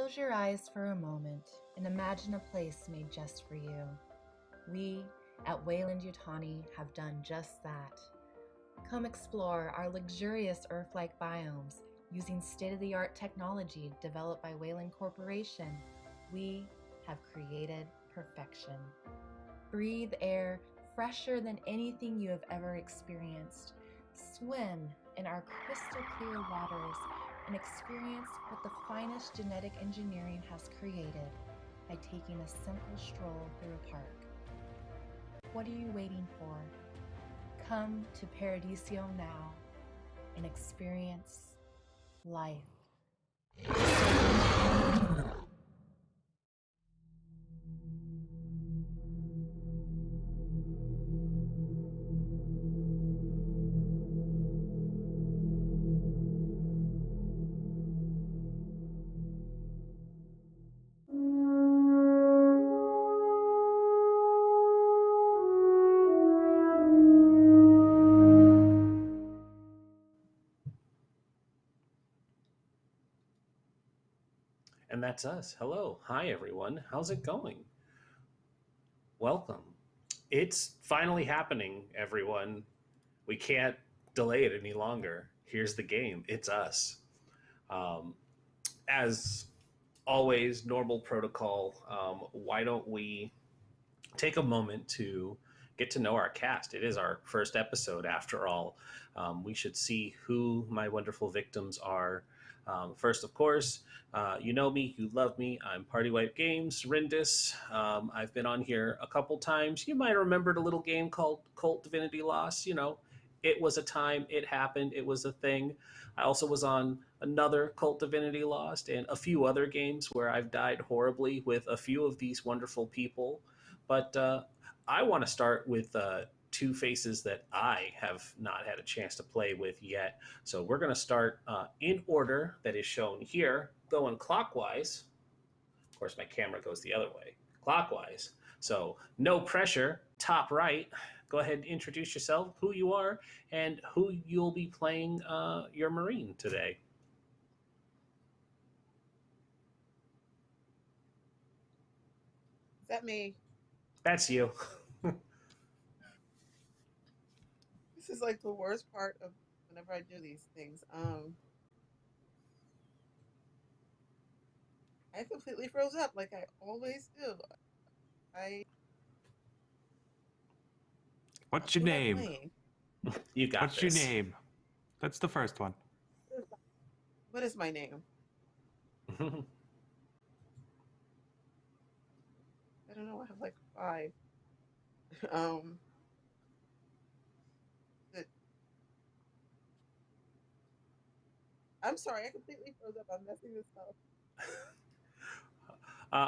Close your eyes for a moment and imagine a place made just for you. We at Weyland-Yutani have done just that. Come explore our luxurious Earth-like biomes using state-of-the-art technology developed by Weyland Corporation. We have created perfection. Breathe air fresher than anything you have ever experienced. Swim in our crystal clear waters and experience what the finest genetic engineering has created by taking a simple stroll through a park. What are you waiting for? Come to Paradisio now and experience life. And that's us. Hello. Hi, everyone. How's it going? Welcome. It's finally happening, everyone. We can't delay it any longer. Here's the game. It's us. As always, normal protocol, why don't we take a moment to get to know our cast? It is our first episode, after all. We should see who my wonderful victims are. First, of course, you know me, you love me. I'm Partywipegames, Rindis. I've been on here a couple times. You might have remembered a little game called Cult Divinity Lost. You know, it was a time, it happened, it was a thing. I also was on another Cult Divinity Lost and a few other games where I've died horribly with a few of these wonderful people. But I want to start with two faces that I have not had a chance to play with yet. So we're going to start in order that is shown here, going clockwise. Of course, my camera goes the other way, clockwise. So no pressure, top right. Go ahead and introduce yourself, who you are, and who you'll be playing your Marine today. Is that me? That's you. This is like the worst part of whenever I do these things. I completely froze up like I always do. What's your name? You got What's this. your name? That's the first one. What is my name? I don't know. I have like 5. I'm sorry. I completely froze up. I'm messing this up.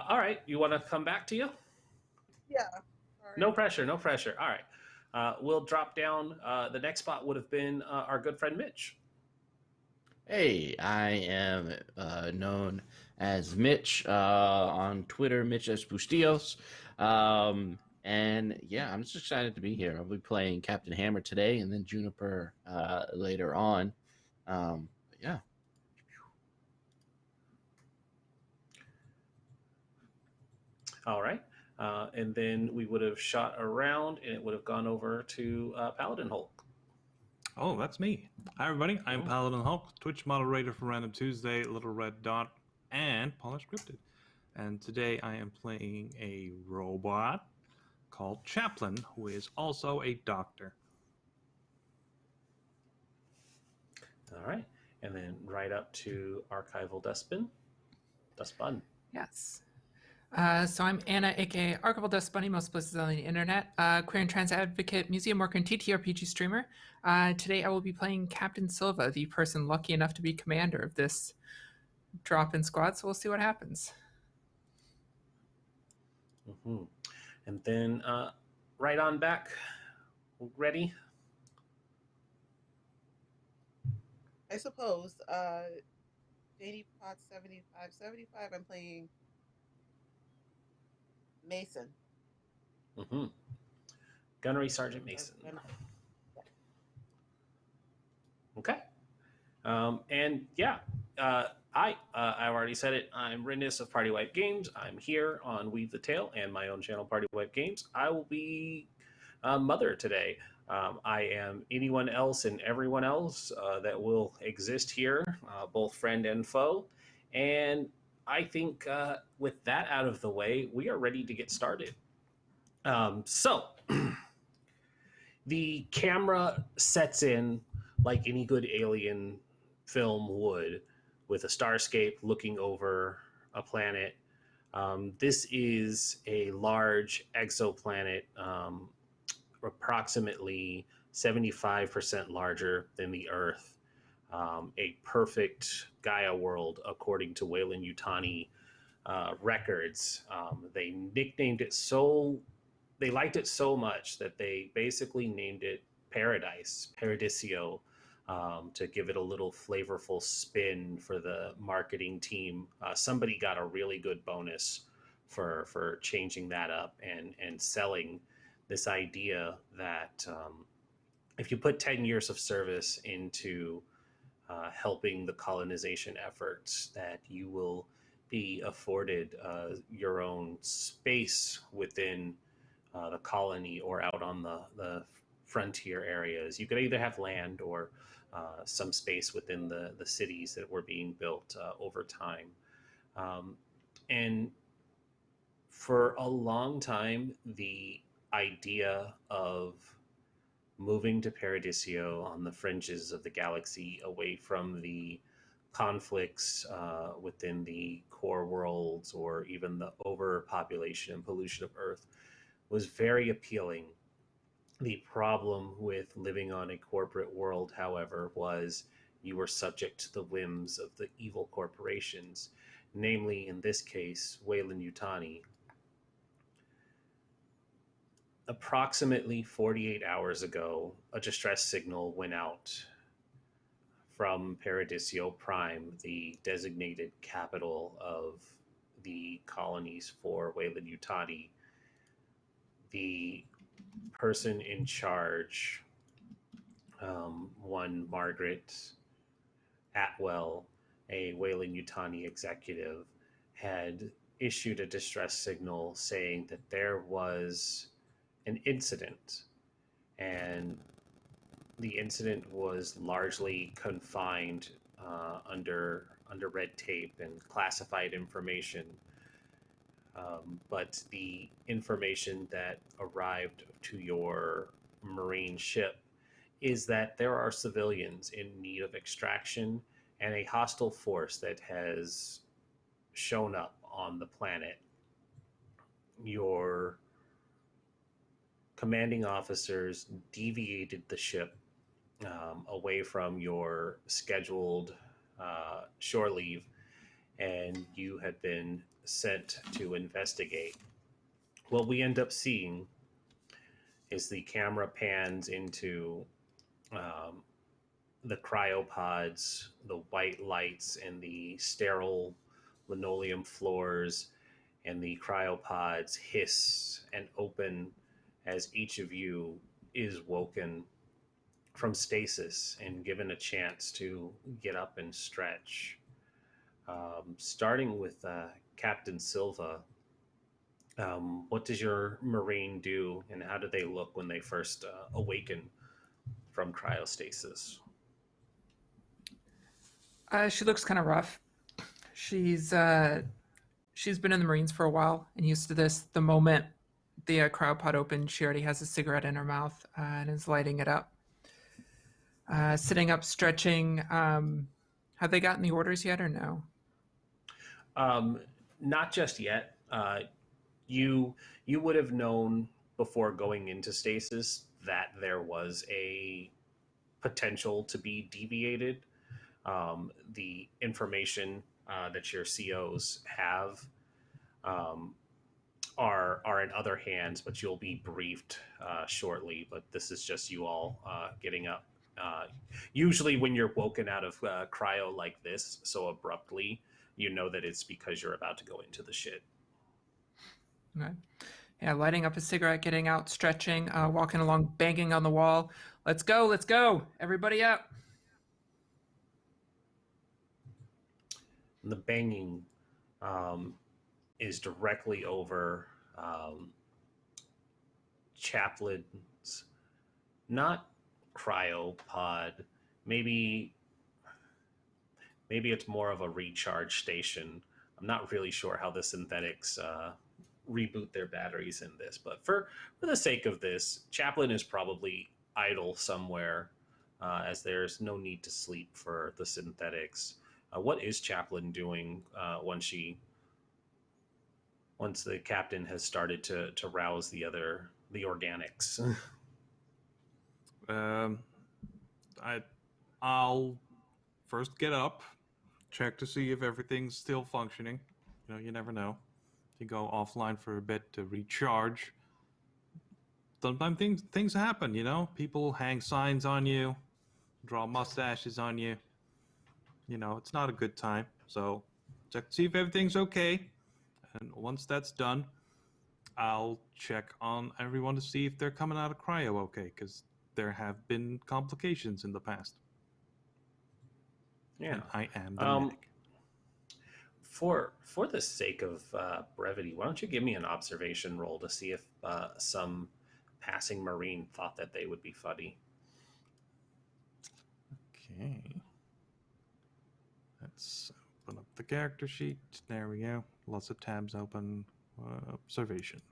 All right. You want to come back to you? Yeah. Sorry. No pressure. No pressure. All right. We'll drop down. The next spot would have been our good friend Mitch. Hey, I am known as Mitch on Twitter, Mitchsbustillos. And yeah, I'm just excited to be here. I'll be playing Captain Hammer today and then Juniper later on. Yeah. All right. And then we would have shot around and it would have gone over to PaladinHulk. Oh, that's me. Hi, everybody. I'm PaladinHulk, Twitch moderator for Random Tuesday, Little Red Dot, and Polish Scripted. And today I am playing a robot called Chaplain, who is also a doctor. All right. And then right up to ArchivalDustBun. Yes. So I'm Anna, aka ArchivalDustBunny, most places on the internet, queer and trans advocate, museum worker, and TTRPG streamer. Today I will be playing Captain Silva, the person lucky enough to be commander of this drop-in squad, so we'll see what happens. Mm-hmm. And then right on back, ready? I suppose. JD Pot 7575. I'm playing Mason. Mm-hmm. Gunnery Sergeant Mason. Okay. And yeah, Hi, I've already said it. I'm Rinus of Partywipegames. I'm here on Weave the Tale and my own channel, Partywipegames. I will be Mother today. I am anyone else and everyone else that will exist here, both friend and foe. And I think with that out of the way, we are ready to get started. So, the camera sets in like any good alien film would, with a starscape looking over a planet. This is a large exoplanet, approximately 75% larger than the Earth. A perfect Gaia world, according to Weyland-Yutani records. They nicknamed it they liked it so much that they basically named it Paradisio, to give it a little flavorful spin for the marketing team. Somebody got a really good bonus for changing that up and selling this idea that if you put 10 years of service into helping the colonization efforts, that you will be afforded your own space within the colony or out on the frontier areas. You could either have land or some space within the cities that were being built over time. And for a long time, the idea of moving to Paradisio on the fringes of the galaxy, away from the conflicts within the core worlds or even the overpopulation and pollution of Earth, was very appealing. The problem with living on a corporate world, however, was you were subject to the whims of the evil corporations, namely, in this case, Weyland-Yutani. Approximately 48 hours ago, a distress signal went out from Paradisio Prime, the designated capital of the colonies for Weyland-Yutani. The person in charge, one Margaret Atwell, a Weyland-Yutani executive, had issued a distress signal saying that there was an incident, and the incident was largely confined under red tape and classified information. But the information that arrived to your Marine ship is that there are civilians in need of extraction and a hostile force that has shown up on the planet. Your commanding officers deviated the ship away from your scheduled shore leave, and you had been sent to investigate. What we end up seeing is the camera pans into the cryopods, the white lights and the sterile linoleum floors, and the cryopods hiss and open as each of you is woken from stasis and given a chance to get up and stretch. Starting with Captain Silva, what does your Marine do, and how do they look when they first awaken from cryostasis? She looks kind of rough. She's been in the Marines for a while and used to this. The moment the cryopod opened, she already has a cigarette in her mouth and is lighting it up. Sitting up, stretching. Have they gotten the orders yet or no? Not just yet. You would have known before going into stasis that there was a potential to be deviated. The information that your COs have are in other hands, but you'll be briefed shortly. But this is just you all getting up. Usually when you're woken out of cryo like this so abruptly, you know that it's because you're about to go into the shit. Okay. Yeah, lighting up a cigarette, getting out, stretching, walking along, banging on the wall. Let's go, everybody up. the banging is directly over Chaplin's, not cryopod, maybe it's more of a recharge station. I'm not really sure how the synthetics reboot their batteries in this, but for the sake of this, Chaplin is probably idle somewhere, as there's no need to sleep for the synthetics. What is Chaplin doing once the captain has started to rouse the organics? I'll first get up, check to see if everything's still functioning. You know, you never know. You go offline for a bit to recharge. Sometimes things happen, you know? People hang signs on you, draw mustaches on you. You know, it's not a good time. So check to see if everything's okay. And once that's done, I'll check on everyone to see if they're coming out of cryo okay, because there have been complications in the past. Yeah. And I am the medic. For the sake of brevity, why don't you give me an observation roll to see if some passing Marine thought that they would be funny. Okay. Let's open up the character sheet. There we go. Lots of tabs open. Observation.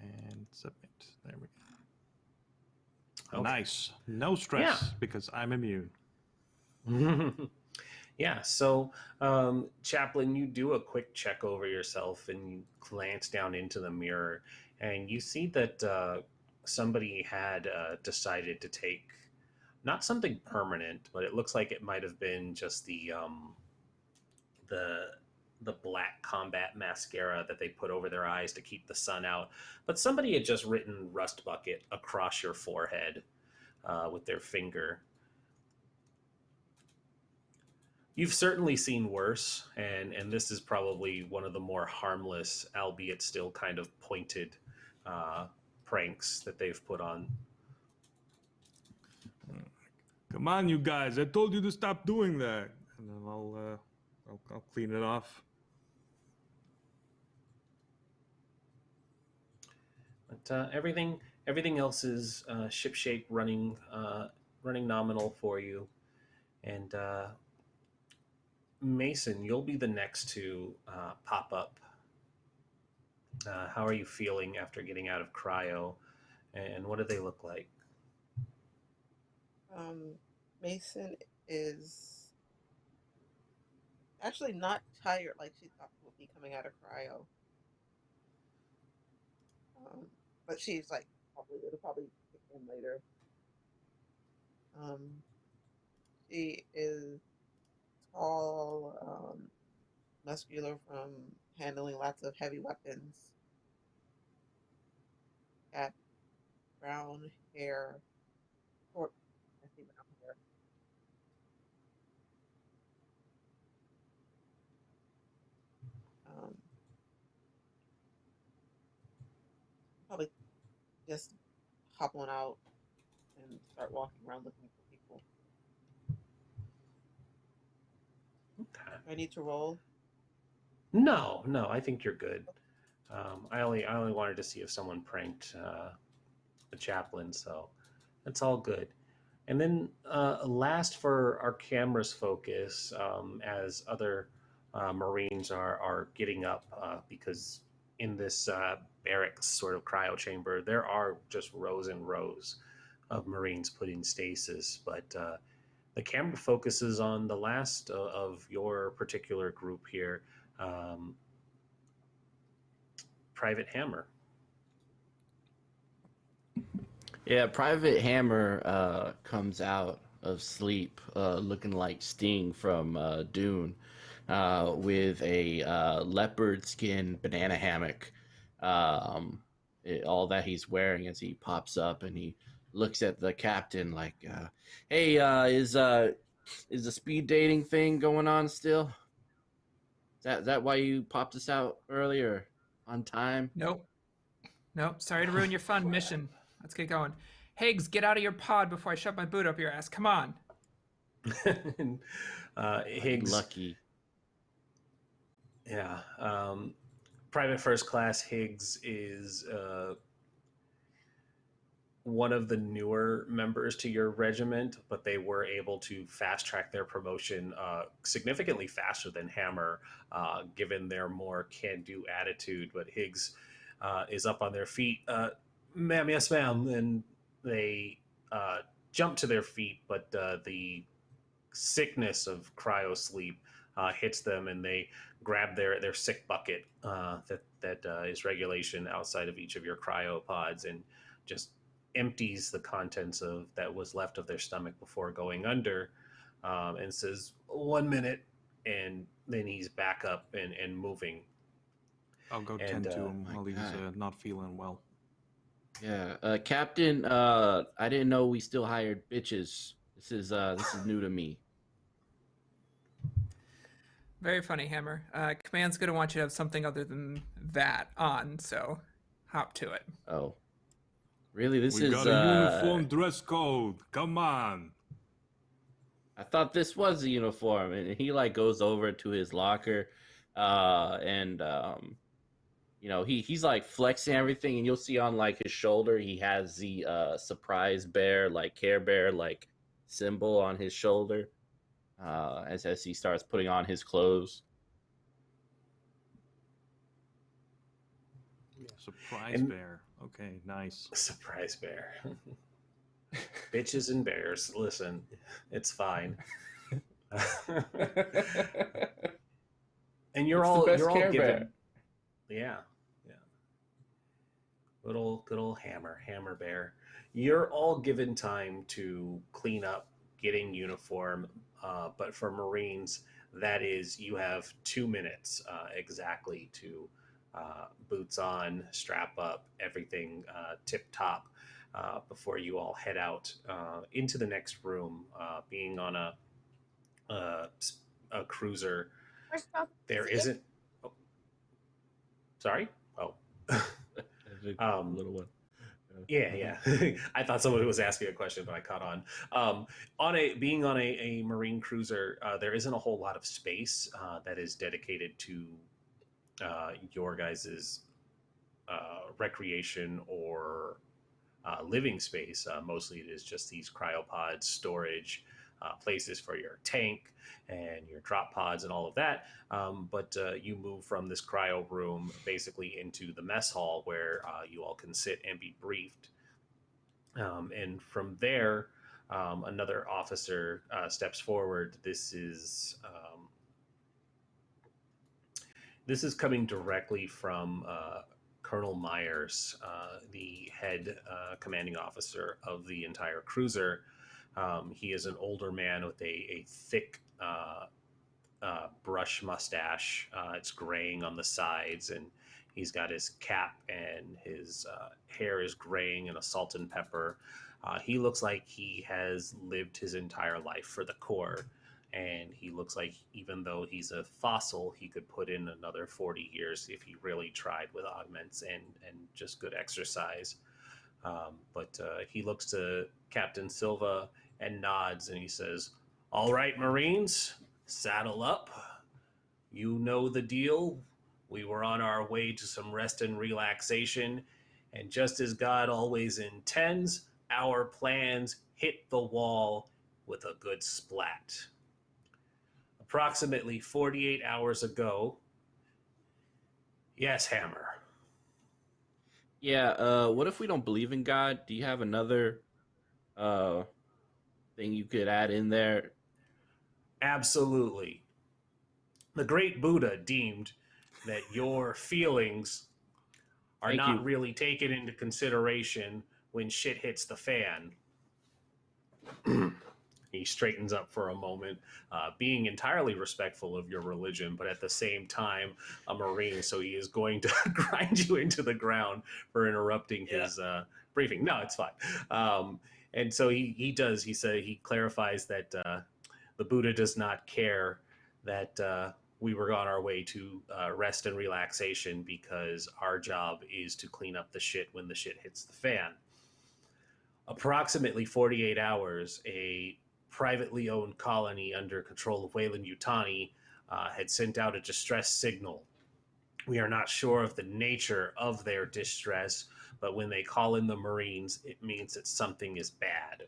And submit. There we go. Okay. Nice. No stress because I'm immune. Yeah, so Chaplin, you do a quick check over yourself and you glance down into the mirror and you see that somebody had decided to take not something permanent, but it looks like it might have been just the black combat mascara that they put over their eyes to keep the sun out. But somebody had just written Rust Bucket across your forehead with their finger. You've certainly seen worse, and this is probably one of the more harmless, albeit still kind of pointed pranks that they've put on. Come on, you guys! I told you to stop doing that, and then I'll clean it off. But everything else is shipshape, running nominal for you, and. Mason, you'll be the next to pop up. How are you feeling after getting out of cryo, and what do they look like? Mason is actually not tired like she thought would be coming out of cryo. But she's like, it'll probably kick in later. She is tall, muscular from handling lots of heavy weapons. Got brown hair, short, messy brown hair. Probably just hop on out and start walking around looking for people. Okay. Do I need to roll? No, I think you're good. I only wanted to see if someone pranked the chaplain, so that's all good. And then last for our camera's focus, as other Marines are getting up, because in this barracks sort of cryo chamber, there are just rows and rows of Marines put in stasis, but the camera focuses on the last of your particular group here, Private Hammer. Yeah, Private Hammer comes out of sleep looking like Sting from Dune, with a leopard skin banana hammock. All that he's wearing as he pops up and he looks at the captain like, hey, is the speed dating thing going on still? Is that why you popped us out earlier on time? Nope. Sorry to ruin your fun mission. Let's get going. Higgs, get out of your pod before I shove my boot up your ass. Come on. And, Higgs, Lucky. yeah. Private First Class Higgs is one of the newer members to your regiment, but they were able to fast track their promotion significantly faster than Hammer, given their more can-do attitude. But Higgs is up on their feet. Ma'am, yes, ma'am. And they jump to their feet, but the sickness of cryo sleep hits them, and they grab their sick bucket that is regulation outside of each of your cryopods, and just empties the contents of that was left of their stomach before going under, and says 1 minute, and then he's back up and moving. I'll go tend to him while he's not feeling well. Yeah, Captain. I didn't know we still hired bitches. This is new to me. Very funny, Hammer. Command's going to want you to have something other than that on, so hop to it. Oh. Really? This We is got a uniform dress code. Come on. I thought this was a uniform, and he like goes over to his locker, and you know, he's like flexing everything, and you'll see on like his shoulder he has the surprise bear, like Care Bear, like symbol on his shoulder, as he starts putting on his clothes. Surprise bear. Okay, nice. Surprise bear. Bitches and bears. Listen, it's fine. And you're all given. Bear. Yeah. Good old hammer bear. You're all given time to clean up, get in uniform. But for Marines, that is, you have 2 minutes exactly to boots on, strap up, everything tip top before you all head out into the next room. Being on a cruiser, there isn't. Oh, sorry. Oh. Little one. Yeah. I thought somebody was asking a question, but I caught on. Being on a marine cruiser, there isn't a whole lot of space that is dedicated to your guys's recreation or living space. Mostly, it is just these cryopods, storage, places for your tank and your drop pods and all of that. But you move from this cryo room basically into the mess hall where you all can sit and be briefed. And from there, another officer steps forward. This is coming directly from Colonel Myers, the head commanding officer of the entire cruiser. He is an older man with a thick brush mustache. It's graying on the sides, and he's got his cap, and his hair is graying and a salt and pepper. He looks like he has lived his entire life for the Corps, and he looks like, even though he's a fossil, he could put in another 40 years if he really tried with augments and just good exercise. But he looks to Captain Silva and nods, and he says, "All right, Marines, saddle up. You know the deal. We were on our way to some rest and relaxation, and just as God always intends, our plans hit the wall with a good splat. Approximately 48 hours ago." Yes, Hammer. Yeah, what if we don't believe in God? Do you have another thing you could add in there? Absolutely. The great Buddha deemed that your feelings are not really taken into consideration when shit hits the fan. He straightens up for a moment, being entirely respectful of your religion, but at the same time, a Marine, so he is going to grind you into the ground for interrupting his briefing. No, it's fine. And so he does. He clarifies that the Buddha does not care that we were on our way to rest and relaxation, because our job is to clean up the shit when the shit hits the fan. Approximately 48 hours, a privately owned colony under control of Weyland-Yutani had sent out a distress signal. We are not sure of the nature of their distress, but when they call in the Marines, it means that something is bad.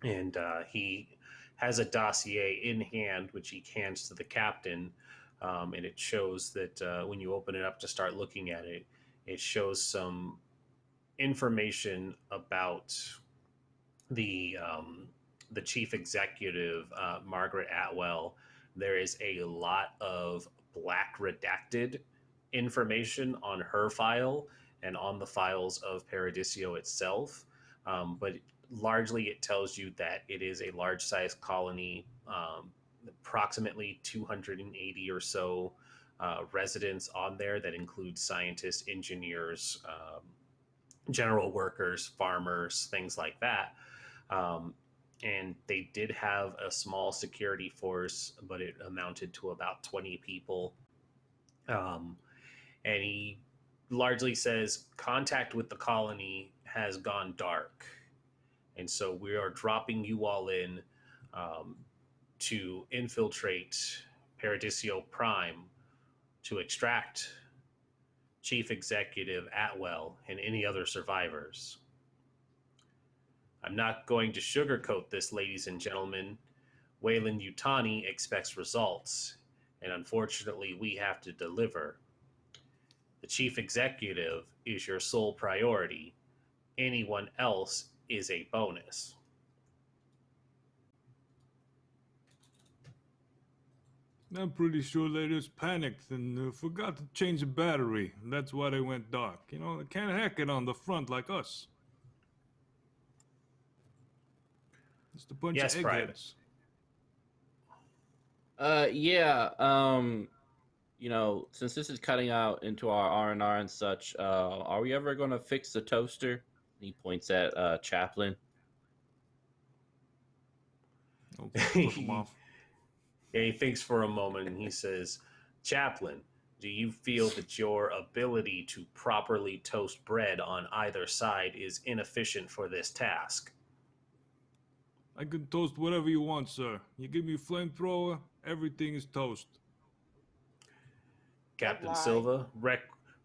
And he has a dossier in hand, which he hands to the captain, and it shows that when you open it up to start looking at it, it shows some information about the chief executive, Margaret Atwell. There is a lot of black redacted information on her file and on the files of Paradisio itself, but largely it tells you that it is a large-sized colony, approximately 280 or so residents on there that include scientists, engineers, general workers, farmers, things like that. And they did have a small security force, but it amounted to about 20 people. And he largely says contact with the colony has gone dark. And so we are dropping you all in to infiltrate Paradisio Prime to extract Chief Executive Atwell and any other survivors. I'm not going to sugarcoat this, ladies and gentlemen. Weyland-Yutani expects results, and unfortunately we have to deliver. The Chief Executive is your sole priority. Anyone else is a bonus. I'm pretty sure they just panicked and forgot to change the battery. That's why they went dark. You know, they can't hack it on the front like us. Just a bunch Yes, of Private. eggheads. You know, since this is cutting out into our R&R and such, are we ever going to fix the toaster? He points at Chaplin. Okay, flip him off. Yeah, he thinks for a moment and he says, Chaplin, do you feel that your ability to properly toast bread on either side is inefficient for this task? I can toast whatever you want, sir. You give me a flamethrower, everything is toast. Captain lie. Silva,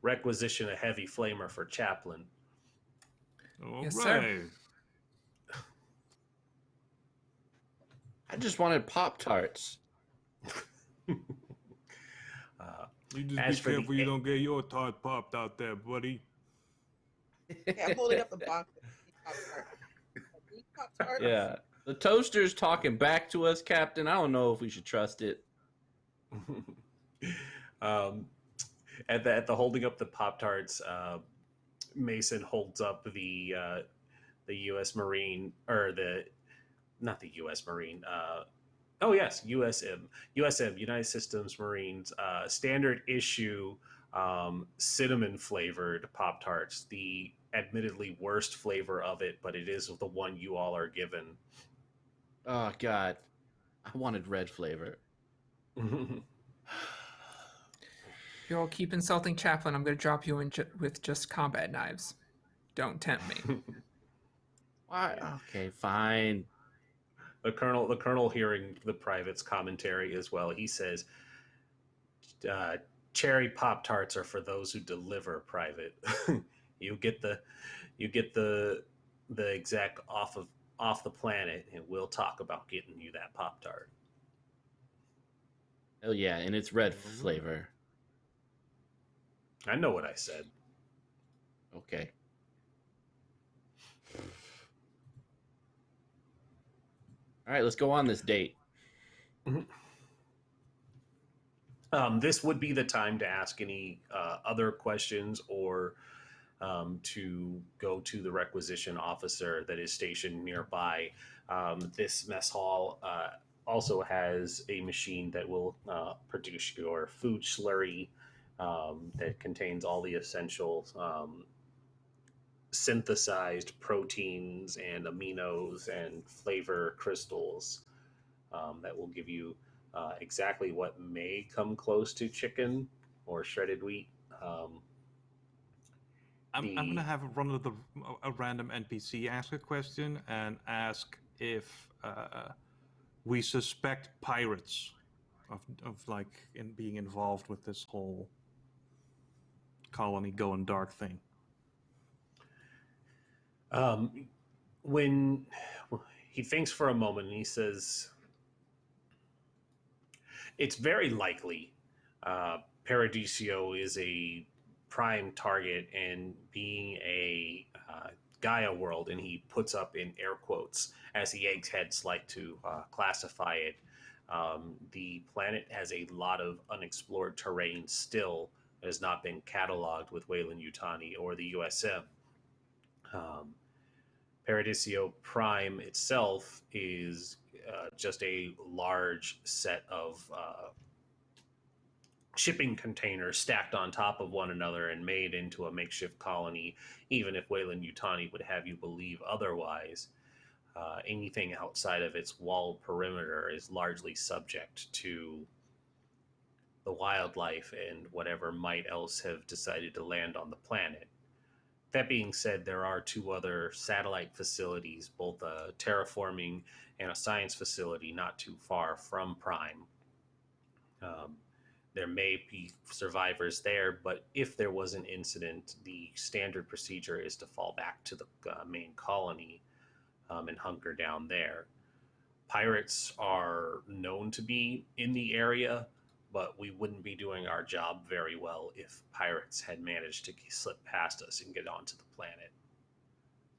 requisition a heavy flamer for Chaplin. All Yes, right. sir. I just wanted Pop-Tarts. You just As be for the careful you don't get your tart popped out there, buddy. Okay, I'm holding up the box. Pop-Tarts. Yeah. The toaster's talking back to us, Captain. I don't know if we should trust it. At the holding up the Pop-Tarts, Mason holds up the U.S. Marine, or not the U.S. Marine. Oh yes, USM, United Systems Marines, standard issue, cinnamon flavored Pop-Tarts. The admittedly worst flavor of it, but it is the one you all are given. Oh, God. I wanted red flavor. You all keep insulting Chaplin. I'm going to drop you in with just combat knives. Don't tempt me. Why? Okay, fine. The colonel hearing the private's commentary as well, he says, cherry Pop-Tarts are for those who deliver, Private. you get the exec off the planet, and we'll talk about getting you that Pop-Tart. Oh, yeah, and it's red flavor. I know what I said. Okay. All right, let's go on this date. This would be the time to ask any other questions or to go to the requisition officer that is stationed nearby. This mess hall also has a machine that will produce your food slurry that contains all the essential synthesized proteins and aminos and flavor crystals that will give you exactly what may come close to chicken or shredded wheat. I'm going to have a random NPC ask a question and ask if we suspect pirates of like being involved with this whole colony going dark thing. When he thinks for a moment and he says, it's very likely Paradisio is a prime target, and being a Gaia world, and he puts up in air quotes as the eggheads like to classify it. The planet has a lot of unexplored terrain still that has not been cataloged with Weyland-Yutani or the USM. Paradisio Prime itself is just a large set of shipping containers stacked on top of one another and made into a makeshift colony, even if Weyland-Yutani would have you believe otherwise. Anything outside of its wall perimeter is largely subject to the wildlife and whatever might else have decided to land on the planet. That being said, there are 2 other satellite facilities, both a terraforming and a science facility not too far from Prime. There may be survivors there, but if there was an incident, the standard procedure is to fall back to the main colony and hunker down there. Pirates are known to be in the area, but we wouldn't be doing our job very well if pirates had managed to slip past us and get onto the planet.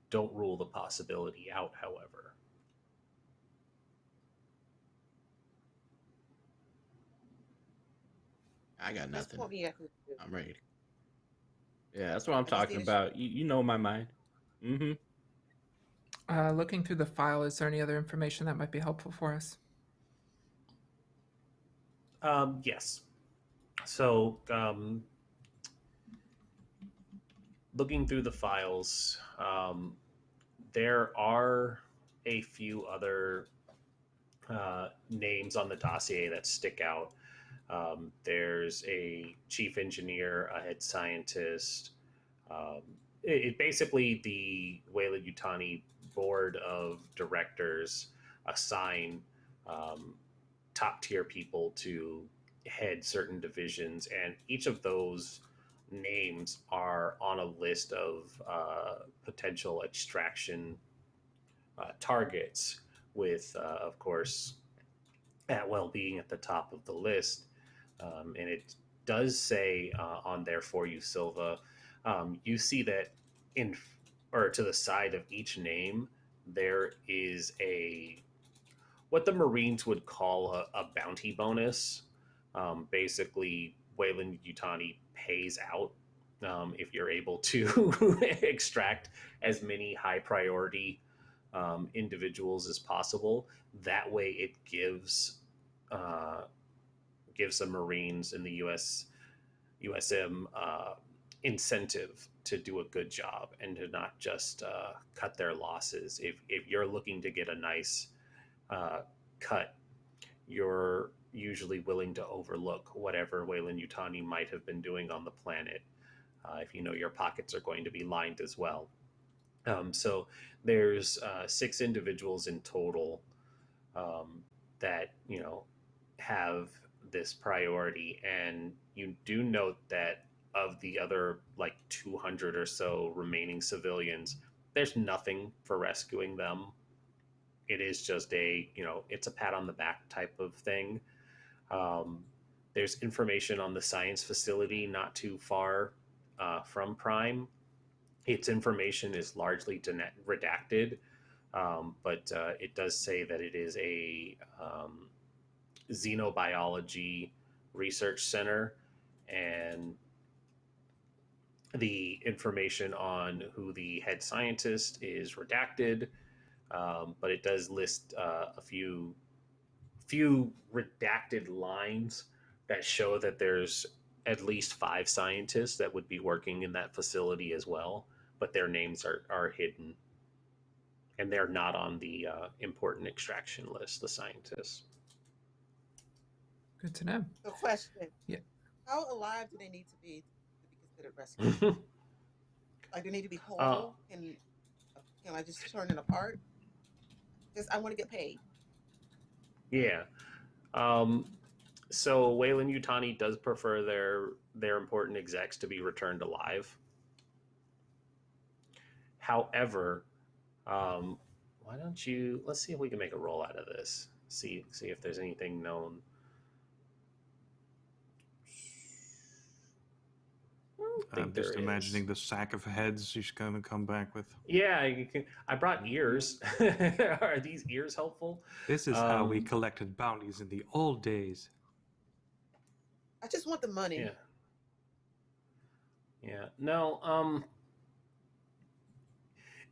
Don't rule the possibility out, however. I got nothing. I'm I'm ready. Yeah, that's what I'm talking about. You know my mind. Mm-hmm. Looking through the file, is there any other information that might be helpful for us? Yes. So, looking through the files, there are a few other names on the dossier that stick out. There's a chief engineer, a head scientist. It basically, the Weyland-Yutani board of directors assign top tier people to head certain divisions, and each of those names are on a list of potential extraction targets, with of course Atwell being at the top of the list. And it does say on there for you, Silva, you see that to the side of each name there is what the Marines would call a bounty bonus. Basically, Weyland-Yutani pays out if you're able to extract as many high priority individuals as possible. That way it gives the Marines and the USM incentive to do a good job and to not just cut their losses. If you're looking to get a nice cut, you're usually willing to overlook whatever Weyland-Yutani might have been doing on the planet, if you know your pockets are going to be lined as well. So there's 6 individuals in total that have this priority, and you do note that of the other like 200 or so remaining civilians, there's nothing for rescuing them. It is just it's a pat on the back type of thing. There's information on the science facility not too far from Prime. Its information is largely redacted, but it does say that it is a xenobiology research center, and the information on who the head scientist is redacted, but it does list a few redacted lines that show that there's at least 5 scientists that would be working in that facility as well, but their names are hidden, and they're not on the important extraction list, the scientists. Good to know. So, question. Yeah. How alive do they need to be considered rescue? Like, they need to be whole? Can I just turn it apart? Just I want to get paid. Yeah. So Wayland-Yutani does prefer their important execs to be returned alive. However, why don't you? Let's see if we can make a roll out of this. See if there's anything known. I'm just imagining the sack of heads she's going to come back with. Yeah, you can. I brought ears. Are these ears helpful? This is how we collected bounties in the old days. I just want the money. Yeah. Yeah. No.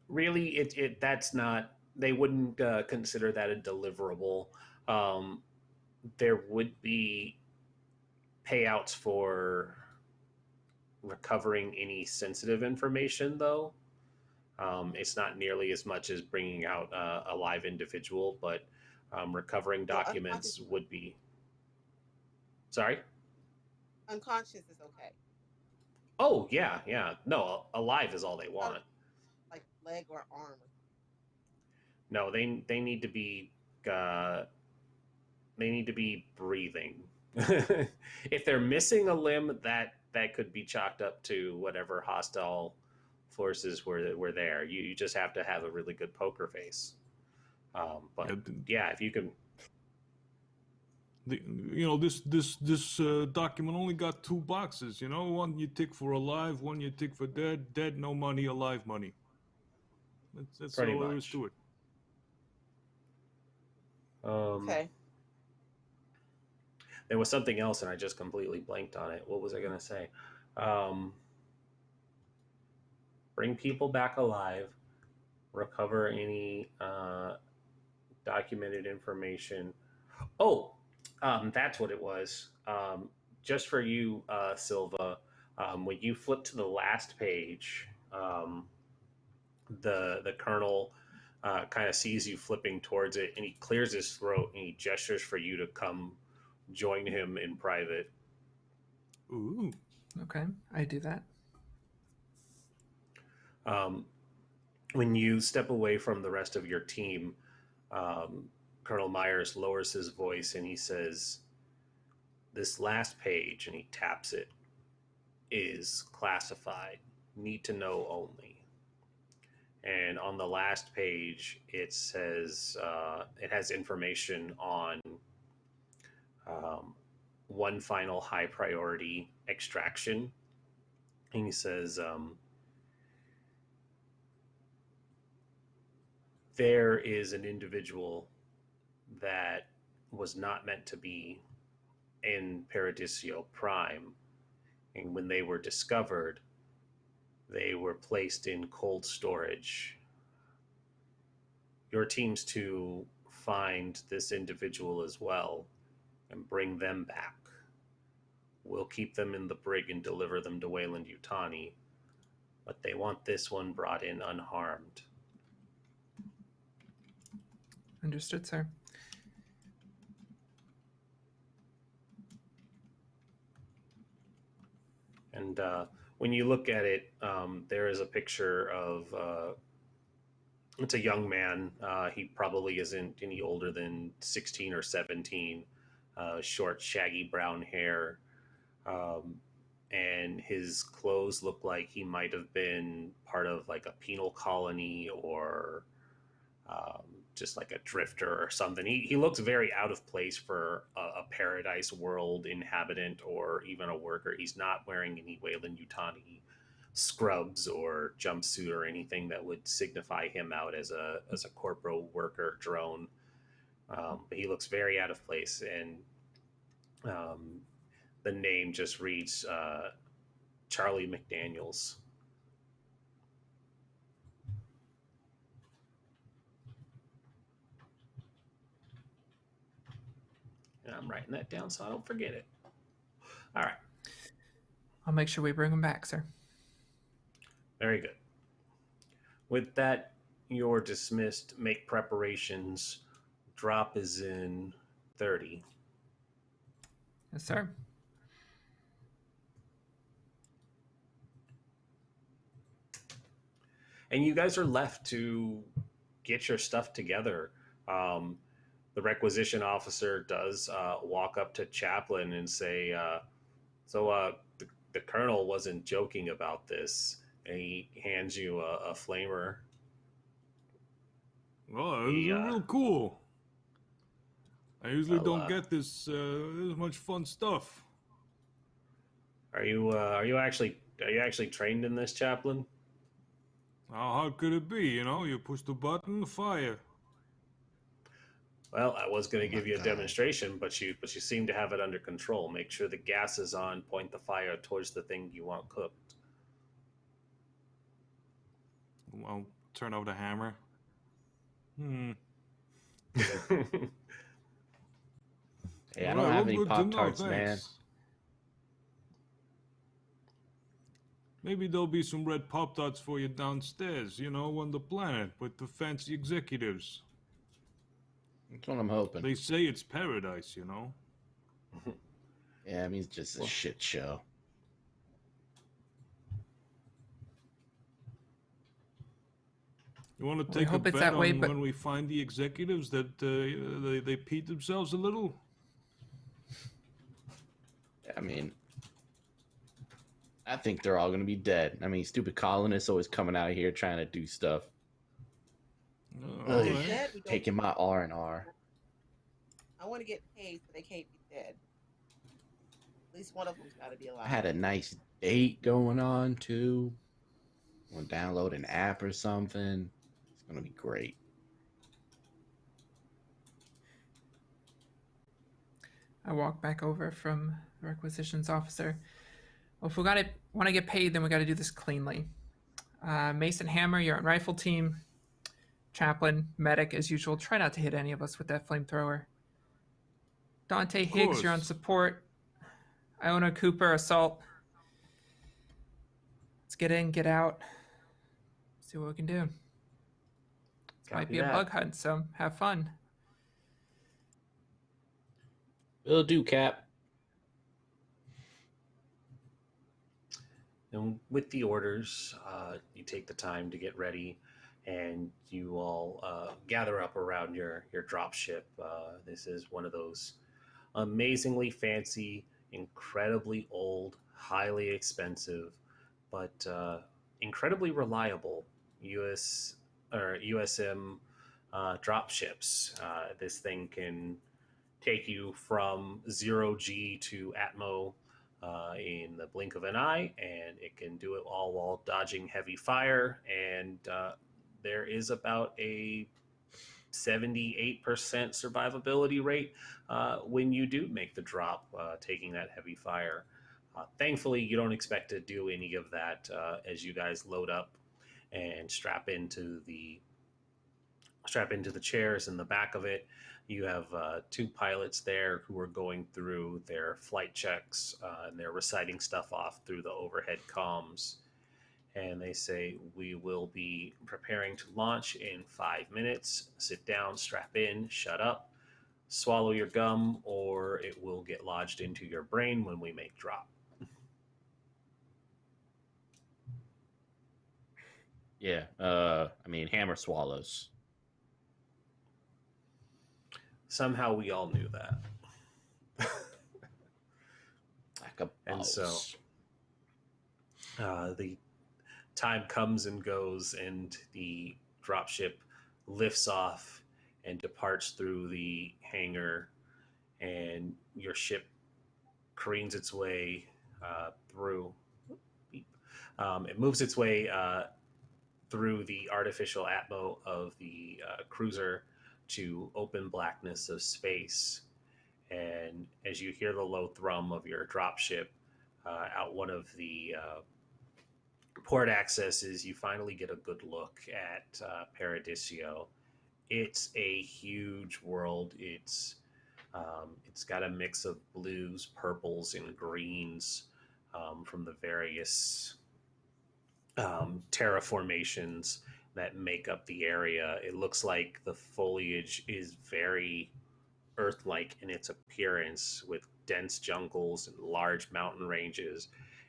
Really, that's not. They wouldn't consider that a deliverable. There would be payouts for recovering any sensitive information, though. It's not nearly as much as bringing out a live individual, but recovering documents would be. Sorry? Unconscious is okay. Oh, yeah. No, alive is all they want. Like leg or arm. No, they need to be breathing. If they're missing a limb, that could be chalked up to whatever hostile forces were there. You just have to have a really good poker face. But yeah, if you can. This document only got 2 boxes. One you tick for alive, one you tick for dead. Dead, no money. Alive, money. That's all there is to it. Okay. There was something else, and I just completely blanked on it. What was I going to say? Bring people back alive, recover any documented information. Oh, that's what it was. Just for you, Silva, when you flip to the last page, the colonel kind of sees you flipping towards it, and he clears his throat and he gestures for you to come join him in private. Ooh. Okay, I do that. When you step away from the rest of your team, Colonel Myers lowers his voice and he says, "This last page," and he taps it, "is classified, need to know only." And on the last page, it says it has information on one final high priority extraction. And he says, there is an individual that was not meant to be in Paradisio Prime. And when they were discovered, they were placed in cold storage. Your team's to find this individual as well and bring them back. We'll keep them in the brig and deliver them to Wayland-Yutani, but they want this one brought in unharmed. Understood, sir. And when you look at it, there is a picture of it's a young man. He probably isn't any older than 16 or 17. Short, shaggy brown hair. And his clothes look like he might have been part of like a penal colony or just like a drifter or something. He looks very out of place for a Paradise World inhabitant or even a worker. He's not wearing any Wayland-Yutani scrubs or jumpsuit or anything that would signify him out as a corporal worker drone. But he looks very out of place, and the name just reads Charlie McDaniels. And I'm writing that down so I don't forget it. All right. I'll make sure we bring him back, sir. Very good. With that, you're dismissed. Make preparations. Drop is in 30. Yes, sir. And you guys are left to get your stuff together. The requisition officer does walk up to Chaplin and say, the colonel wasn't joking about this. And he hands you a flamer. Oh, this is real cool. I usually don't get this much fun stuff. Are you actually trained in this, Chaplain? How hard could it be? You know, you push the button, fire. Well, I was going to give you a demonstration, but you seem to have it under control. Make sure the gas is on. Point the fire towards the thing you want cooked. I'll turn over the hammer. Hey, I don't have any Pop-Tarts, man. Maybe there'll be some red Pop-Tarts for you downstairs, you know, on the planet with the fancy executives. That's what I'm hoping. They say it's paradise, you know? Yeah, I mean, it's just a shit show. You want to take a bet on when we find the executives that they peed themselves a little? I mean, I think they're all going to be dead. I mean, stupid colonists always coming out here trying to do stuff. Taking my R&R. I want to get paid so they can't be dead. At least one of them's got to be alive. I had a nice date going on, too. I'm going to download an app or something. It's going to be great. I walk back over from the requisitions officer. Well, if we want to get paid, then we got to do this cleanly. Mason Hammer, you're on rifle team. Chaplain, medic, as usual. Try not to hit any of us with that flamethrower. Dante Higgs, you're on support. Iona Cooper, assault. Let's get in, get out. See what we can do. This might be a bug hunt, so have fun. Will do, Cap. And with the orders, you take the time to get ready, and you all gather up around your drop ship. This is one of those amazingly fancy, incredibly old, highly expensive, but incredibly reliable USM drop ships. This thing can take you from 0G to Atmo in the blink of an eye, and it can do it all while dodging heavy fire. And there is about a 78% survivability rate when you do make the drop, taking that heavy fire. Thankfully, you don't expect to do any of that as you guys load up and strap into the chairs in the back of it. You have two pilots there who are going through their flight checks, and they're reciting stuff off through the overhead comms. And they say, we will be preparing to launch in 5 minutes. Sit down, strap in, shut up, swallow your gum, or it will get lodged into your brain when we make drop. Yeah, I mean, Hammer swallows. Somehow we all knew that. Like a and so the time comes and goes, and the dropship lifts off and departs through the hangar, and your ship careens its way through. It moves its way through the artificial atmo of the cruiser to open blackness of space. And as you hear the low thrum of your dropship out one of the port accesses, you finally get a good look at Paradisio. It's a huge world. It's got a mix of blues, purples, and greens from the various terraformations that make up the area. It looks like the foliage is very Earth-like in its appearance, with dense jungles and large mountain ranges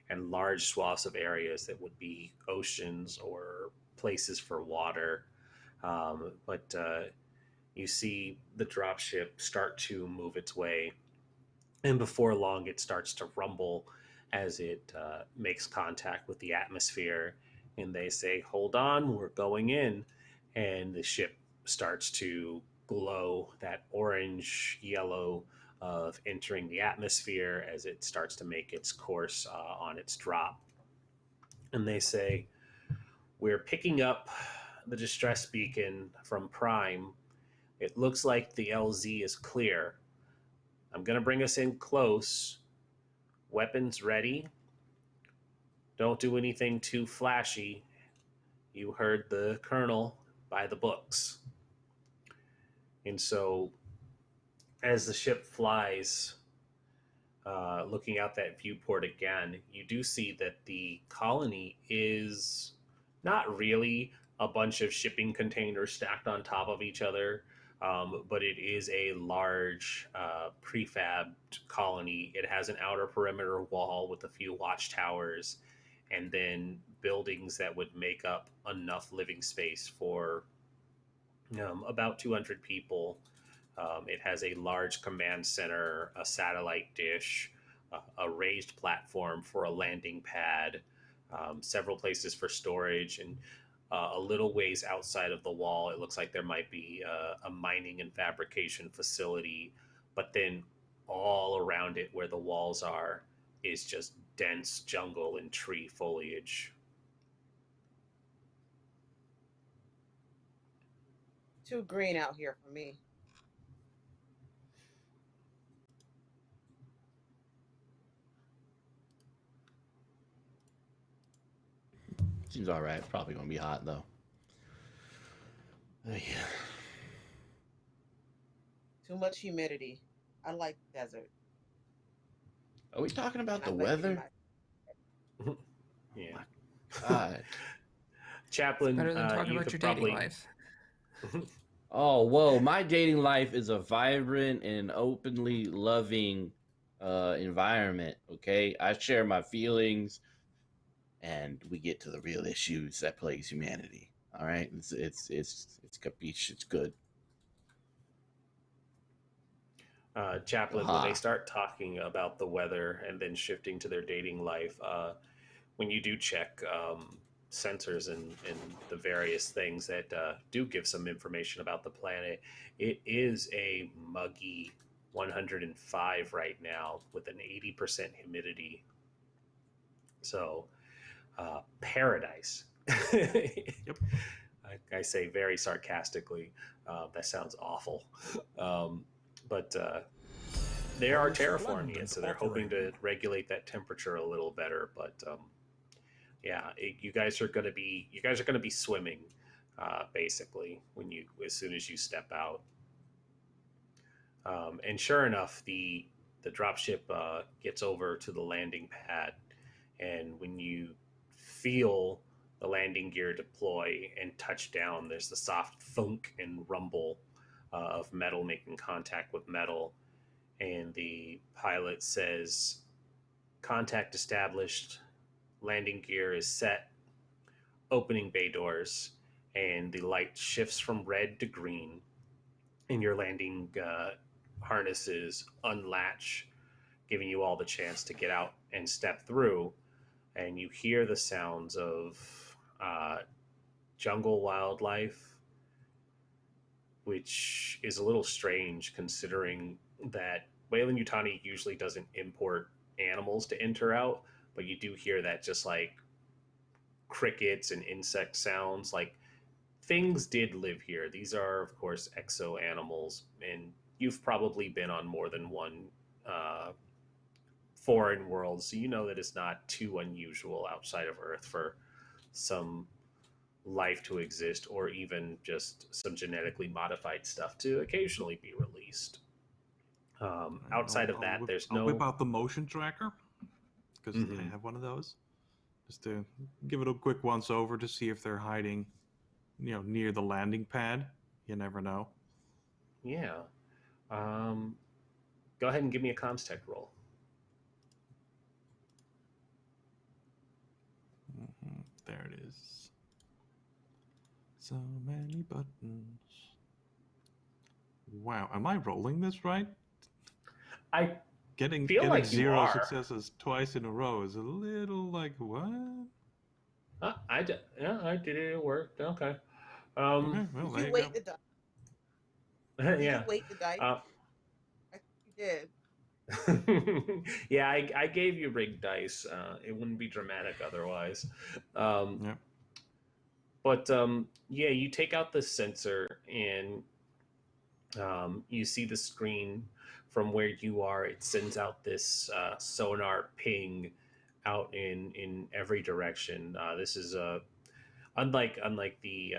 and large swaths of areas that would be oceans or places for water. But you see the dropship start to move its way, and before long it starts to rumble as it makes contact with the atmosphere. And they say, hold on, we're going in. And the ship starts to glow that orange yellow of entering the atmosphere as it starts to make its course on its drop. And they say, we're picking up the distress beacon from Prime. It looks like the LZ is clear. I'm going to bring us in close. Weapons ready. Don't do anything too flashy. You heard the Colonel, by the books. And so, as the ship flies, looking out that viewport again, you do see that the colony is not really a bunch of shipping containers stacked on top of each other, but it is a large prefabbed colony. It has an outer perimeter wall with a few watchtowers, and then buildings that would make up enough living space for about 200 people. It has a large command center, a satellite dish, a raised platform for a landing pad, several places for storage, and a little ways outside of the wall, it looks like there might be a mining and fabrication facility. But then all around it, where the walls are, is just dense jungle and tree foliage. Too green out here for me. Seems all right. Probably gonna be hot though. Oh, yeah. Too much humidity. I like desert. Are we talking about And the I like it in weather? my- Yeah. God. Chaplain, Better than talking you about could your probably... dating life. Oh, whoa. My dating life is a vibrant and openly loving environment, okay? I share my feelings and we get to the real issues that plagues humanity. All right? It's capiche. It's good. Chaplain, when Aha. they start talking about the weather and then shifting to their dating life, when you do check sensors and the various things that do give some information about the planet, it is a muggy 105 right now with an 80% humidity. So, paradise. Yep. I say very sarcastically. That sounds awful. But they are terraforming it, so they're hoping to regulate that temperature a little better. But yeah, you guys are going to be swimming basically as soon as you step out. And sure enough, the dropship gets over to the landing pad, and when you feel the landing gear deploy and touch down, there's the soft thunk and rumble of metal making contact with metal. And the pilot says, contact established, landing gear is set, opening bay doors, and the light shifts from red to green, and your landing harnesses unlatch, giving you all the chance to get out and step through. And you hear the sounds of jungle wildlife, which is a little strange considering that Weyland-Yutani usually doesn't import animals to enter out, but you do hear that just like crickets and insect sounds. Like things did live here. These are, of course, exo animals, and you've probably been on more than one foreign world, so you know that it's not too unusual outside of Earth for some life to exist, or even just some genetically modified stuff to occasionally be released. Outside of that, I'll whip out the motion tracker because I have one of those, just to give it a quick once over to see if they're hiding, near the landing pad. You never know. Yeah. Go ahead and give me a comms tech roll. There it is. So many buttons. Wow, am I rolling this right? I Getting feel like you 0 are. successes twice in a row is a little like what? I did. Yeah, I did it. It worked. Okay. Okay, well Did there you you go. weight the dice? Did Yeah. you weight the dice? Uh, I think you did. yeah, I gave you rigged dice. It wouldn't be dramatic otherwise. Um, Yeah. but yeah, you take out the sensor and you see the screen from where you are. It sends out this sonar ping out in every direction. This is unlike the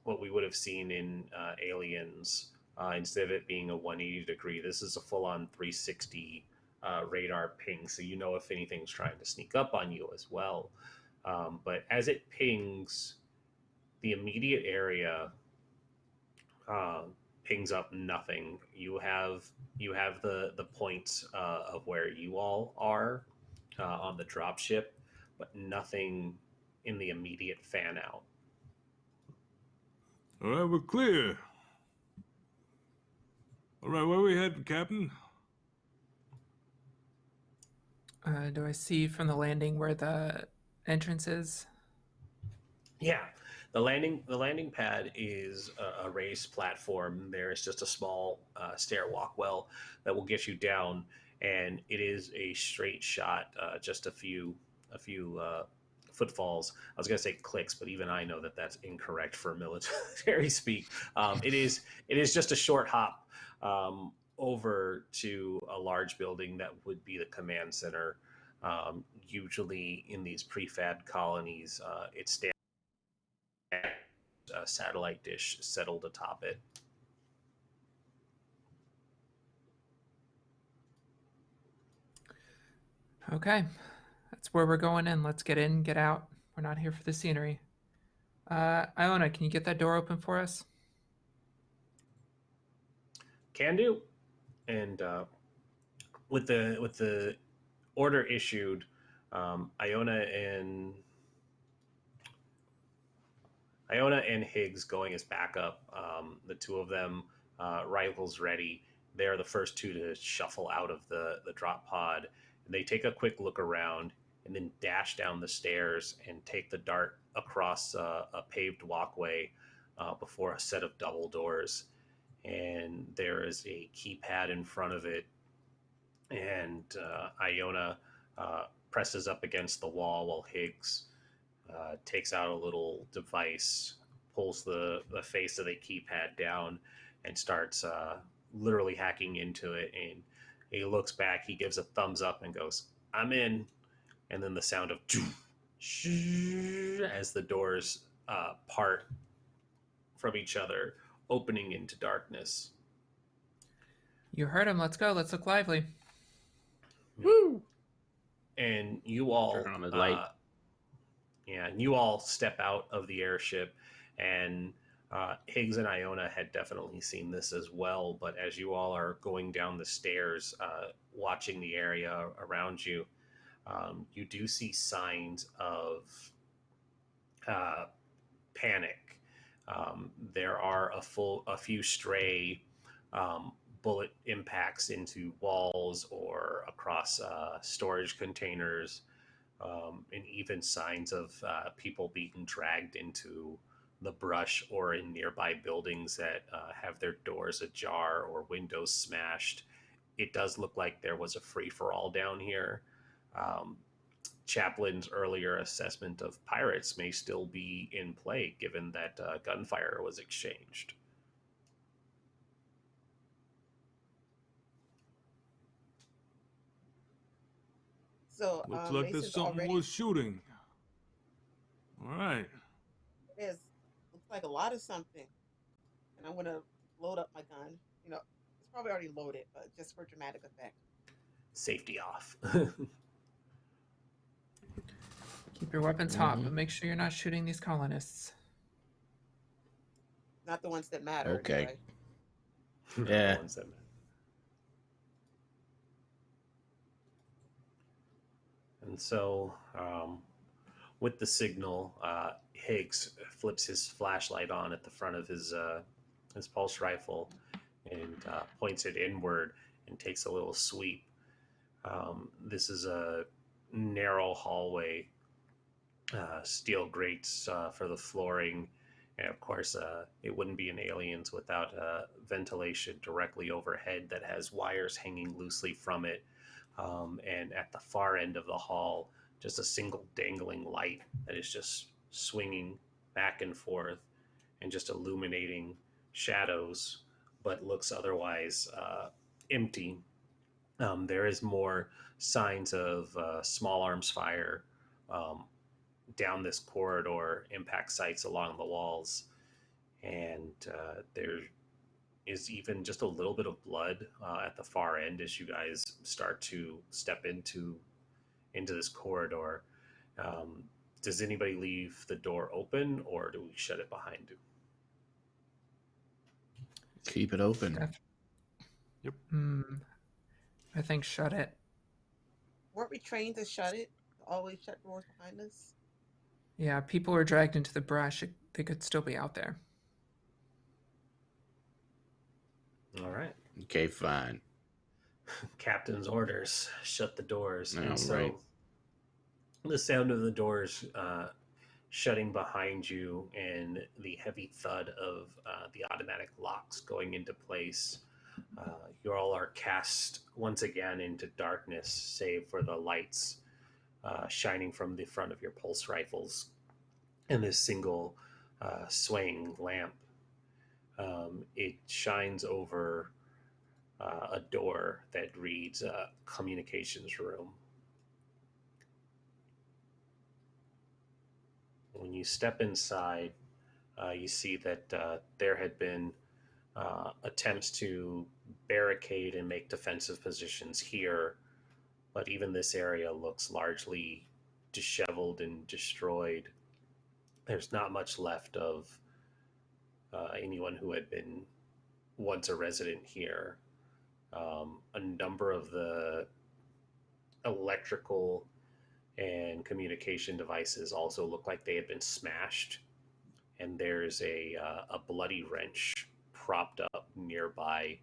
what we would have seen in Aliens. Instead of it being a 180 degree, this is a full-on 360 radar ping, so you know if anything's trying to sneak up on you as well. But as it pings, the immediate area uh, pings up nothing. You have the points of where you all are on the dropship, but nothing in the immediate fan out. All right, we're clear. All right, where are we heading, Captain? Do I see from the landing where the entrance is? Yeah, the landing pad is a raised platform. There is just a small stair walkwell that will get you down, and it is a straight shot, just a few footfalls. I was gonna say clicks, but even I know that that's incorrect for military speak. It is just a short hop over to a large building that would be the command center. Usually in these prefab colonies, it stands a satellite dish settled atop it. Okay, that's where we're going in. Let's get in, get out. We're not here for the scenery. Iona, can you get that door open for us? Can do. And with the order issued, Iona and Higgs going as backup. The two of them, rifles ready. They're the first two to shuffle out of the drop pod. And they take a quick look around and then dash down the stairs and take the dart across a paved walkway before a set of double doors. And there is a keypad in front of it. And Iona presses up against the wall while Higgs takes out a little device, pulls the face of the keypad down, and starts literally hacking into it. And he looks back, he gives a thumbs up and goes, "I'm in." And then the sound of as the doors part from each other, opening into darkness. You heard him. Let's go. Let's look lively. Woo! And you all Turn on the light. Yeah, and you all step out of the airship, and Higgs and Iona had definitely seen this as well. But as you all are going down the stairs, watching the area around you, you do see signs of panic. There are a few stray bullet impacts into walls or across storage containers. And even signs of people being dragged into the brush or in nearby buildings that have their doors ajar or windows smashed. It does look like there was a free-for-all down here. Chaplin's earlier assessment of pirates may still be in play, given that gunfire was exchanged. So Looks like there's Mason's something already. worth shooting. All right. It is. Looks like a lot of something. And I'm gonna load up my gun. You know, it's probably already loaded, but just for dramatic effect. Safety off. Keep your weapons hot, but make sure you're not shooting these colonists. Not the ones that matter. Okay. Anyway. Yeah. And so, with the signal, Higgs flips his flashlight on at the front of his pulse rifle and points it inward and takes a little sweep. This is a narrow hallway, steel grates for the flooring, and of course, it wouldn't be an alien's without ventilation directly overhead that has wires hanging loosely from it. And at the far end of the hall, just a single dangling light that is just swinging back and forth and just illuminating shadows, but looks otherwise empty. There is more signs of small arms fire um, down this corridor, impact sites along the walls, and there is even just a little bit of blood at the far end as you guys start to step into this corridor. Um, does anybody leave the door open, or do we shut it behind you? Keep it open. Yep. I think shut it. Weren't we trained to shut it? To always shut doors behind us? Yeah, people were dragged into the brush. They could still be out there. All right. Okay, fine. Captain's orders: shut the doors. All And so right. the sound of the doors shutting behind you and the heavy thud of the automatic locks going into place, you all are cast once again into darkness, save for the lights shining from the front of your pulse rifles and this single swaying lamp. It shines over a door that reads communications room. When you step inside, you see that there had been attempts to barricade and make defensive positions here, but even this area looks largely disheveled and destroyed. There's not much left of anyone who had been once a resident here. A number of the electrical and communication devices also look like they had been smashed, and there's a bloody wrench propped up nearby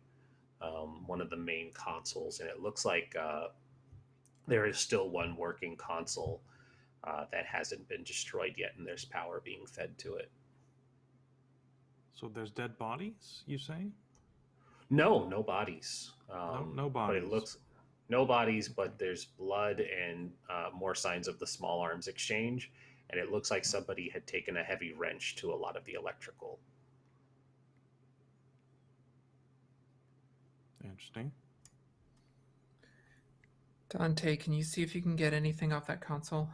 one of the main consoles, and it looks like there is still one working console that hasn't been destroyed yet, and there's power being fed to it. So there's dead bodies, you say? No bodies. No But bodies. it looks no bodies, but there's blood and more signs of the small arms exchange, and it looks like somebody had taken a heavy wrench to a lot of the electrical. Interesting. Dante, can you see if you can get anything off that console?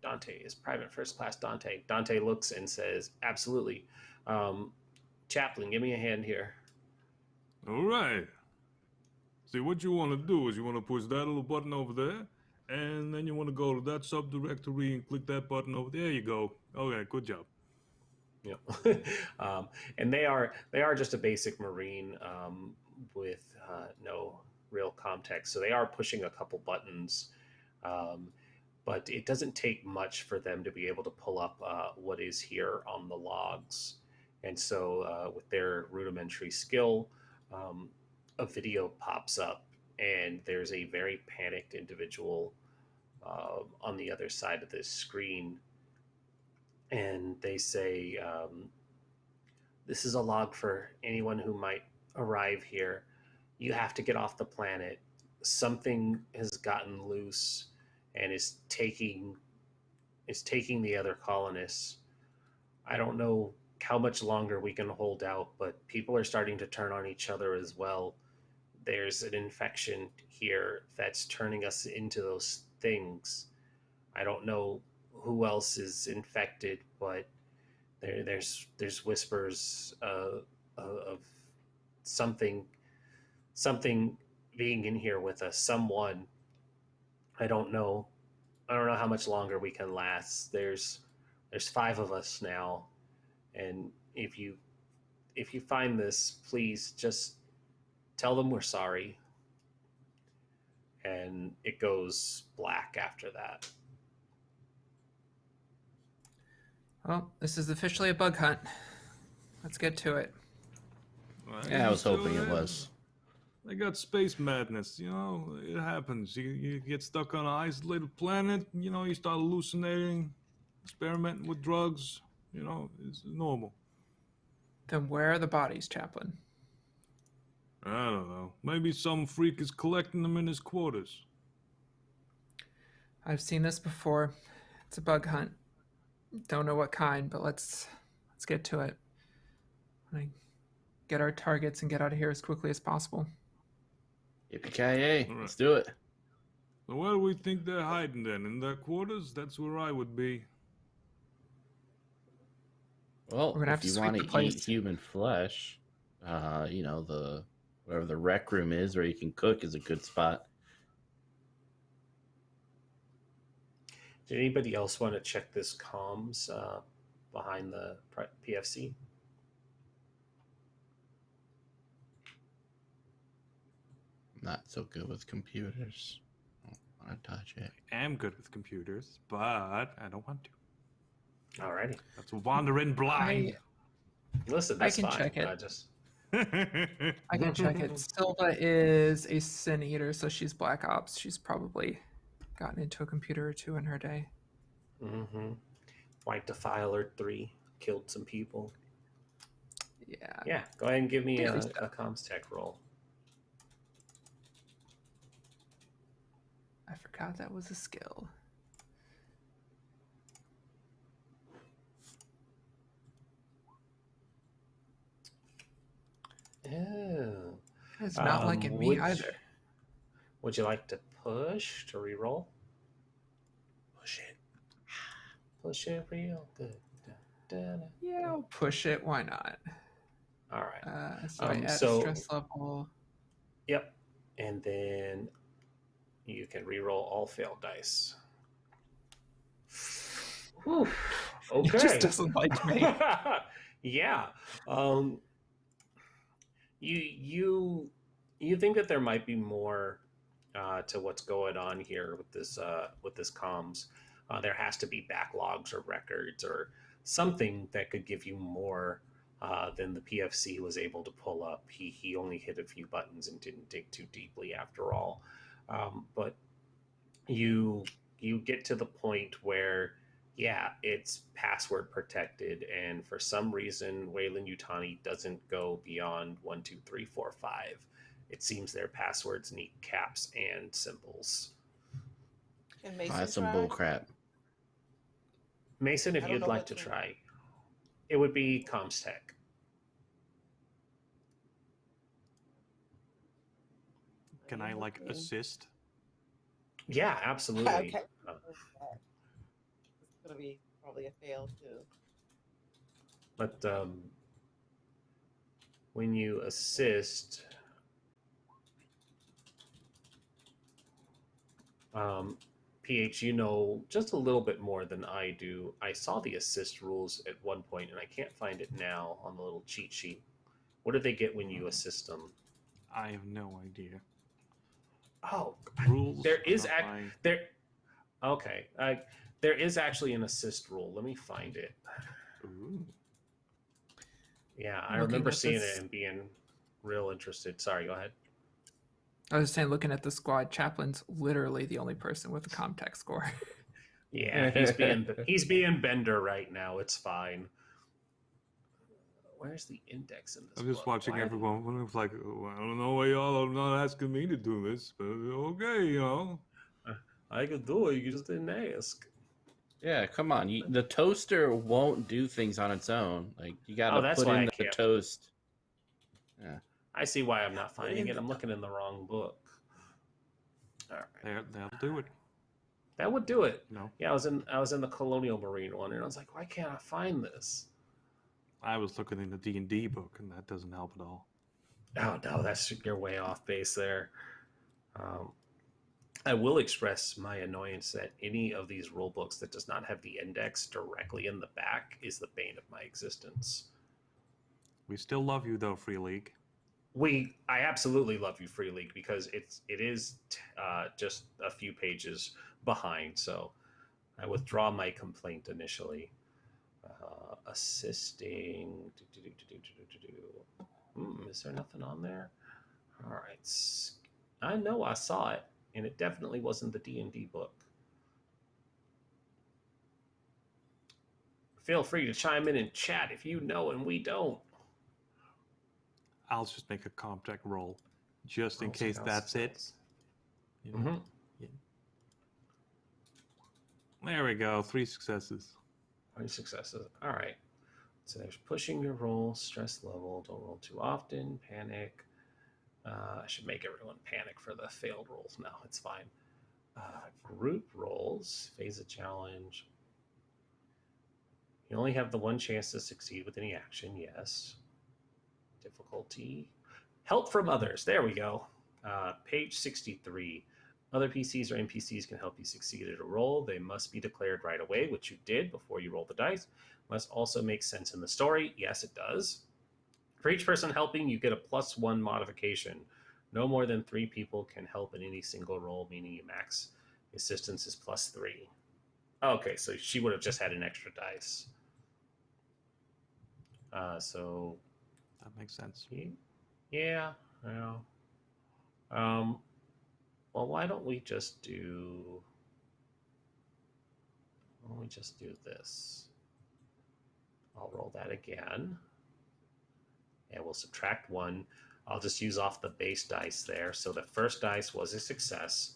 Dante is Private First Class Dante. Dante looks and says, absolutely. Chaplain, give me a hand here. All right. See, what you want to do is you want to push that little button over there, and then you want to go to that subdirectory and click that button over there. You go. Okay, good job. Yeah. And they are just a basic Marine with no real context. So they are pushing a couple buttons, but it doesn't take much for them to be able to pull up what is here on the logs. And so with their rudimentary skill, a video pops up, and there's a very panicked individual on the other side of this screen. And they say, this is a log for anyone who might arrive here. You have to get off the planet. Something has gotten loose and is taking the other colonists. I don't know how much longer we can hold out, but people are starting to turn on each other as well. There's an infection here that's turning us into those things. I don't know who else is infected, but there's whispers of something being in here with us. Someone. I don't know how much longer we can last. There's 5 of us now, and if you find this, please just tell them we're sorry. And it goes black after that. Well, this is officially a bug hunt. Let's get to it. Yeah, I was hoping it was. They got space madness, you know. It happens. You get stuck on an isolated planet, you know, you start hallucinating, experimenting with drugs, you know, it's normal. Then where are the bodies, Chaplain? I don't know. Maybe some freak is collecting them in his quarters. I've seen this before. It's a bug hunt. Don't know what kind, but let's get to it. Get our targets and get out of here as quickly as possible. Yippee-ki-yay. All right. Let's do it. So where do we think they're hiding then? In their quarters? That's where I would be. Well, We're gonna have if to you want sweep the to eat place. human flesh, you know, wherever the rec room is where you can cook is a good spot. Did anybody else want to check this comms behind the PFC? Not so good with computers. I don't want to touch it. I am good with computers, but I don't want to. Alrighty. That's wandering blind. Listen, that's I can fine. check it. I I can check it. Silva is a sin eater, so she's Black Ops. She's probably gotten into a computer or two in her day. Mm-hmm. White Defiler 3 killed some people. Yeah. Yeah, go ahead and give me Daily a stuff. comms tech roll. I forgot that was a skill. Oh. It's not liking me either. Would you like to push to reroll? Push it. Push it real good. Yeah, I'll push it. Why not? All right. So I add so- stress level. Yep. And then you can reroll all failed dice. Whew. He Okay. just doesn't like me. Yeah. You think that there might be more to what's going on here with this comms? There has to be backlogs or records or something that could give you more than the PFC was able to pull up. He only hit a few buttons and didn't dig too deeply after all. But you get to the point where, yeah, it's password protected, and for some reason, Weyland-Yutani doesn't go beyond 1, 2, 3, 4, 5. It seems their passwords need caps and symbols. Can Oh, Mason that's some try? bull crap. Mason, if I don't you'd know like what to to- try, it would be comms tech. Can I like Okay. assist? Yeah, absolutely. Okay. Uh, It's gonna be probably a fail too. But when you assist, PH, you know just a little bit more than I do. I saw the assist rules at one point, and I can't find it now on the little cheat sheet. What do they get when you assist them? I have no idea. Oh, Rules. there are is not my- there. Okay, there is actually an assist rule. Let me find it. Ooh. Yeah, I Looking remember at seeing this- it and being real interested. Sorry, go ahead. I was saying, looking at the squad, Chaplain's literally the only person with a Comtech score. Yeah, he's being Bender right now. It's fine. Where's the index in this? I'm just book? watching Why- everyone. And it's like, oh, I don't know why y'all are not asking me to do this, but okay, you know. I could do it. You just didn't ask. Yeah, come on. The toaster won't do things on its own. Like you got Oh, to that's put why in I the can't. toast. Yeah. I see why I'm not finding it. I'm looking in the wrong book. All right, They'll do it. that would do it. No, Yeah, I was in the Colonial Marine one, and I was like, why can't I find this? I was looking in the D&D book, and that doesn't help at all. Oh no, you're way off base there. I will express my annoyance that any of these rule books that does not have the index directly in the back is the bane of my existence. We still love you, though, Free League. I absolutely love you, Free League, because it is just a few pages behind. So I withdraw my complaint initially. assisting. Is there nothing on there? All right. I know I saw it, and it definitely wasn't the D&D book. Feel free to chime in and chat if you know and we don't. I'll just make a comp tech roll, just in Rolls case without that's it. success. You know? Yeah. There we go. 3 successes. 3 successes. All right. So there's pushing your roll, stress level, don't roll too often, panic. I should make everyone panic for the failed rolls. No, it's fine. Group rolls, phase a challenge. You only have the 1 chance to succeed with any action, yes. Difficulty. Help from others. There we go. Page 63. Other PCs or NPCs can help you succeed at a roll. They must be declared right away, which you did before you rolled the dice. Must also make sense in the story. Yes, it does. For each person helping, you get a +1 modification. No more than 3 people can help in any single roll, meaning your max assistance is +3. Okay, so she would have just had an extra dice. So That makes sense. yeah. Well, why don't we just do this? I'll roll that again. And we'll subtract 1. I'll just use off the base dice there. So the first dice was a success.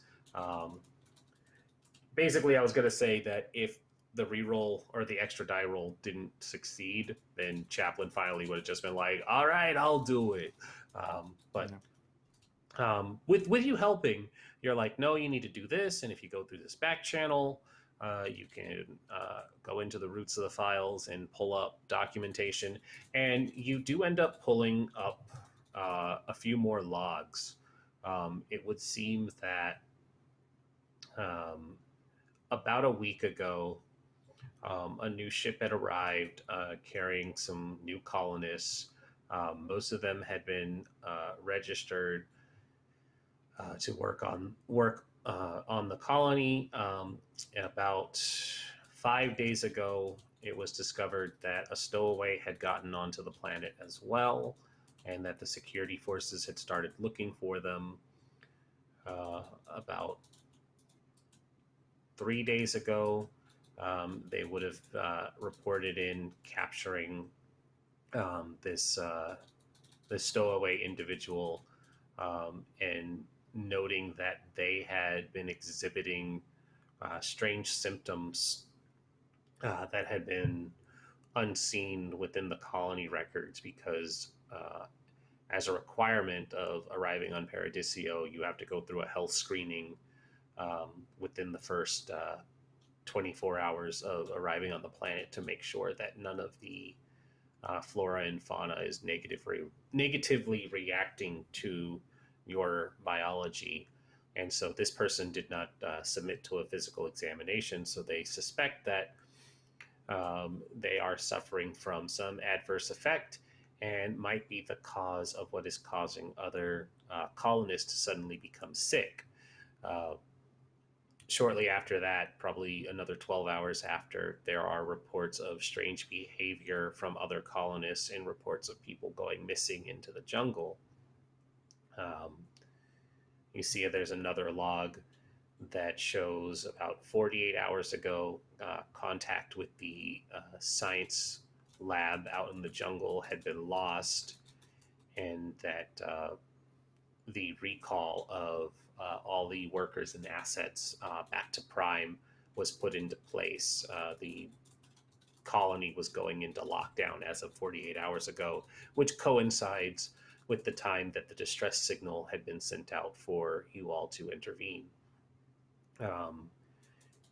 Basically, I was going to say that if the reroll or the extra die roll didn't succeed, then Chaplain finally would have just been like, all right, I'll do it. With you helping, you're like, no, you need to do this. And if you go through this back channel, you can go into the roots of the files and pull up documentation. And you do end up pulling up a few more logs. It would seem that about a week ago, a new ship had arrived carrying some new colonists. Most of them had been registered to work on the colony. And about 5 days ago, it was discovered that a stowaway had gotten onto the planet as well, and that the security forces had started looking for them. About 3 days ago, they would have reported in capturing this stowaway individual and noting that they had been exhibiting strange symptoms that had been unseen within the colony records, because as a requirement of arriving on Paradisio, you have to go through a health screening within the first 24 hours of arriving on the planet to make sure that none of the flora and fauna is negatively reacting to your biology. And so this person did not submit to a physical examination, so they suspect that they are suffering from some adverse effect and might be the cause of what is causing other colonists to suddenly become sick. Shortly after that, probably another 12 hours after, there are reports of strange behavior from other colonists and reports of people going missing into the jungle. You see there's another log that shows about 48 hours ago, contact with the science lab out in the jungle had been lost, and that the recall of all the workers and assets back to Prime was put into place. The colony was going into lockdown as of 48 hours ago, which coincides with the time that the distress signal had been sent out for you all to intervene.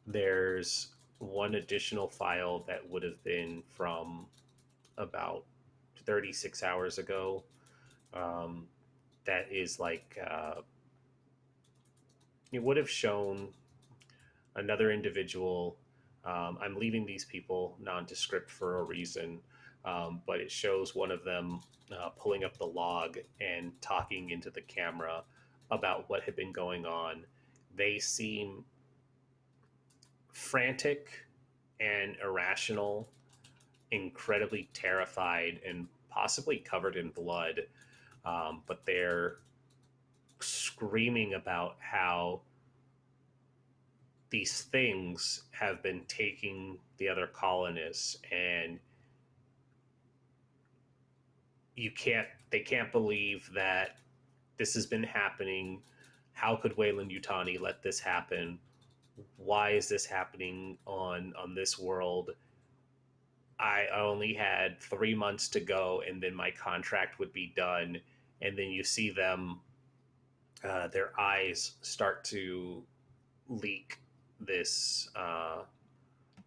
There's one additional file that would have been from about 36 hours ago. That is like, it would have shown another individual. I'm leaving these people nondescript for a reason, but it shows one of them pulling up the log and talking into the camera about what had been going on. They seem frantic and irrational, incredibly terrified and possibly covered in blood, but they're screaming about how these things have been taking the other colonists, and they can't believe that this has been happening. How could Weyland-Yutani let this happen? Why is this happening on this world? I only had 3 months to go, and then my contract would be done. And then you see them, their eyes start to leak this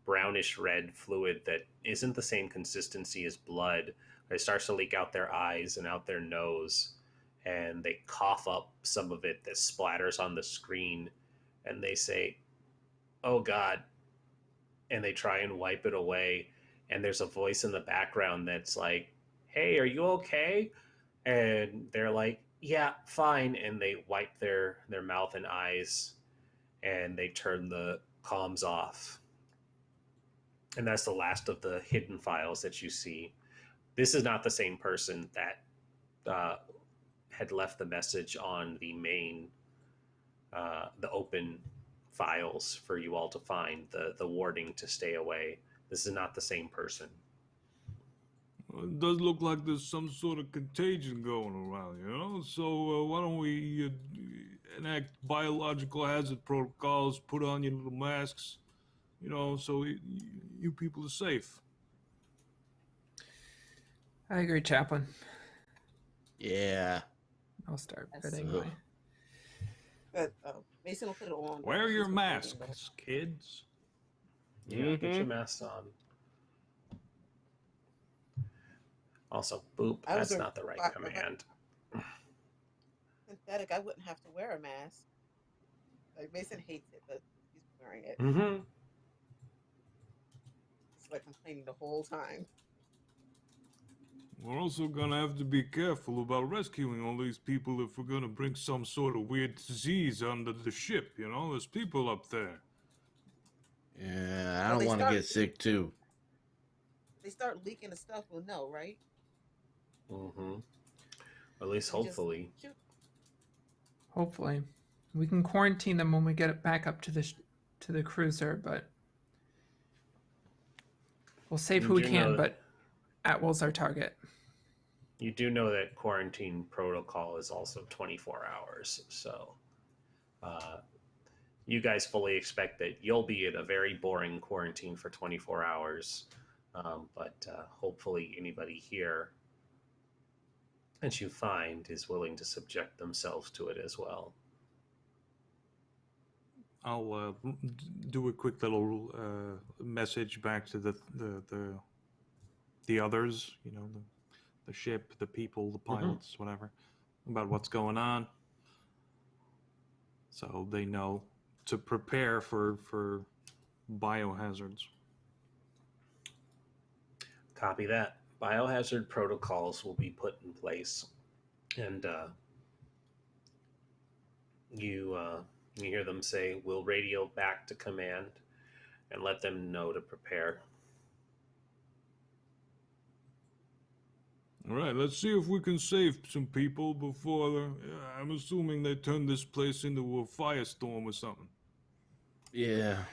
brownish red fluid that isn't the same consistency as blood. It starts to leak out their eyes and out their nose, and they cough up some of it that splatters on the screen, and they say, "Oh God," and they try and wipe it away, and there's a voice in the background that's like, "Hey, are you okay?" And they're like, "Yeah, fine," and they wipe their mouth and eyes, and they turn the comms off. And that's the last of the hidden files that you see. This is not the same person that had left the message on the main, the open files for you all to find, the warning to stay away. This is not the same person. Well, it does look like there's some sort of contagion going around, you know? So why don't we enact biological hazard protocols, put on your little masks, you know, so you people are safe. I agree, Chaplain. Yeah. I'll start That's bidding so- my... But Mason will put it on. Wear your He's masks, complaining, kids. Yeah, get your masks on. Also, boop, I was that's a- not the right I- command. but Synthetic, I wouldn't have to wear a mask. Like Mason hates it, but he's wearing it. Mm-hmm. It's like complaining the whole time. We're also gonna have to be careful about rescuing all these people if we're gonna bring some sort of weird disease onto the ship, you know? There's people up there. Yeah, I Well, don't they want to start- get sick too. They start leaking the stuff, we'll know, right? Mm-hmm. At least We just hopefully. shoot. Hopefully. We can quarantine them when we get it back up to the cruiser, but we'll save who we You can, know- but Atwell's our target. You do know that quarantine protocol is also 24 hours, so you guys fully expect that you'll be in a very boring quarantine for 24 hours, but hopefully anybody here that you find is willing to subject themselves to it as well. I'll do a quick little message back to the others, you know, the ship, the people, the pilots, whatever, about what's going on, so they know to prepare for biohazards. Copy that. Biohazard protocols will be put in place, and you hear them say, "We'll radio back to command and let them know to prepare." All right, let's see if we can save some people before. I'm assuming they turn this place into a firestorm or something. Yeah.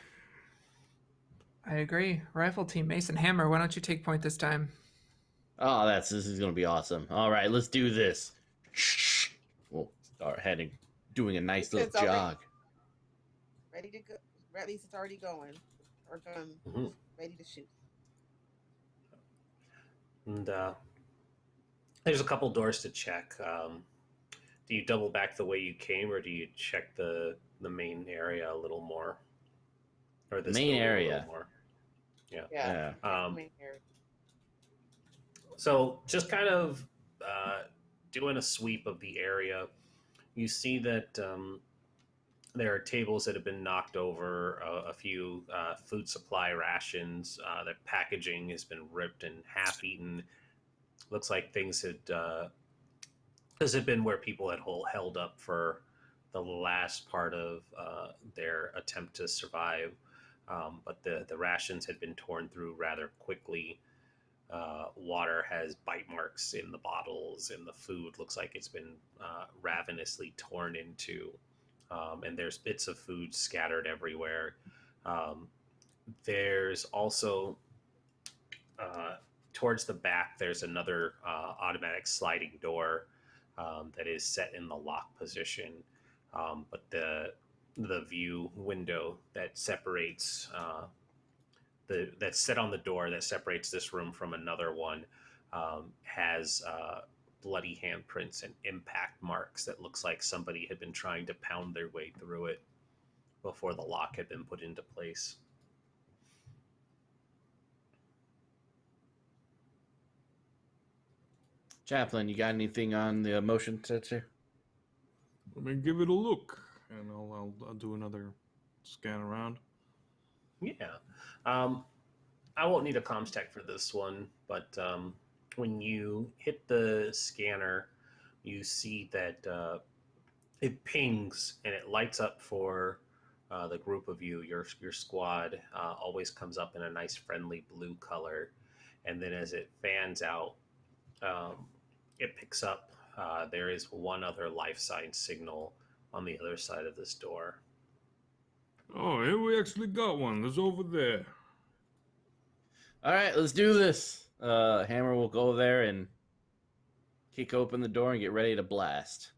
I agree. Rifle team, Mason Hammer, why don't you take point this time? Oh, this is gonna be awesome. All right, let's do this. We'll start doing a nice little It's already- jog. Ready to go. At least it's already going. Our gun Mhm. ready to shoot. And there's a couple doors to check. Do you double back the way you came, or do you check the main area a little more? Or this Main building a little area. more? Yeah. Yeah. Main area. So just kind of doing a sweep of the area, you see that there are tables that have been knocked over, a few food supply rations. The packaging has been ripped and half-eaten. Looks like things had this had been where people had held up for the last part of their attempt to survive, but the rations had been torn through rather quickly. Water has bite marks in the bottles, and the food looks like it's been ravenously torn into. And there's bits of food scattered everywhere. There's also towards the back, there's another automatic sliding door that is set in the lock position. But the view window that separates that's set on the door that separates this room from another one has bloody handprints and impact marks that looks like somebody had been trying to pound their way through it before the lock had been put into place. Chaplain, you got anything on the motion sensor? Let me give it a look, and I'll do another scan around. Yeah. I won't need a comms tech for this one, but when you hit the scanner, you see that it pings and it lights up for the group of you. Your squad always comes up in a nice friendly blue color, and then as it fans out, it picks up. There is one other life sign signal on the other side of this door. Oh, here we actually got one. It's over there. All right, let's do this. Hammer will go there and kick open the door and get ready to blast.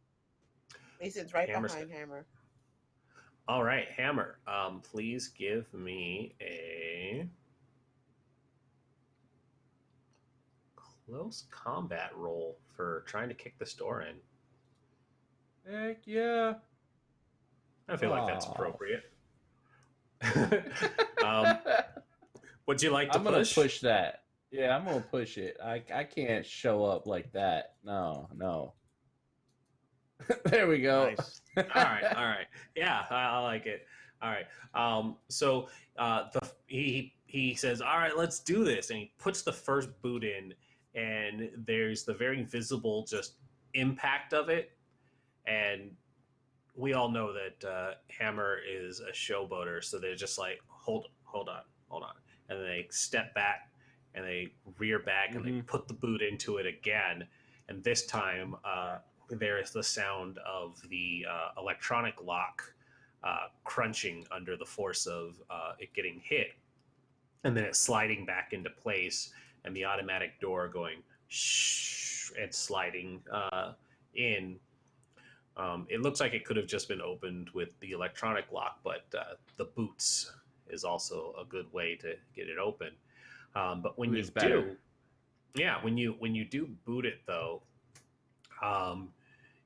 Mason's right Hammer's behind Hammer. All right, Hammer, please give me a close combat roll for trying to kick this door in. Heck yeah. I feel like that's Aw. appropriate. Would you like to I'm gonna push? push that. Yeah, I'm gonna push it. I can't show up like that. No. There we go. Nice. All right. Yeah, I like it. All right. So he says, "All right, let's do this," and he puts the first boot in, and there's the very visible just impact of it, and we all know that Hammer is a showboater, so they're just like, hold on, and then they step back and they rear back and they put the boot into it again, and this time there is the sound of the electronic lock crunching under the force of it getting hit, and then it's sliding back into place, and the automatic door going shh and sliding in. It looks like it could have just been opened with the electronic lock, but the boots is also a good way to get it open. But when you do, when you do boot it though,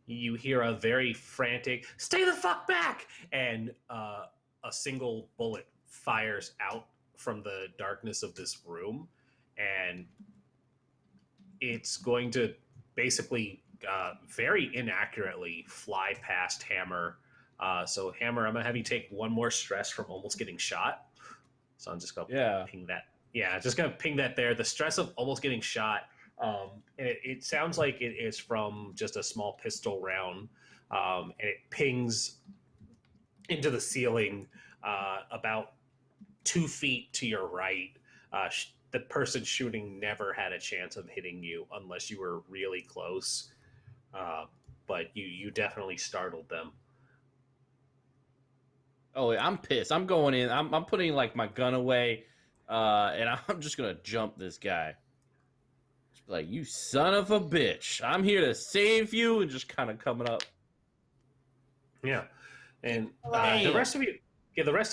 you hear a very frantic "Stay the fuck back!" and a single bullet fires out from the darkness of this room, and it's going to basically very inaccurately fly past Hammer. So Hammer, I'm gonna have you take one more stress from almost getting shot. So I'm just gonna ping that. Yeah, just gonna ping that there. The stress of almost getting shot. And it sounds like it is from just a small pistol round, and it pings into the ceiling about 2 feet to your right. The person shooting never had a chance of hitting you unless you were really close. But you definitely startled them. Oh, I'm pissed. I'm going in. I'm putting like my gun away, and I'm just gonna jump this guy. Just like, you son of a bitch! I'm here to save you, and just kind of coming up. Yeah, and the rest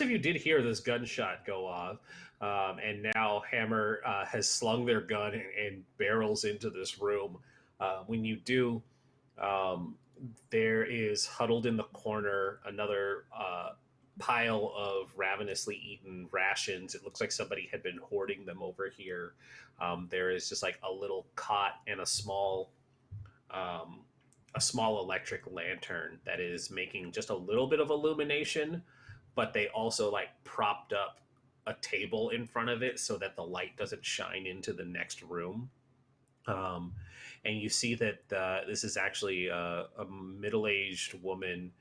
of you did hear this gunshot go off, and now Hammer has slung their gun and barrels into this room. When you do, there is huddled in the corner another pile of ravenously eaten rations. It looks like somebody had been hoarding them over here. There is just like a little cot and a small electric lantern that is making just a little bit of illumination, but they also like propped up a table in front of it so that the light doesn't shine into the next room. And you see that this is actually a middle-aged woman.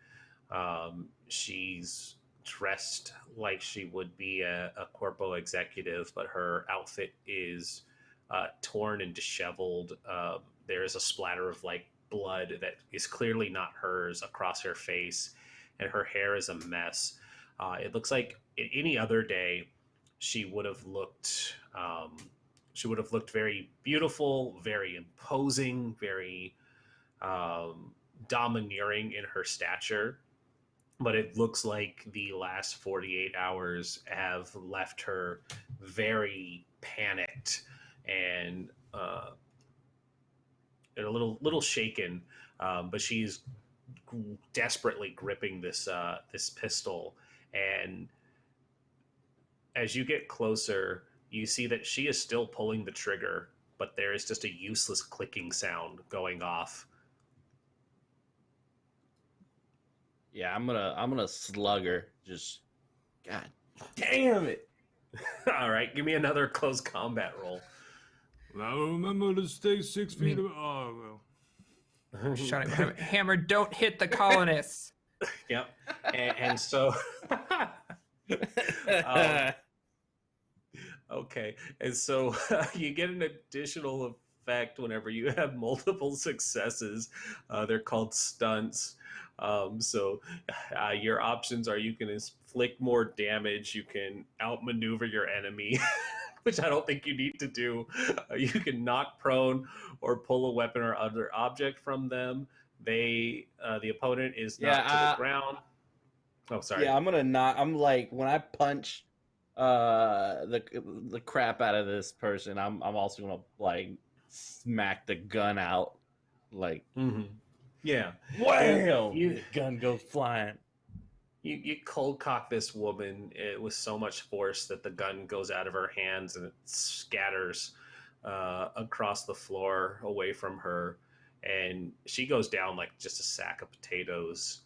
She's dressed like she would be a corpo executive, but her outfit is torn and disheveled. There is a splatter of like blood that is clearly not hers across her face, and her hair is a mess. It looks like any other day she would have looked very beautiful, very imposing, very domineering in her stature. But it looks like the last 48 hours have left her very panicked and a little shaken. But she's desperately gripping this pistol, and as you get closer, you see that she is still pulling the trigger, but there is just a useless clicking sound going off. Yeah, I'm gonna slug her. Just, God damn it! All right, give me another close combat roll. Now remember to stay 6 feet. Oh well. Shut it, Hammer! Don't hit the colonists. Yep, and so. Okay, and so you get an additional effect whenever you have multiple successes. They're called stunts. So your options are you can inflict more damage, you can outmaneuver your enemy, which I don't think you need to do. You can knock prone or pull a weapon or other object from them. The opponent is knocked to the ground. Oh, sorry. Yeah, I'm like, when I punch the crap out of this person, I'm also gonna like smack the gun out, like yeah, wham! The gun goes flying. You cold cock this woman with so much force that the gun goes out of her hands and it scatters across the floor away from her, and she goes down like just a sack of potatoes.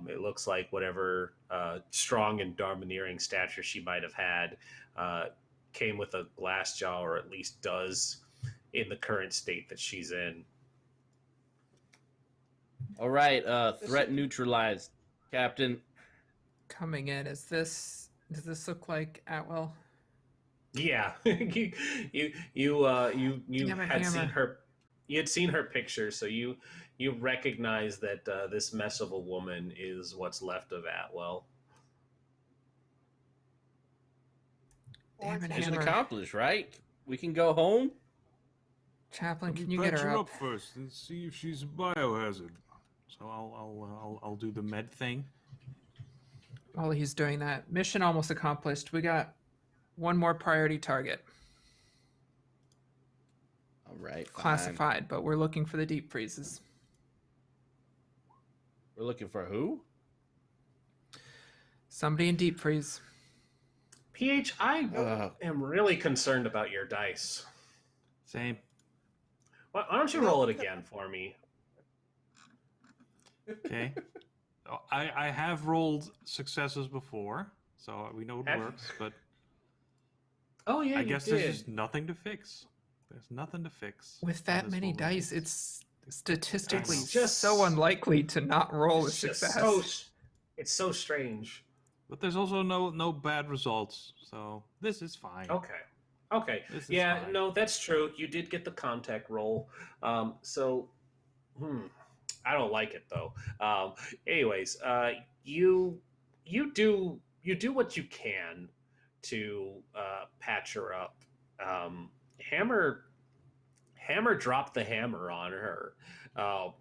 It looks like whatever strong and domineering stature she might have had came with a glass jaw, or at least does in the current state that she's in. All right, threat neutralized, Captain. Coming in, does this look like Atwell? Yeah, you had seen her. You had seen her picture, so you recognize that this mess of a woman is what's left of Atwell. Damn it, Mission Hammer. accomplished, right? We can go home. Chaplain, Let can me you get patch her up? first and see if she's a biohazard. So I'll do the med thing. While he's doing that, mission almost accomplished. We got one more priority target. All right, fine. Classified, but we're looking for the deep freezes. We're looking for who? Somebody in deep freeze. PH, I am really concerned about your dice. Same. Why don't you roll it again for me? Okay. I have rolled successes before, so we know it works, but Oh yeah, I you guess did. there's just nothing to fix. There's nothing to fix. With that this many whole dice, game. it's statistically It's just so unlikely to not roll a It's just success. it's so strange. But there's also no bad results, so this is fine. Okay. This is Yeah, fine. no, that's true. You did get the contact roll. So, I don't like it though. Anyways, you do what you can to patch her up. Hammer dropped the hammer on her,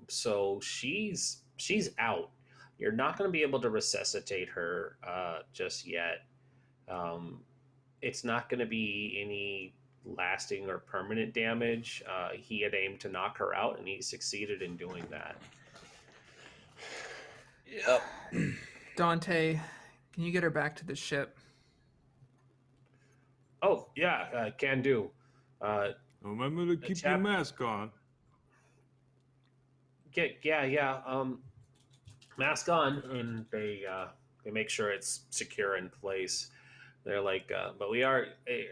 so she's out. You're not going to be able to resuscitate her just yet. It's not going to be any lasting or permanent damage. He had aimed to knock her out, and he succeeded in doing that. Yep. Dante, can you get her back to the ship? Oh, yeah, can do. Remember to keep your mask on. Mask on, and they make sure it's secure in place. They're like, but I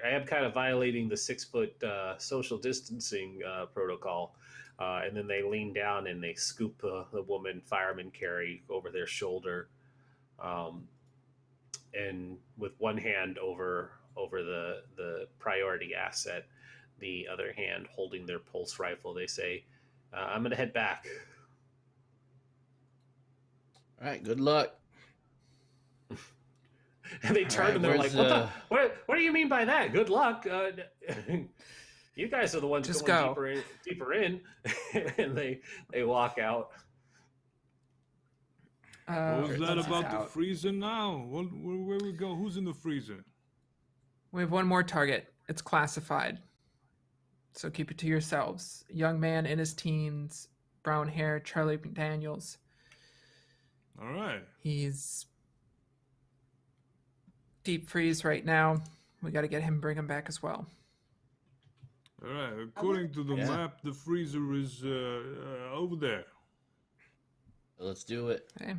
am kind of violating the 6-foot social distancing protocol. And then they lean down and they scoop the woman firemen carry over their shoulder, and with one hand over the priority asset, the other hand holding their pulse rifle, they say, I'm going to head back. All right, good luck. And they turn and they're like, what do you mean by that? Good luck. You guys are the ones Just going go. deeper in. And they walk out. What was that He's about the out. freezer now? Where we go? Who's in the freezer? We have one more target. It's classified, so keep it to yourselves. A young man in his teens, brown hair, Charlie McDaniels. All right. He's deep freeze right now. We got to get him, bring him back as well. All right. According to the map, the freezer is over there. Let's do it. Okay.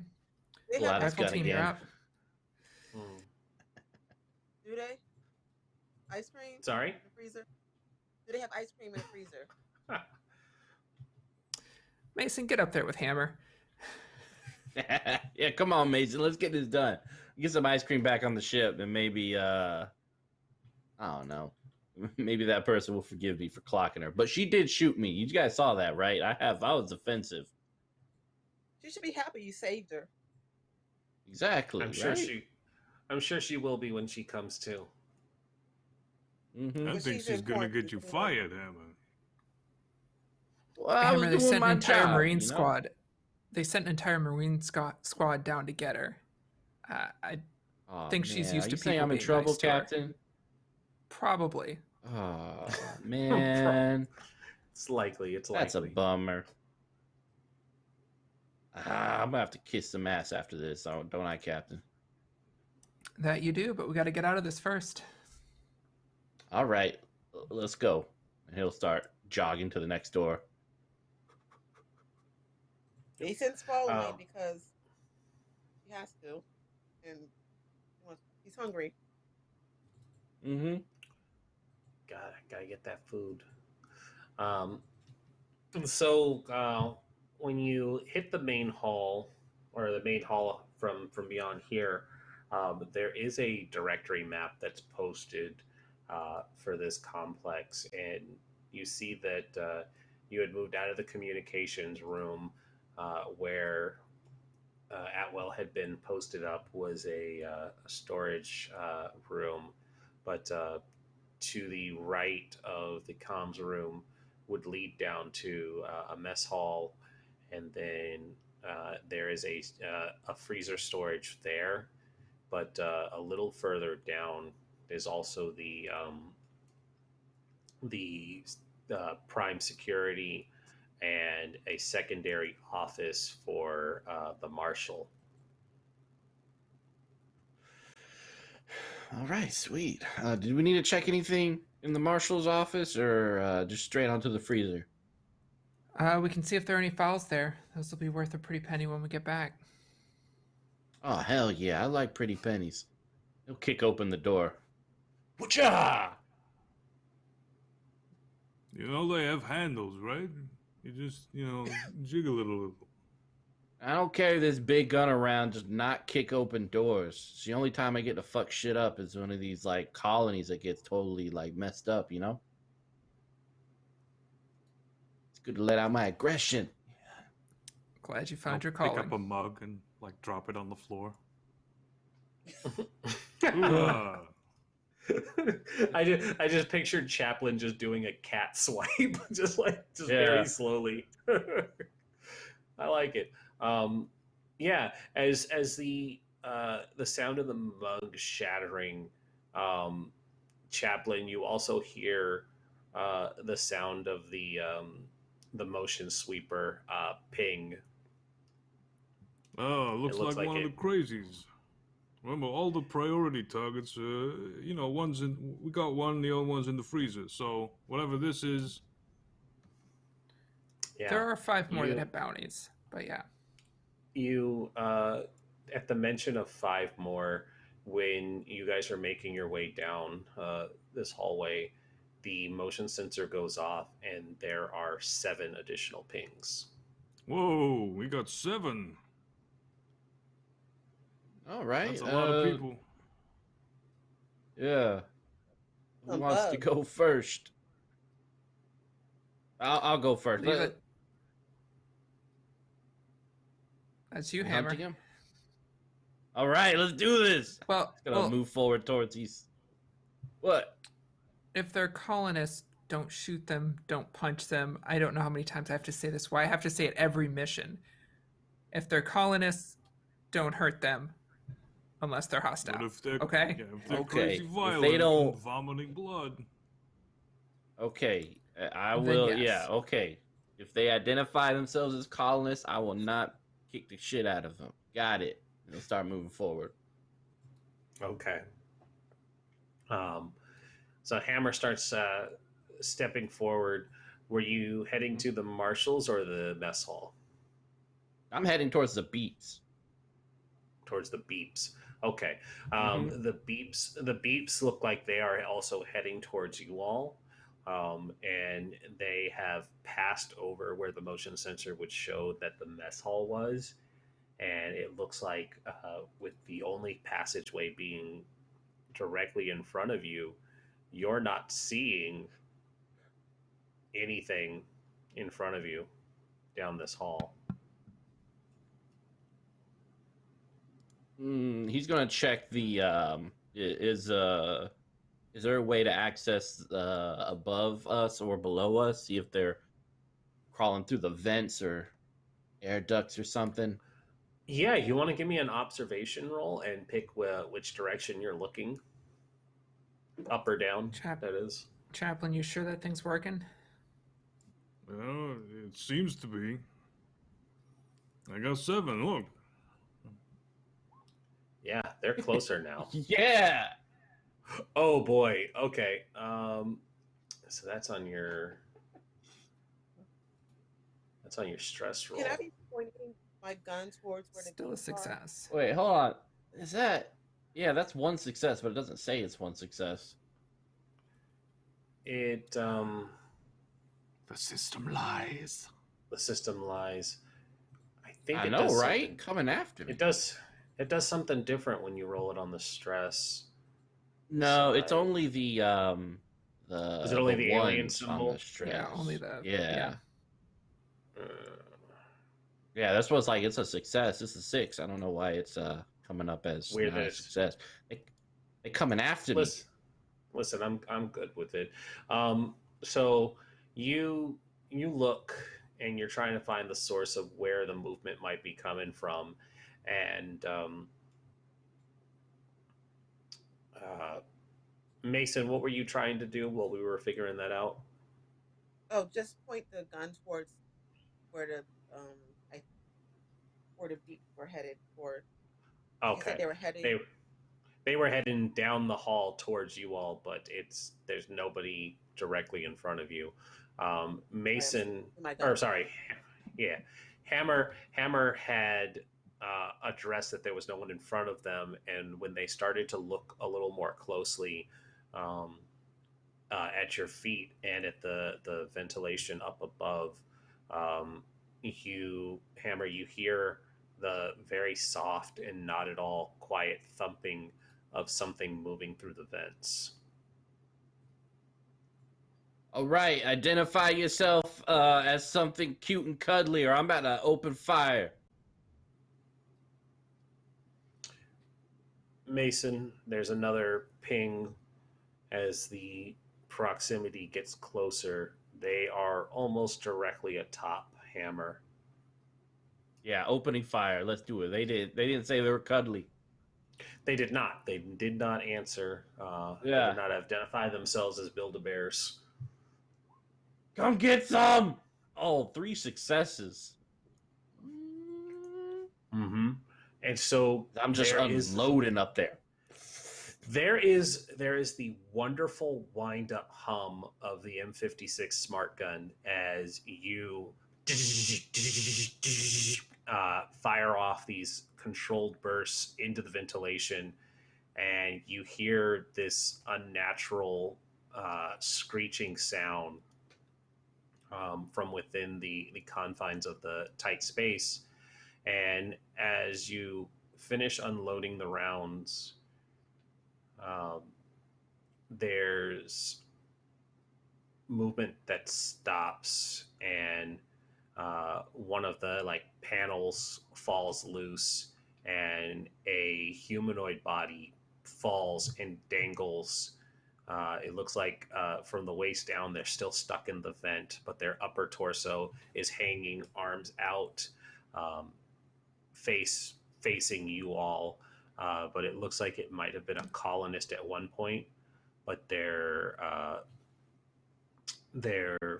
They Well, have that's Rifle got team, you're again. up. Do they? Ice cream? Sorry? In the freezer? Do they have ice cream in the freezer? Mason, get up there with Hammer. Yeah, come on, Mason. Let's get this done. Get some ice cream back on the ship, and maybe I don't know. Maybe that person will forgive me for clocking her. But she did shoot me. You guys saw that, right? I was offensive. She should be happy you saved her. Exactly. I'm sure she will be when she comes to. Mm-hmm. I But think she's she's gonna important, get you you know. fired, Hammer. Well, I was Hammer, they doing sent my an entire job, Marine you know? squad. They sent an entire Marine squad down to get her. I Aw, think she's man. used Are to you saying people I'm in being trouble, nice to her. Captain? Probably. Oh man, It's likely. that's a bummer. I'm gonna have to kiss some ass after this, don't I, Captain? That you do, but we got to get out of this first. All right, let's go. And he'll start jogging to the next door. Jason's following because he has to, and he's hungry. Mm-hmm. Gotta get that food. So when you hit the main hall, or the main hall from beyond here, there is a directory map that's posted for this complex, and you see that you had moved out of the communications room where Atwell had been posted up was a storage room, but to the right of the comms room would lead down to a mess hall, and then there is a freezer storage there, but a little further down is also the prime security and a secondary office for the marshal. All right, sweet. Did we need to check anything in the marshal's office, or just straight onto the freezer? We can see if there are any files there. Those will be worth a pretty penny when we get back. Oh, hell yeah. I like pretty pennies. He'll kick open the door. Whatcha? You know they have handles, right? You just, jiggle it a little. I don't carry this big gun around, just not kick open doors. It's the only time I get to fuck shit up is one of these, colonies that gets totally, messed up, you know? It's good to let out my aggression. Glad you found I'll your calling. Pick up a mug and, drop it on the floor. Hoorah. I just pictured Chaplin just doing a cat swipe, very slowly. I like it. As the sound of the mug shattering, Chaplin, you also hear the sound of the motion sweeper ping. Oh, looks like one of the crazies. Remember, all the priority targets, we got one, the other one's in the freezer. So whatever this is. Yeah. There are 5 more that have bounties, but yeah. You, at the mention of 5 more, when you guys are making your way down this hallway, the motion sensor goes off and there are 7 additional pings. Whoa, we got 7. All right. That's a lot of people. Yeah. Who wants to go first? I'll go first. Leave it. That's you, Hammer. Hunting him? All right, let's do this. Well, It's gonna move forward towards these. What? if they're colonists, don't shoot them, don't punch them. I don't know how many times I have to say this. Why I have to say it every mission. If they're colonists, don't hurt them unless they're hostile. But if they're, Okay? yeah, if they're Okay, crazy if violent they and don't- vomiting blood. Okay, I Then will. yes. Yeah, okay. If they identify themselves as colonists, I will not kick the shit out of them. Got it. We'll start moving forward. Okay. So Hammer starts stepping forward. Were you heading to the marshals or the mess hall? I'm heading towards the beeps. Towards the beeps. Okay. The beeps look like they are also heading towards you all. And they have passed over where the motion sensor would show that the mess hall was. And it looks like with the only passageway being directly in front of you, you're not seeing anything in front of you down this hall. He's gonna check the. Is there a way to access above us or below us? See if they're crawling through the vents or air ducts or something. Yeah, you want to give me an observation roll and pick which direction you're looking? Up or down, that is. Chaplain, you sure that thing's working? Well, it seems to be. I got 7. Look. Yeah, they're closer now. Yeah. Oh boy. Okay. So that's on your stress roll. Can I be pointing my gun towards where the Still a bees are? success. Wait, hold on. Is that? Yeah, that's one success, but it doesn't say it's one success. It The system lies. the system lies. I think I it know, does right? something- Coming after me. It does something different when you roll it on the stress. No, it's side. only the Is it only the alien ones on symbol? the stress. Yeah, only the. Yeah. Uh, Yeah, that's what's like. It's a success. It's a 6. I don't know why it's coming up as Weird not a that- success. They coming after me. Listen, I'm good with it. So you look and you're trying to find the source of where the movement might be coming from, and Mason, what were you trying to do while we were figuring that out? Oh, just point the gun towards where the where the beeps were headed toward. You said Okay, they were heading. they were heading down the hall towards you all, but there's nobody directly in front of you. Mason, My gun. or sorry, yeah, Hammer had addressed that there was no one in front of them, and when they started to look a little more closely at your feet and at the ventilation up above, you hear the very soft and not at all quiet thumping of something moving through the vents. All right, identify yourself as something cute and cuddly, or I'm about to open fire. Mason, there's another ping as the proximity gets closer. They are almost directly atop Hammer. Yeah, opening fire. Let's do it. They didn't say they were cuddly. They did not. They did not answer. They Yeah. did not identify themselves as Build-A-Bears. Come get some. Oh, 3 successes. Mm-hmm. And so I'm just there is- unloading up there. There is the wonderful wind-up hum of the M56 smart gun as you fire off these controlled bursts into the ventilation, and you hear this unnatural screeching sound from within the confines of the tight space. And as you finish unloading the rounds, there's movement that stops, and one of the like panels falls loose, and a humanoid body falls and dangles. It looks like from the waist down, they're still stuck in the vent, but their upper torso is hanging, arms out, um, facing you all. But it looks like it might have been a colonist at one point, but their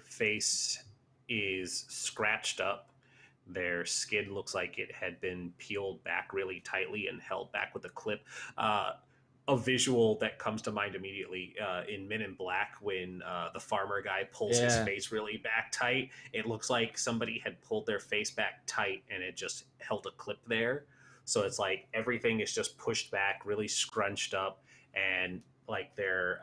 face is scratched up. Their skin looks like it had been peeled back really tightly and held back with a clip. A visual that comes to mind immediately in Men in Black when the farmer guy pulls his face really back tight. It looks like somebody had pulled their face back tight and it just held a clip there. So it's like everything is just pushed back, really scrunched up, and like their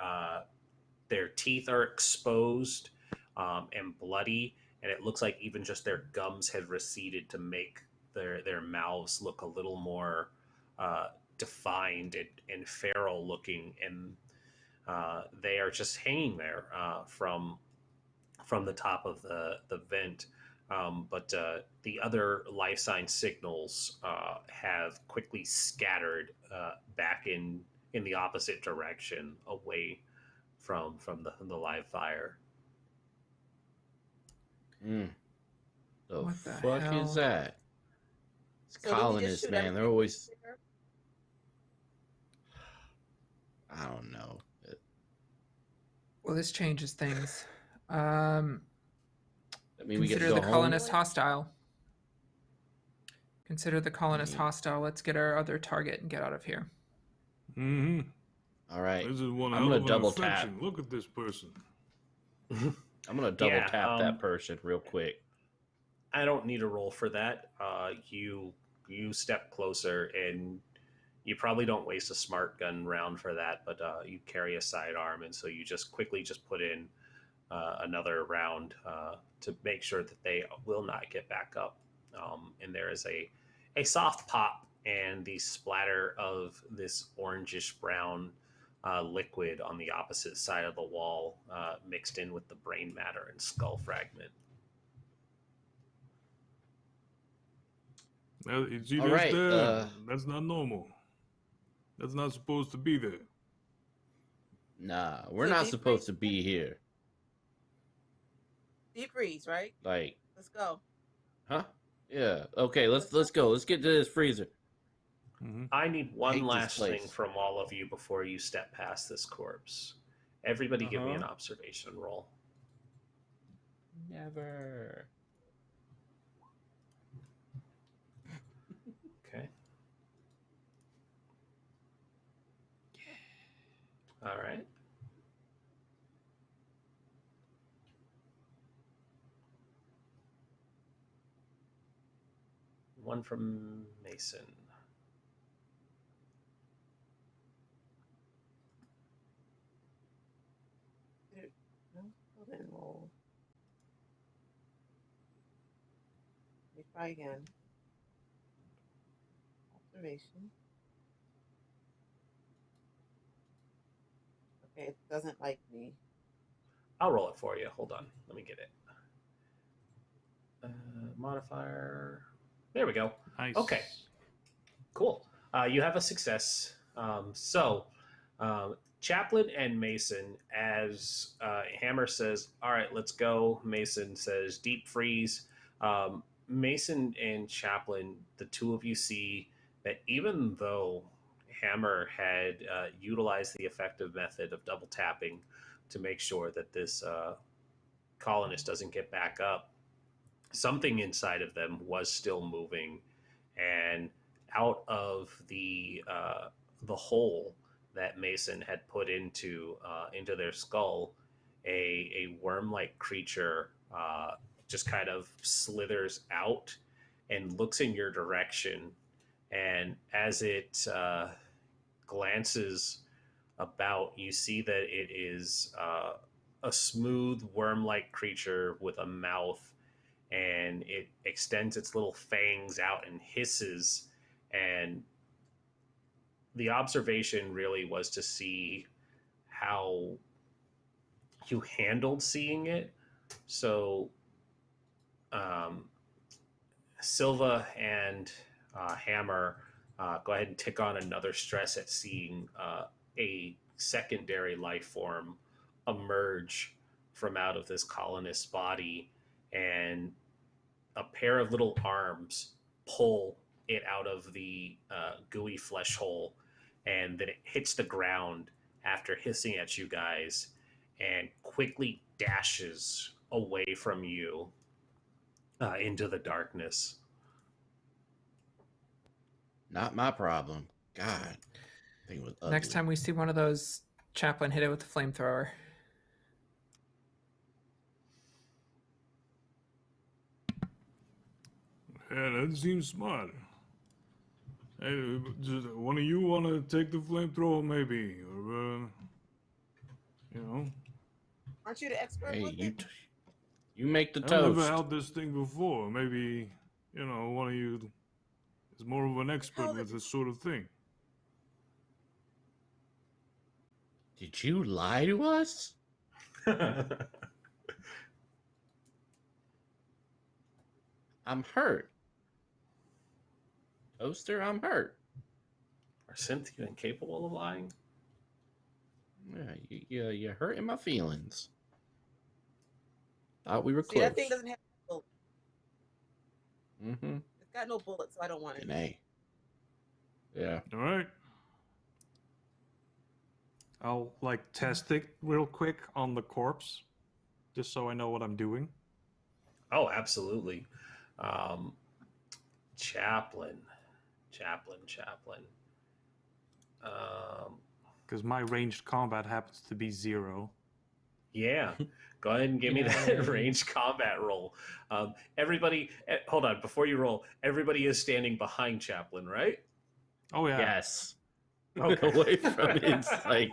teeth are exposed and bloody, and it looks like even just their gums had receded to make their mouths look a little more defined and feral looking, and they are just hanging there from the top of the vent. But the other life sign signals have quickly scattered back in the opposite direction, away from the live fire. The What the fuck hell? is that? It's So did we just colonists, shoot man. They're everything? always. I don't know. Well, this changes things. I mean, we get to Consider go the home. colonist hostile. Consider the colonist Mhm. hostile. Let's get our other target and get out of here. Mm-hmm. All right. This is one I'm hell gonna of an double infection. tap. Look at this person. I'm gonna double Yeah, tap that person real quick. I don't need a roll for that. You step closer, and you probably don't waste a smart gun round for that, but you carry a sidearm, and so you just quickly just put in another round to make sure that they will not get back up. And there is a soft pop, and the splatter of this orangish brown liquid on the opposite side of the wall, mixed in with the brain matter and skull fragment. You see All this right, there? That's not normal. That's not supposed to be there. Nah, we're So not deep supposed freeze- to be here. Deep freeze, right? Like, Let's go. huh? Yeah. Okay, let's Let's go. Let's get to this freezer. Mm-hmm. I need one hate this last thing place. from all of you before you step past this corpse. Everybody give me an observation roll. Never. Okay. All right. One from Mason. No, still didn't roll. Let me try again. Observation. Okay, it doesn't like me. I'll roll it for you. Hold on. Let me get it. Modifier. There we go. Nice. Okay. Cool. You have a success. Chaplain and Mason, as Hammer says, all right, let's go. Mason says, deep freeze. Mason and Chaplain, the two of you see that even though Hammer had utilized the effective method of double tapping to make sure that this colonist doesn't get back up, something inside of them was still moving, and out of the hole that Mason had put into their skull, a worm-like creature just kind of slithers out and looks in your direction. And as it glances about, you see that it is a smooth worm-like creature with a mouth, and it extends its little fangs out and hisses. And the observation really was to see how you handled seeing it. So Silva and Hammer, go ahead and tick on another stress at seeing a secondary life form emerge from out of this colonist's body, and a pair of little arms pull it out of the gooey flesh hole, and then it hits the ground after hissing at you guys and quickly dashes away from you into the darkness. Not my problem. God. Thing was ugly. Next time we see one of those, Chaplain hit it with the flamethrower. Yeah, that seems smart. Hey, just one of you want to take the flamethrower, maybe, or you know? Aren't you the expert Hey, with it? you make the I've toast. never held this thing before. Maybe, you know, one of you is more of an expert Held it. with this sort of thing. Did you lie to us? I'm hurt. Toaster, I'm hurt. Are Cynthia incapable of lying? Yeah, you're hurting my feelings. Thought we were See, close. that thing doesn't have bullets. Mm-hmm. It's got no bullets, so I don't want it. Nay. Yeah. All right. I'll like test it real quick on the corpse, just so I know what I'm doing. Oh, absolutely. Chaplain. Because my ranged combat happens to be 0. Yeah. Go ahead and give me that ranged combat roll. Everybody, hold on. Before you roll, everybody is standing behind Chaplain, right? Oh yeah. Yes. Okay. Away from it. It's like,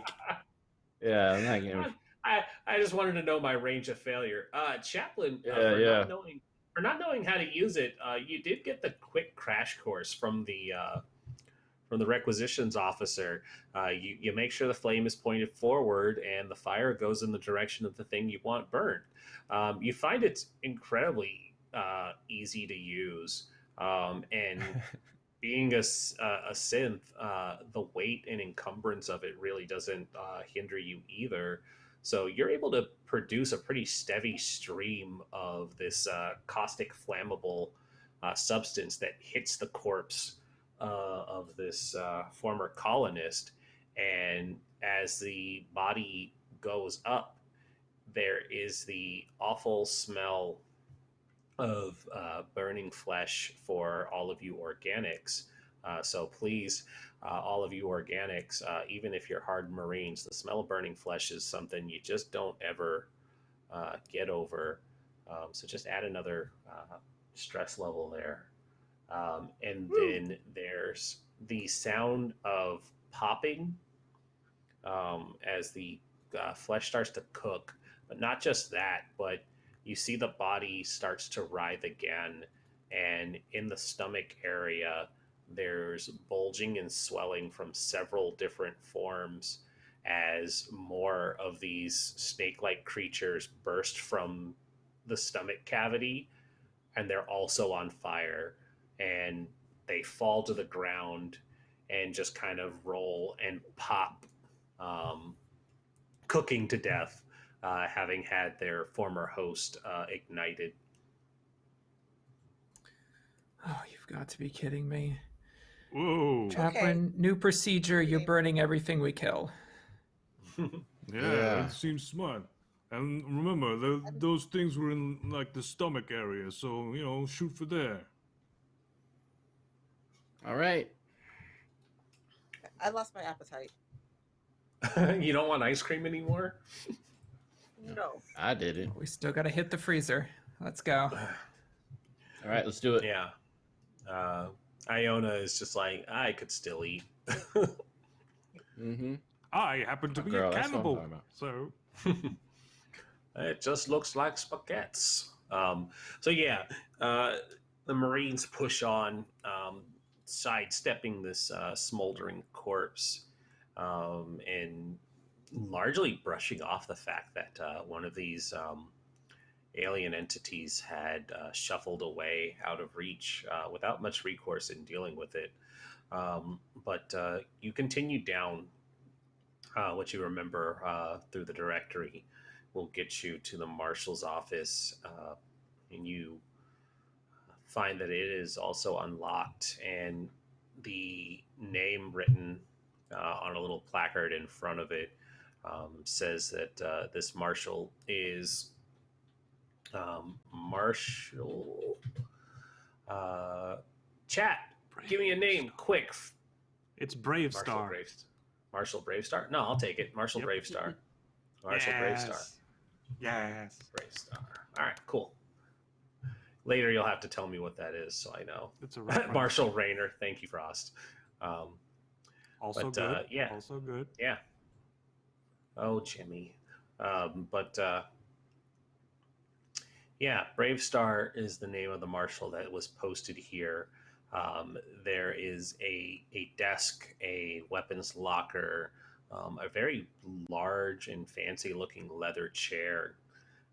yeah, I'm not gonna. I just wanted to know my range of failure. Chaplain, Yeah. not knowing how to use it, you did get the quick crash course from the requisitions officer. You make sure the flame is pointed forward and the fire goes in the direction of the thing you want burned. You find it's incredibly easy to use, and being a synth, the weight and encumbrance of it really doesn't hinder you either. So you're able to produce a pretty steady stream of this caustic flammable substance that hits the corpse of this former colonist. And as the body goes up, there is the awful smell of burning flesh for all of you organics. So please, all of you organics, even if you're hard Marines, the smell of burning flesh is something you just don't ever get over. So just add another stress level there. And then there's the sound of popping as the flesh starts to cook. But not just that, but you see the body starts to writhe again, and in the stomach area, there's bulging and swelling from several different forms as more of these snake-like creatures burst from the stomach cavity, and they're also on fire, and they fall to the ground and just kind of roll and pop, cooking to death. Having had their former host ignited. Oh, you've got to be kidding me. Whoa. Chaplain, new procedure, you're burning everything we kill. Yeah, that seems smart. And remember, those things were in like the stomach area, so you know, shoot for there. All right. I lost my appetite. You don't want ice cream anymore? No. I did it. We still got to hit the freezer. Let's go. All right, let's do it. Yeah. Iona is just like, I could still eat. Mm-hmm. I happen to be Girl, a that's what I'm cannibal, talking so It just looks like spaghettis. So yeah, the Marines push on, sidestepping this smoldering corpse, and largely brushing off the fact that one of these alien entities had shuffled away out of reach without much recourse in dealing with it. But you continue down what you remember through the directory will get you to the marshal's office, and you find that it is also unlocked, and the name written on a little placard in front of it says that this marshal is Marshall. Chat, give me a name, quick. It's Brave Marshall Star. Marshall Bravestar? No, I'll take it. Marshall Bravestar. Marshall Bravestar. Yes. Bravestar. All right, cool. Later, you'll have to tell me what that is, so I know. It's a reference. Marshall Rayner. Thank you, Frost. Also but, good. Yeah. Also good. Yeah. Oh, Jimmy. Yeah, Bravestar is the name of the marshal that was posted here. There is a desk, a weapons locker, a very large and fancy looking leather chair,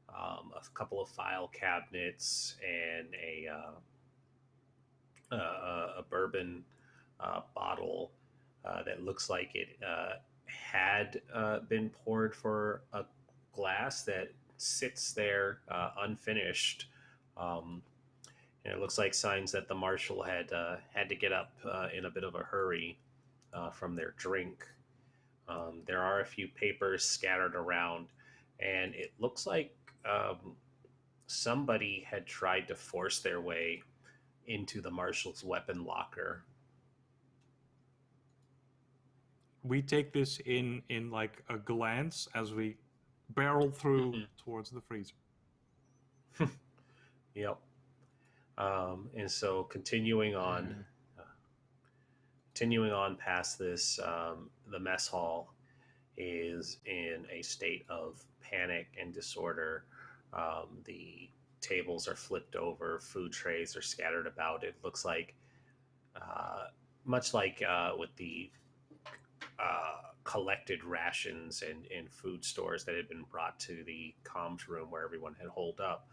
a couple of file cabinets, and a bourbon bottle that looks like it had been poured for a glass that sits there unfinished. And it looks like signs that the marshal had to get up in a bit of a hurry from their drink. There are a few papers scattered around, and it looks like somebody had tried to force their way into the marshal's weapon locker. We take this in like a glance as we barrel through towards the freezer. Yep. And so continuing on past this, the mess hall is in a state of panic and disorder. The tables are flipped over, food trays are scattered about. It looks like, much like with the collected rations and food stores that had been brought to the comms room where everyone had holed up.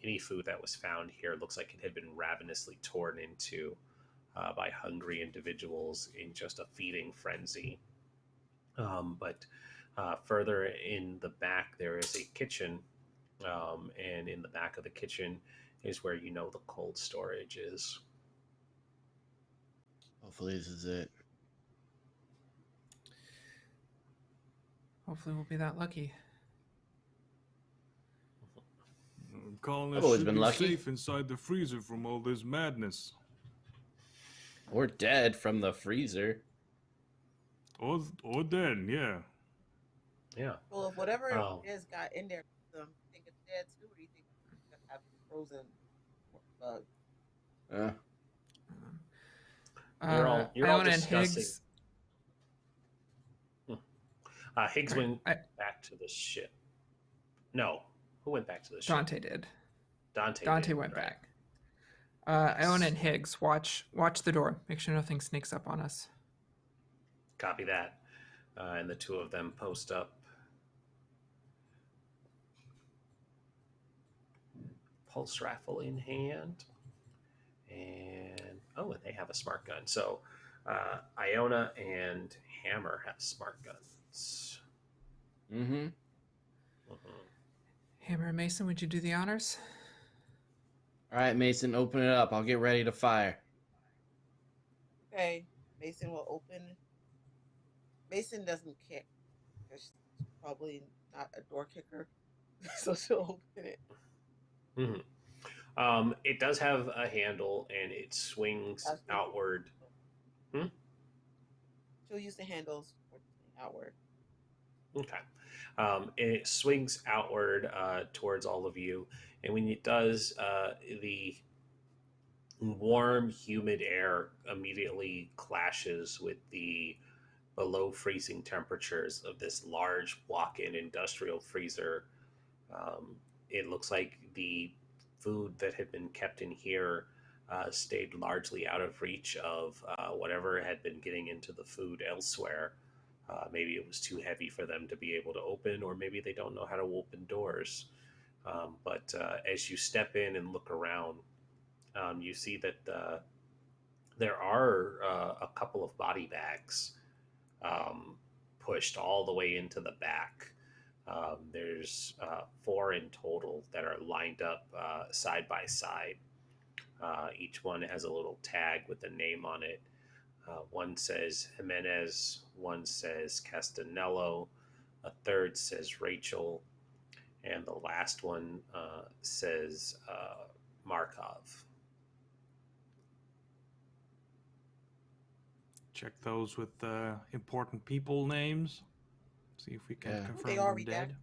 Any food that was found here looks like it had been ravenously torn into by hungry individuals in just a feeding frenzy. But further in the back, there is a kitchen, and in the back of the kitchen is where you know the cold storage is. Hopefully this is it. Hopefully we'll be that lucky. I'm calling I've us always should been be lucky. safe inside the freezer from all this madness. Or dead from the freezer. Or dead, yeah. Yeah. Well, if whatever Oh. it is got in there, do you think it's dead too, or do you think it's gonna have frozen bug? You're all Iona and discussing. Higgs. Higgs Sorry, went back to the ship. No, who went back to the ship? Dante did. Dante Dante did, went right? back. Iona and Higgs, watch the door. Make sure nothing sneaks up on us. Copy that. And the two of them post up. Pulse rifle in hand. And they have a smart gun. So Iona and Hammer have smart guns. Mm-hmm. Hammer and Mason, would you do the honors? All right, Mason, open it up. I'll get ready to fire. Okay, Mason will open. Mason doesn't kick. She's probably not a door kicker, so she'll open it. It does have a handle, and it swings outward. She'll use the handles for outward. Okay. And it swings outward towards all of you. And when it does, the warm, humid air immediately clashes with the below freezing temperatures of this large walk-in industrial freezer. It looks like the food that had been kept in here stayed largely out of reach of whatever had been getting into the food elsewhere. Maybe it was too heavy for them to be able to open, or maybe they don't know how to open doors. But as you step in and look around, you see that there are a couple of body bags pushed all the way into the back. There's 4 in total that are lined up side by side. Each one has a little tag with a name on it. One says Jimenez, one says Castanello, a third says Rachel, and the last one says Markov. Check those with important people names. See if we can Yeah. confirm They are them dead.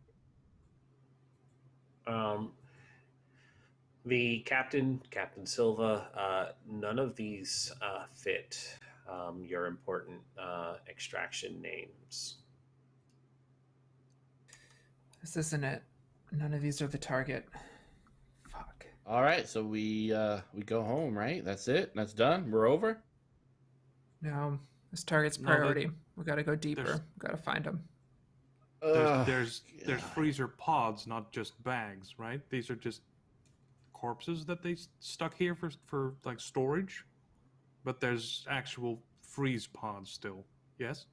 The Captain Silva, none of these fit your important extraction names. This isn't it. None of these are the target. Fuck. All right, so we go home, right? That's it. That's done. We're over. No, this target's No, priority. We gotta go deeper. there's- We gotta find him. There's God. freezer pods, not just bags, right? These are just corpses that they stuck here for like storage, but there's actual freeze pods still. Yes.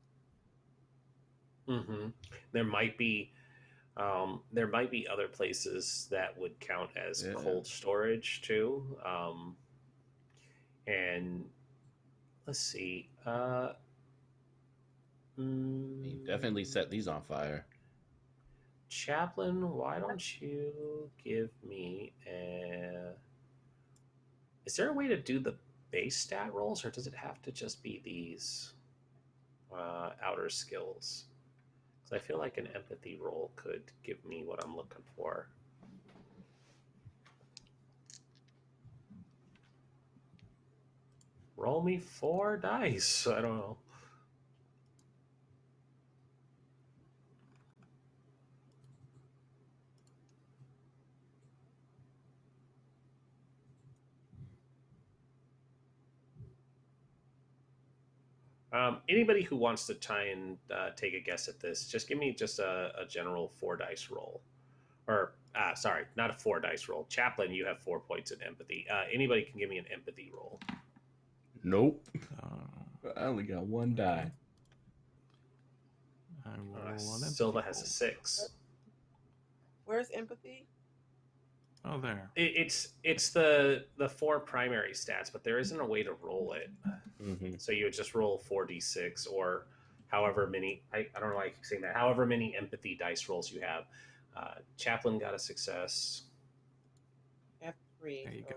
Mm-hmm. There might be other places that would count as Yeah. cold storage too. And let's see. You definitely set these on fire. Chaplain, why don't you give me a... Is there a way to do the base stat rolls, or does it have to just be these outer skills? Because I feel like an empathy roll could give me what I'm looking for. Roll me 4 dice. I don't know. Anybody who wants to try and take a guess at this, just give me just a general 4 dice roll. Or, sorry, not a 4 dice roll. Chaplain, you have 4 points in empathy. Anybody can give me an empathy roll. Nope. I only got 1 die. I will roll an empathy Silva has roll. a 6. Where's empathy? Oh, there. It's the 4 primary stats, but there isn't a way to roll it. Mm-hmm. So you would just roll 4d6 or however many. I don't know why I keep saying that. However many empathy dice rolls you have. Chaplain got a success. F3. There you go.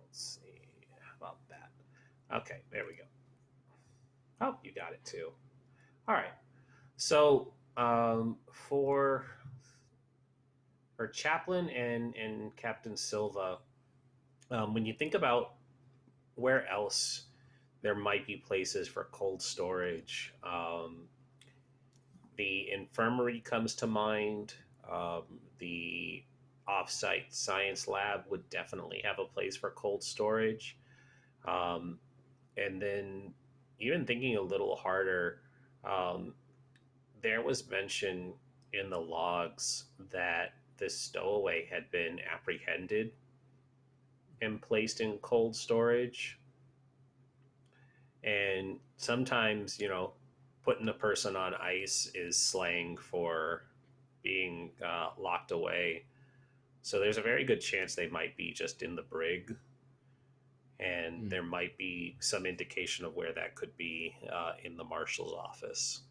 Let's see. How about that? Okay, there we go. Oh, you got it too. All right. So for Chaplain and Captain Silva, when you think about where else there might be places for cold storage, the infirmary comes to mind. The offsite science lab would definitely have a place for cold storage. And then even thinking a little harder, there was mention in the logs that this stowaway had been apprehended and placed in cold storage. And sometimes, putting a person on ice is slang for being locked away. So there's a very good chance they might be just in the brig. And there might be some indication of where that could be in the marshal's office.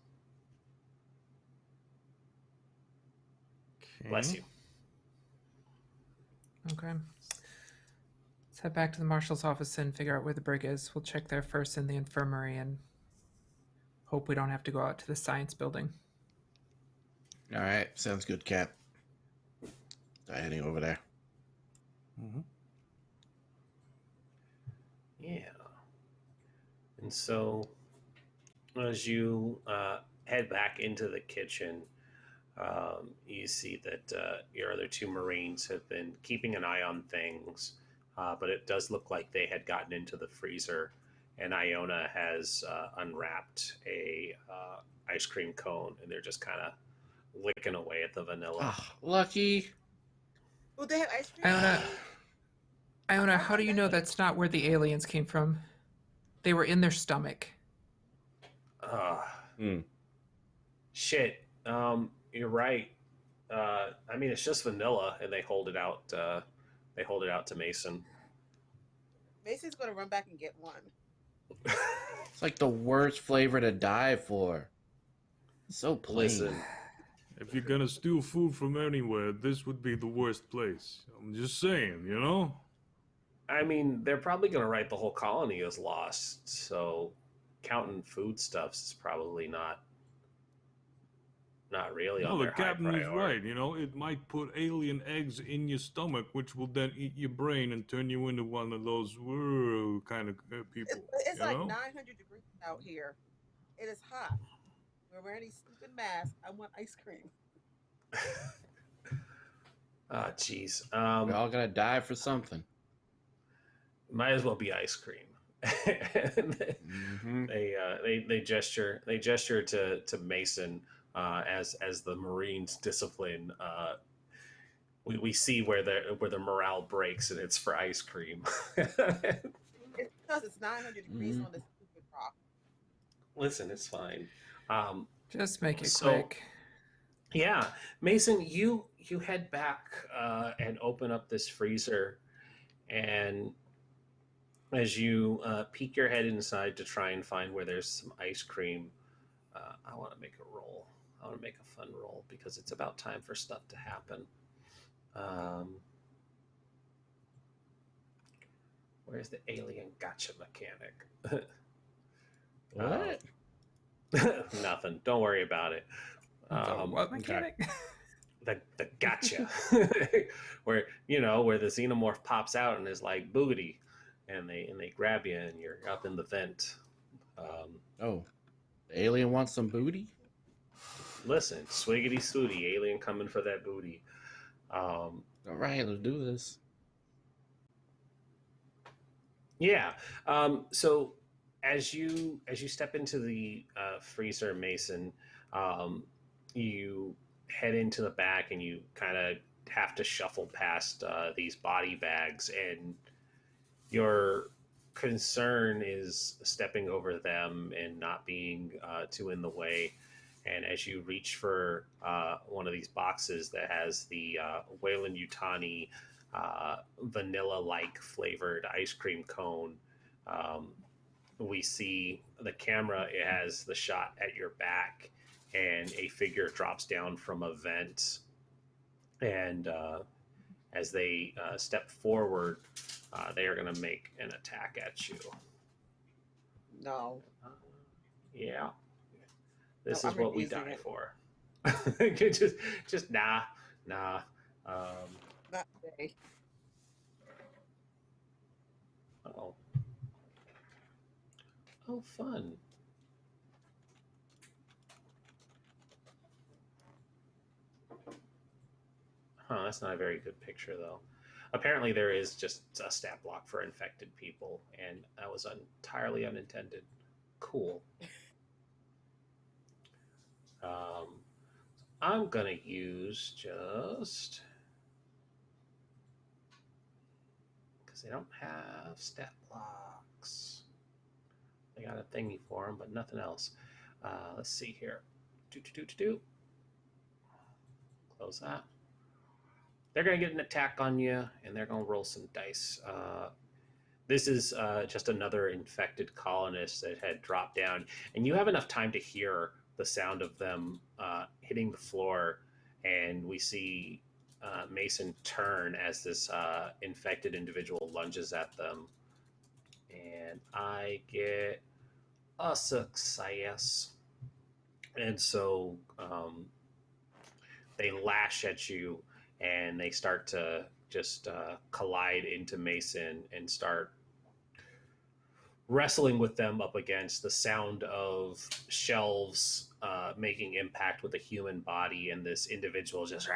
Okay. Bless you. Okay. Let's head back to the marshal's office and figure out where the brig is. We'll check there first in the infirmary and hope we don't have to go out to the science building. All right, sounds good, Cap. Heading over there. Mm-hmm. Yeah. And so as you head back into the kitchen, you see that your other two Marines have been keeping an eye on things, but it does look like they had gotten into the freezer, and Iona has unwrapped a ice cream cone, and they're just kind of licking away at the vanilla. Oh, lucky. Oh, they have ice cream. Iona, how do you know that's not where the aliens came from? They were in their stomach. Shit. You're right. I mean, it's just vanilla, and they hold it out. They hold it out to Mason. Mason's gonna run back and get one. It's like the worst flavor to die for. So plain. Listen, If you're gonna steal food from anywhere, this would be the worst place. I'm just saying, you know? I mean, they're probably going to write the whole colony as lost, so counting foodstuffs is probably not really on No, the their high captain is priority. right. You know, it might put alien eggs in your stomach, which will then eat your brain and turn you into one of those kind of people. It's you like know? 900 degrees out here. It is hot. We're wearing these stupid masks. I want ice cream. Ah, jeez. We're all gonna die for something. Might as well be ice cream. Mm-hmm. They gesture to Mason as the Marines discipline. We see where the morale breaks, and it's for ice cream. It's because it's 900 degrees on this stupid rock. Listen, it's fine. Just make it So- quick. Yeah, Mason, you head back and open up this freezer, and as you peek your head inside to try and find where there's some ice cream, I want to make a roll. I want to make a fun roll because it's about time for stuff to happen. Where's the alien gotcha mechanic? What? Nothing. Don't worry about it. What mechanic? The gotcha, where the xenomorph pops out and is like booty, and they grab you and you're up in the vent. Oh, the alien wants some booty? Listen, swiggity swooty, alien coming for that booty. All right, let's do this. Yeah. So as you step into the freezer, Mason, you head into the back and you kind of have to shuffle past these body bags, and your concern is stepping over them and not being too in the way. And as you reach for one of these boxes that has the Weyland-Yutani vanilla-like flavored ice cream cone, we see the camera. It has the shot at your back, and a figure drops down from a vent. And as they step forward, they are going to make an attack at you. No. Yeah. This No, is I'm what we refusing die it. for. just nah. Not today. Oh. Oh, fun. Huh, that's not a very good picture, though. Apparently, there is just a stat block for infected people, and that was entirely unintended. Cool. I'm gonna use just because they don't have stat blocks. They got a thingy for them, but nothing else. Let's see here. Close that. They're going to get an attack on you, and they're going to roll some dice. This is just another infected colonist that had dropped down, and you have enough time to hear the sound of them hitting the floor, and we see Mason turn as this infected individual lunges at them, and I get a success. And so they lash at you, and they start to just collide into Mason and start wrestling with them up against the sound of shelves making impact with a human body, and this individual just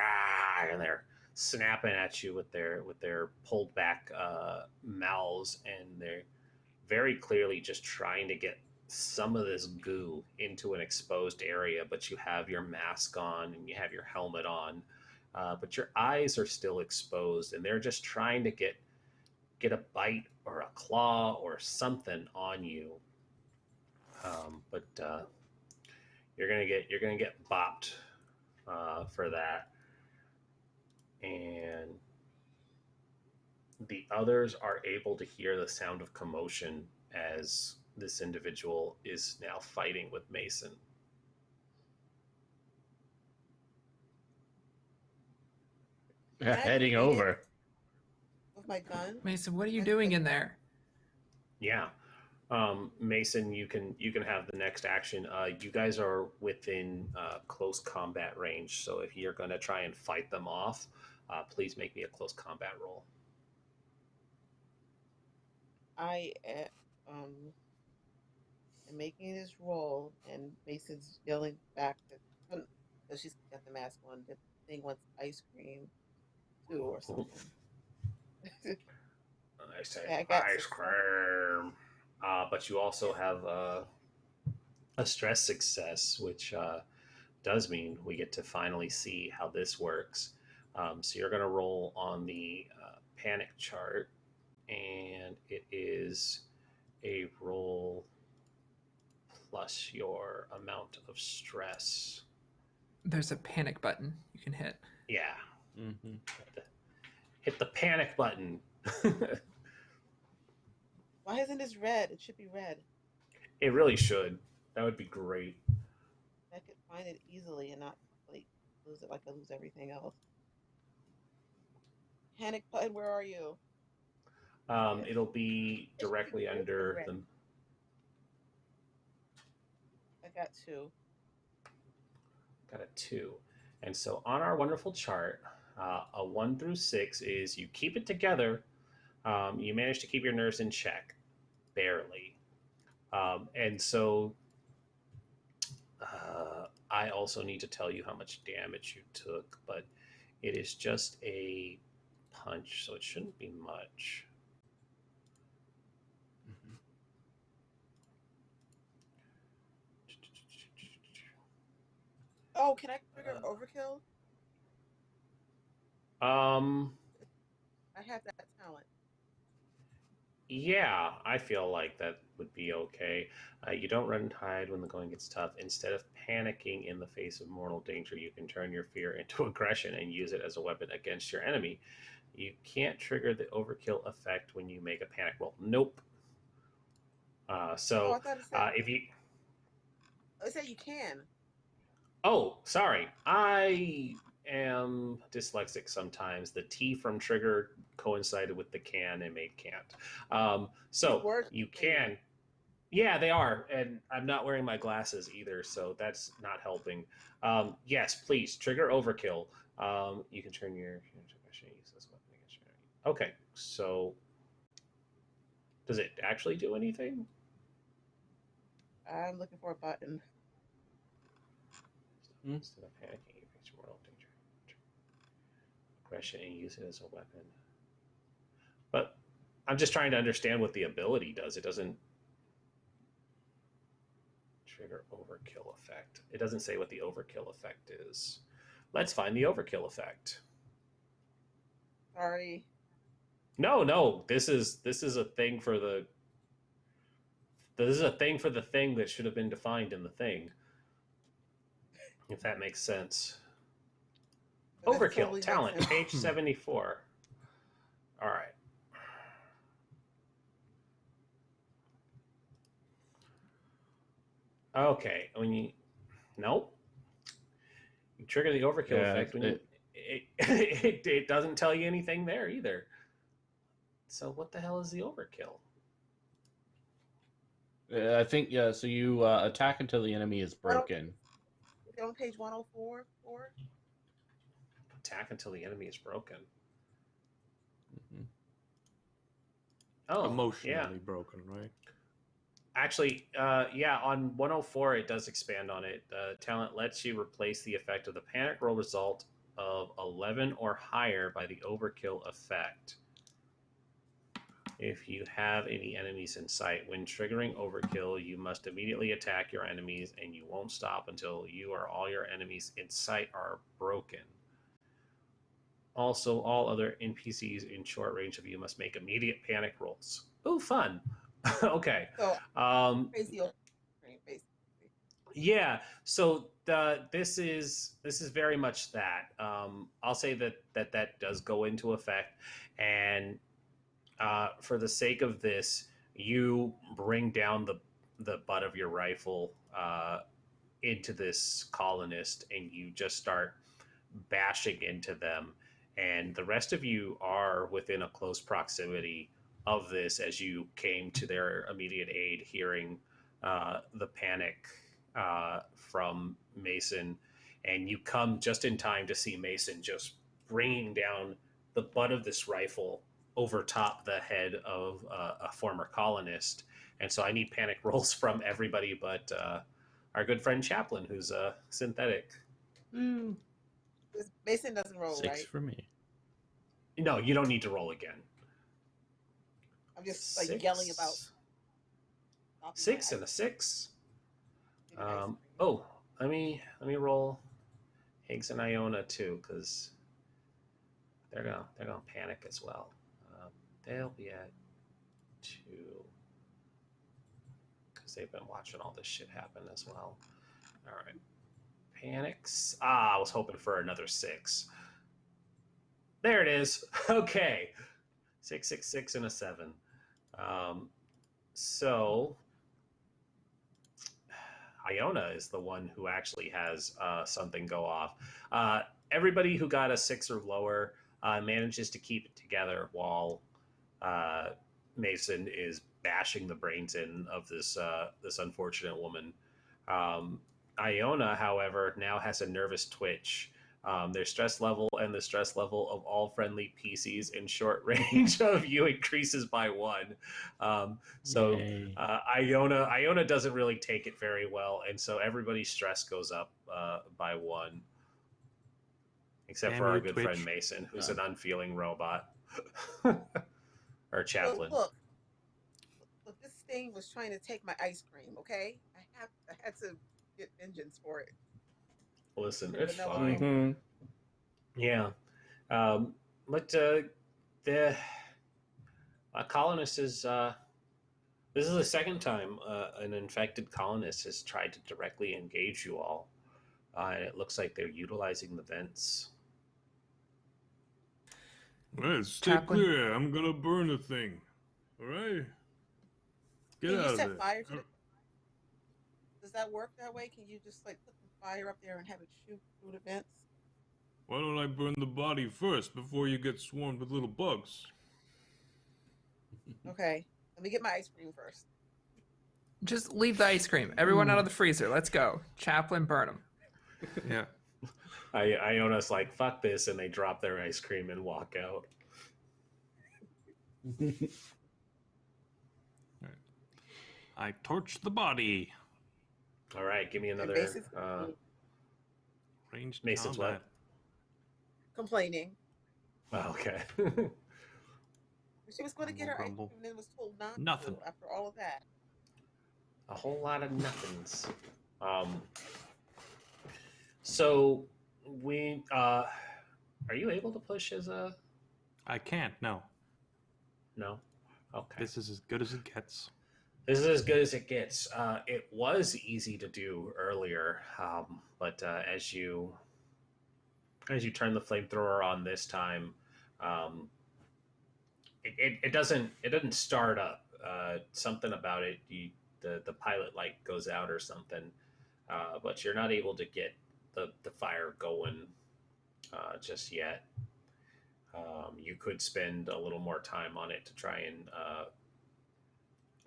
and they're snapping at you with their pulled back mouths, and they're very clearly just trying to get some of this goo into an exposed area. But you have your mask on and you have your helmet on, but your eyes are still exposed, and they're just trying to get a bite or a claw or something on you. But you're gonna get bopped for that, and the others are able to hear the sound of commotion as this individual is now fighting with Mason. Heading over with my gun. Mason, what are you doing in there? Yeah. Mason, you can have the next action. You guys are within close combat range, so if you're going to try and fight them off, please make me a close combat roll. I am making this roll, and Mason's yelling back that she's got the mask on. The thing wants ice cream too, or something. I say ice cream. But you also have a stress success, which does mean we get to finally see how this works. So you're going to roll on the panic chart, and it is a roll plus your amount of stress. There's a panic button you can hit. Yeah. Mm-hmm. Hit the panic button. Why isn't this red? It should be red. It really should. That would be great. I could find it easily and not like lose it like I lose everything else. Panic button, where are you? It'll be directly under the... I got 2. Got a 2. And so on our wonderful chart, a 1 through 6 is you keep it together. You manage to keep your nerves in check, barely. And so I also need to tell you how much damage you took, but it is just a punch, so it shouldn't be much. Mm-hmm. Oh, can I trigger overkill? I have that talent. Yeah, I feel like that would be okay. You don't run and hide when the going gets tough. Instead of panicking in the face of mortal danger, you can turn your fear into aggression and use it as a weapon against your enemy. You can't trigger the overkill effect when you make a panic roll. Nope. So if you... I said you can. Oh, sorry. I am dyslexic sometimes. The T from trigger coincided with the can and made can't. So you can. Yeah, they are. And I'm not wearing my glasses either, so that's not helping. Yes, please, trigger overkill. You can turn your okay, so does it actually do anything? I'm looking for a button. Instead of panicking, you face mortal danger. Aggression and use it as a weapon. But I'm just trying to understand what the ability does. It doesn't trigger overkill effect. It doesn't say what the overkill effect is. Let's find the overkill effect. Sorry. No. This is a thing for the. This is a thing for the thing that should have been defined in the thing. If that makes sense. Overkill, totally talent, page 74. All right. Okay, nope. You trigger the overkill effect when it doesn't tell you anything there either. So what the hell is the overkill? I think, so you attack until the enemy is broken. On page 104. Attack until the enemy is broken. Mm-hmm. Oh, emotionally broken, right? Actually, yeah, on 104 it does expand on it. Talent lets you replace the effect of the panic roll result of 11 or higher by the overkill effect. If you have any enemies in sight, when triggering overkill, you must immediately attack your enemies, and you won't stop until you or all your enemies in sight are broken. Also, all other NPCs in short range of you must make immediate panic rolls. Oh, fun. Okay. So crazy old screen, basically. Yeah. So this is very much that. I'll say that does go into effect, and for the sake of this, you bring down the butt of your rifle into this colonist, and you just start bashing into them. And the rest of you are within a close proximity of this as you came to their immediate aid, hearing the panic from Mason. And you come just in time to see Mason just bringing down the butt of this rifle over top the head of a former colonist. And so I need panic rolls from everybody but our good friend Chaplin, who's synthetic. Mason doesn't roll, 6 right? for me. No, you don't need to roll again. I'm just like yelling about. 6 and a 6. Oh, let me roll Higgs and Iona too, because they're gonna panic as well. They'll be at 2 because they've been watching all this shit happen as well. All right, panics. I was hoping for another 6. There it is. Okay, 6, 6, 6, and a 7. So Iona is the one who actually has something go off. Everybody who got a 6 or lower manages to keep it together while Mason is bashing the brains in of this unfortunate woman. Iona, however, now has a nervous twitch. Their stress level and the stress level of all friendly PCs in short range of you increases by 1. So Iona doesn't really take it very well, and so everybody's stress goes up by 1, except for our good friend Mason, who's an unfeeling robot. Or Chaplin. Look, this thing was trying to take my ice cream. Okay, I had to get vengeance for it. Listen, it's fine. Mm-hmm. Yeah, but the colonist is. This is the second time an infected colonist has tried to directly engage you all, and it looks like they're utilizing the vents. Well, stay clear. I'm gonna burn the thing. All right. Get out of there. Fire to it? Does that work that way? Can you just like put the fire up there and have it shoot through the vents? Why don't I burn the body first before you get swarmed with little bugs? Okay. Let me get my ice cream first. Just leave the ice cream. Everyone out of the freezer. Let's go. Chaplin, burn them. Yeah. Iona's like, fuck this, and they drop their ice cream and walk out. I torch the body. All right, give me another Ranged Mason's combat. what? Complaining. Oh, okay. She was going to get her ice cream and then was told not Nothing. to after all of that. A whole lot of nothings. So we are you able to push as a? I can't. No. No. Okay. This is as good as it gets. This is as good as it gets. It was easy to do earlier, but as you turn the flamethrower on this time, it doesn't start up. Something about it, the pilot light goes out or something, but you're not able to get the fire going just yet. You could spend a little more time on it to try and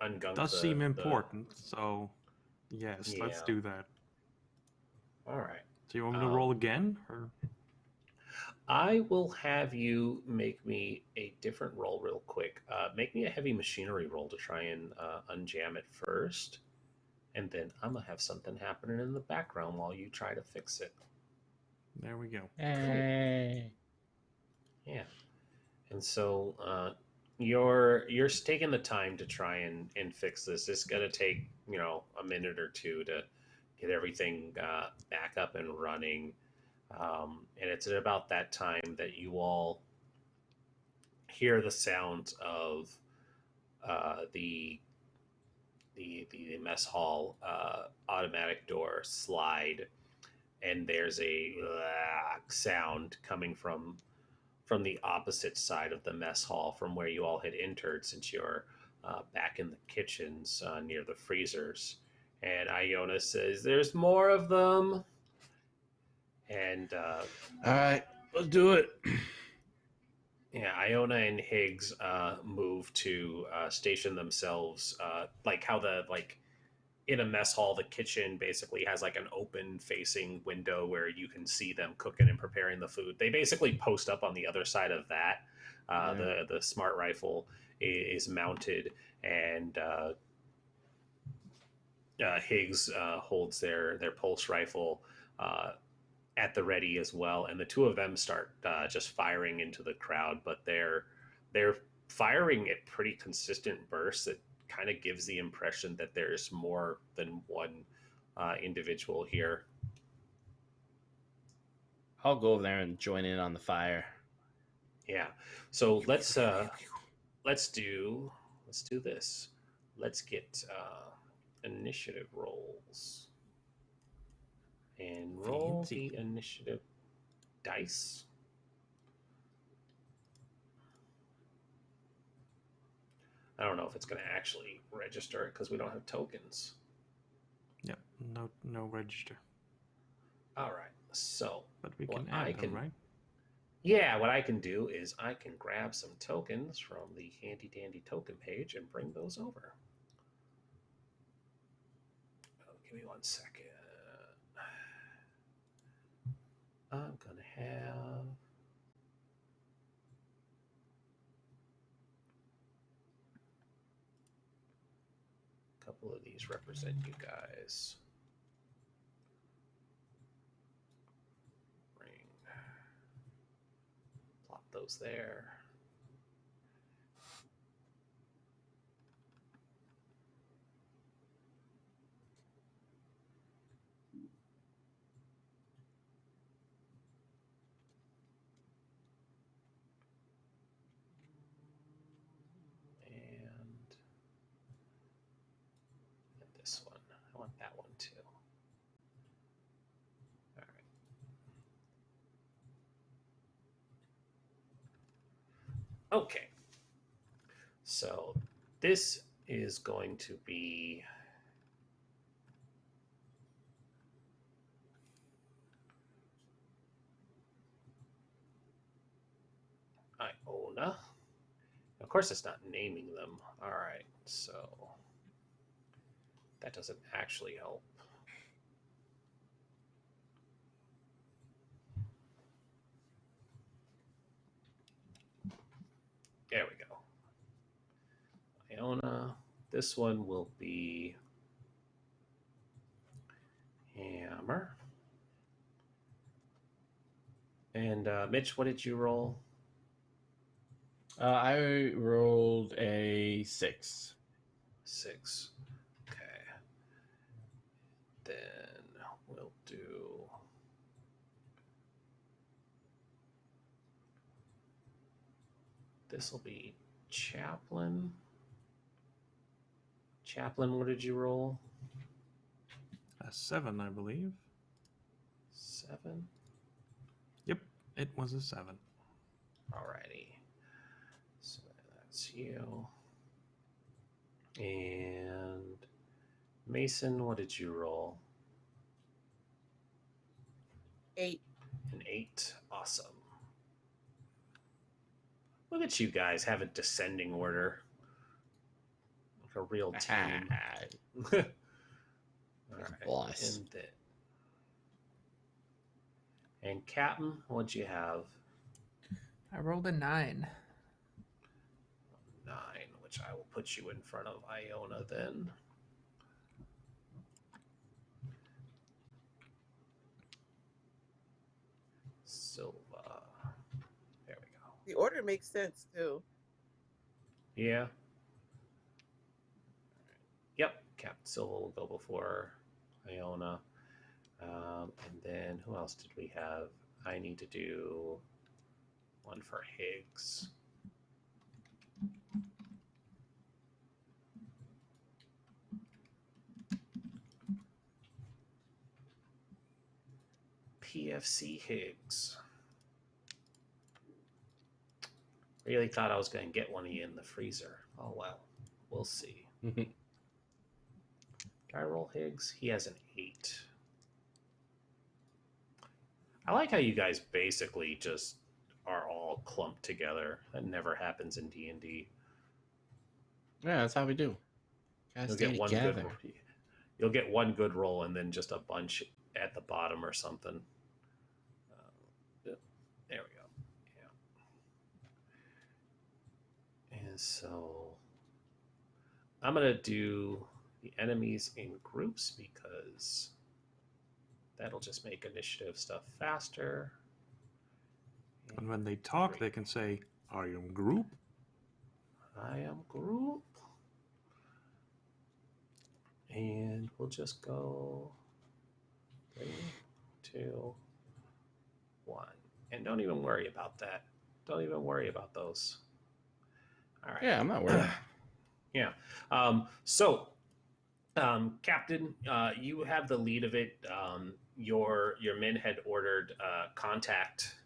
ungunk. Does seem important, so yes, let's do that. All right. So you want me to roll again, or? I will have you make me a different roll real quick. Make me a heavy machinery roll to try and unjam it first. And then I'm going to have something happening in the background while you try to fix it. There we go. Hey. Yeah. And so you're taking the time to try and fix this. It's going to take, a minute or two to get everything back up and running. And it's at about that time that you all hear the sound of the mess hall automatic door slide, and there's a sound coming from the opposite side of the mess hall from where you all had entered, since you're back in the kitchens near the freezers. And Iona says, "There's more of them." And All right, let's do it. yeah, Iona and Higgs move to station themselves, like how in a mess hall, the kitchen basically has like an open facing window where you can see them cooking and preparing the food. They basically post up on the other side of that. The smart rifle is mounted, and Higgs holds their pulse rifle at the ready as well, and the two of them start just firing into the crowd, but they're firing at pretty consistent bursts that kind of gives the impression that there's more than one individual here. I'll go over there and join in on the fire. Yeah. So let's do this. Let's get initiative rolls. And roll the initiative dice. I don't know if it's going to actually register it because we don't have tokens. Yeah, no register. All right, so but we can add them, right? Yeah, what I can do is I can grab some tokens from the handy dandy token page and bring those over. Oh, give me 1 second. I'm going to have a couple of these represent you guys. Plop those there. I want that one too. All right. Okay. So this is going to be Iona. Of course, it's not naming them. All right. So that doesn't actually help. There we go. Iona. This one will be Hammer. And Mitch, what did you roll? I rolled a 6. 6. Okay. Then we'll do this will be Chaplain. Chaplain, what did you roll? A 7, I believe. 7? Yep, it was a 7. Alrighty. So that's you. And Mason, what did you roll? 8. An 8. Awesome. Look at you guys have a descending order. Like a real team. All right. Boss. And And Captain, what'd you have? I rolled a 9. 9, which I will put you in front of Iona then. Silva. There we go. The order makes sense too. Yeah. Yep. Captain Silva will go before Iona. And then who else did we have? I need to do one for Higgs. PFC Higgs. Really thought I was going to get one of you in the freezer. Oh, well. We'll see. Can I roll Higgs? He has an 8. I like how you guys basically just are all clumped together. That never happens in D&D. Yeah, that's how we do. Gotta You'll stay get one together. good. You'll get one good roll and then just a bunch at the bottom or something. There we go. Yeah. And so I'm gonna do the enemies in groups because that'll just make initiative stuff faster. And when they talk, they can say, "I am group." I am group. And we'll just go 3, 2, 1. And don't even worry about that. Don't even worry about those. All right. Yeah, I'm not worried. Yeah. Captain, you have the lead of it. Your men had ordered contact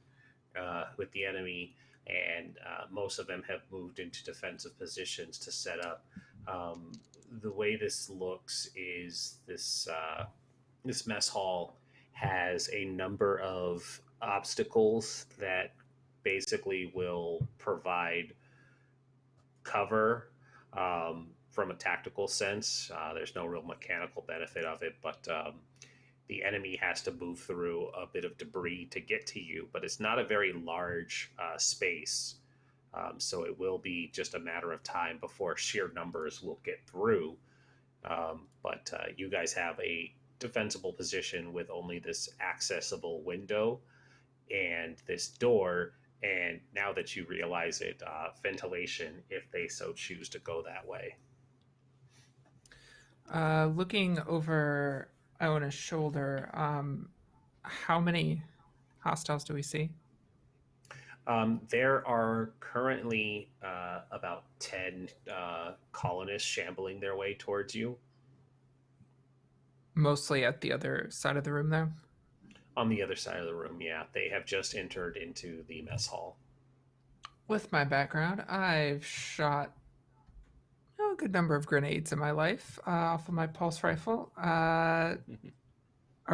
with the enemy, and most of them have moved into defensive positions to set up. The way this looks is this mess hall has a number of obstacles that basically will provide cover from a tactical sense. There's no real mechanical benefit of it, but the enemy has to move through a bit of debris to get to you, but it's not a very large space. So it will be just a matter of time before sheer numbers will get through. But you guys have a defensible position with only this accessible window and this door. And now that you realize it, ventilation, if they so choose to go that way. Looking over Iona's shoulder, how many hostiles do we see? There are currently about 10 colonists shambling their way towards you. Mostly at the other side of the room, though? On the other side of the room, yeah. They have just entered into the mess hall. With my background, I've shot a good number of grenades in my life off of my pulse rifle. Are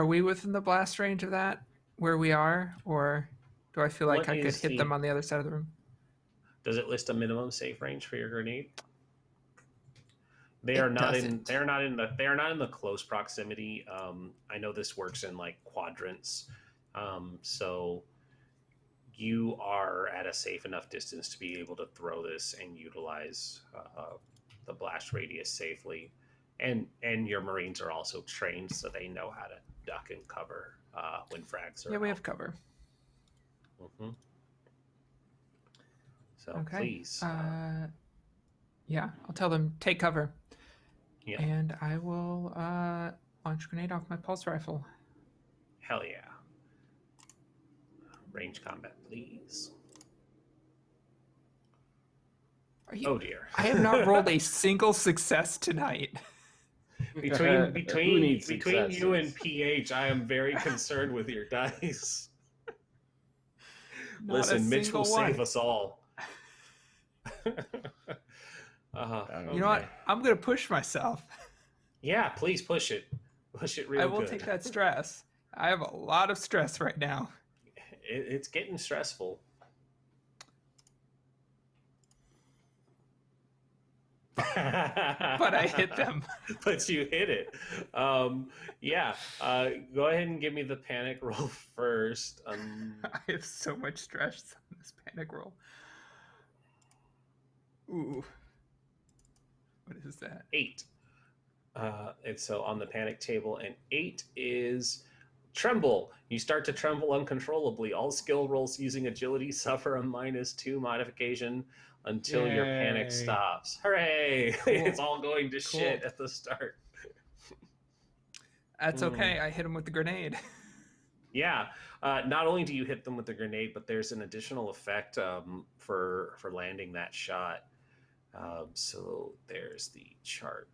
we within the blast range of that, where we are? Or do I feel like I could hit them on the other side of the room? Does it list a minimum safe range for your grenade? They are not in the close proximity. I know this works in like quadrants. So you are at a safe enough distance to be able to throw this and utilize the blast radius safely. And your Marines are also trained, so they know how to duck and cover when frags are Yeah, we out. have cover. Mm-hmm. So Okay. please. Yeah, I'll tell them, take cover. Yeah. And I will launch a grenade off my pulse rifle. Hell yeah. Range combat, please. Oh dear. I have not rolled a single success tonight. Between Who needs you and successes? PH, I am very concerned with your dice. Not a Listen, Mitch will single one. save us all. You know what? I'm going to push myself. Yeah, please push it. Push it real I will good. take that stress. I have a lot of stress right now. It's getting stressful. But I hit them. But you hit it. Yeah. Go ahead and give me the panic roll first. I have so much stress on this panic roll. Ooh. What is that? 8. And so on the panic table, and 8 is tremble. You start to tremble uncontrollably. All skill rolls using agility suffer a -2 modification until your panic Yay. stops. Hooray! Cool. It's all going to shit at the start. That's okay. I hit him with the grenade. Yeah. Not only do you hit them with the grenade, but there's an additional effect for landing that shot. So there's the chart.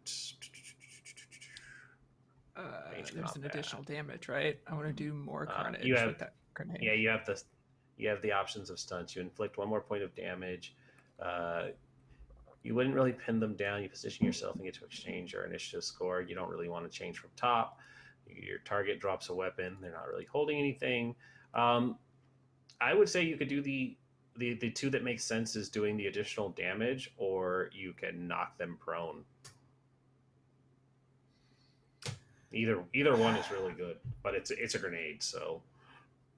There's an additional damage, right? I want to do more carnage with that grenade. Yeah, you have the options of stunts. You inflict 1 more point of damage. You wouldn't really pin them down. You position yourself and get to exchange your initiative score. You don't really want to change from top. Your target drops a weapon. They're not really holding anything. I would say you could do the 2 that makes sense is doing the additional damage, or you can knock them prone. Either one is really good, but it's a grenade, so.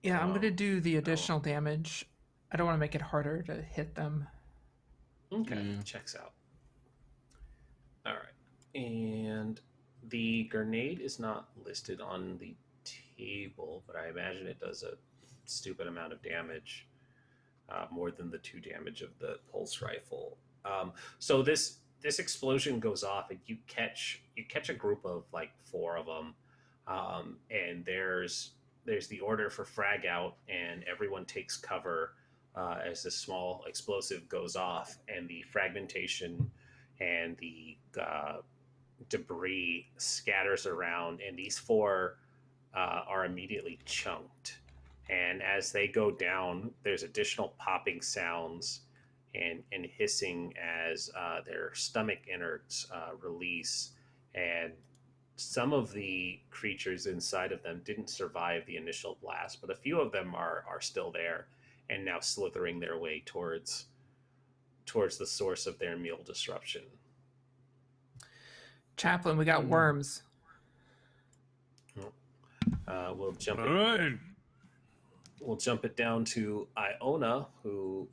Yeah, I'm gonna do the additional damage. I don't want to make it harder to hit them. Okay, checks out. All right, and the grenade is not listed on the table, but I imagine it does a stupid amount of damage, more than the 2 damage of the pulse rifle. So this explosion goes off, and you catch a group of like 4 of them, and there's the order for frag out, and everyone takes cover as this small explosive goes off, and the fragmentation and the debris scatters around, and these 4 are immediately chunked. And as they go down, there's additional popping sounds and hissing as their stomach innards release. And some of the creatures inside of them didn't survive the initial blast, but a few of them are still there and now slithering their way towards the source of their meal disruption. Chaplain, we got worms. We'll jump All right. We'll jump it down to Iona, who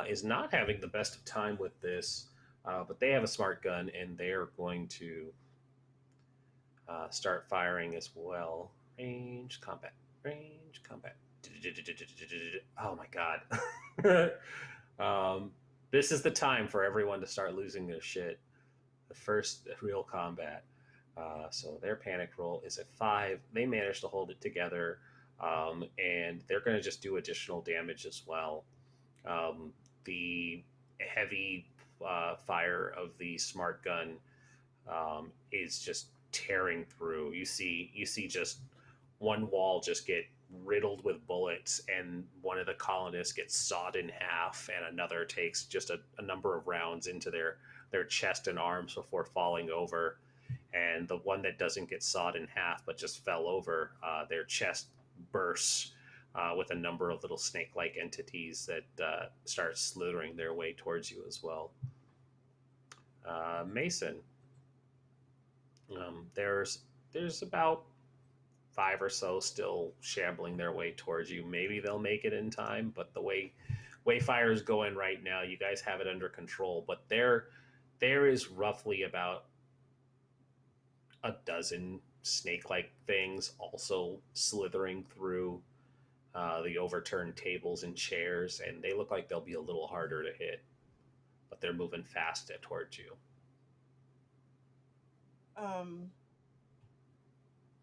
is not having the best of time with this, but they have a smart gun, and they're going to start firing as well. Range combat. Oh my god. This is the time for everyone to start losing their shit. The first real combat. So their panic roll is a 5. They managed to hold it together, and they're going to just do additional damage as well. The heavy fire of the smart gun is just tearing through. You see just one wall just get riddled with bullets, and one of the colonists gets sawed in half, and another takes just a number of rounds into their chest and arms before falling over. And the one that doesn't get sawed in half but just fell over, their chest bursts with a number of little snake-like entities that start slithering their way towards you as well. Mason, there's about 5 or so still shambling their way towards you. Maybe they'll make it in time, but the way fire is going right now, you guys have it under control. But there is roughly about a dozen snake-like things also slithering through the overturned tables and chairs, and they look like they'll be a little harder to hit, but they're moving fast towards you.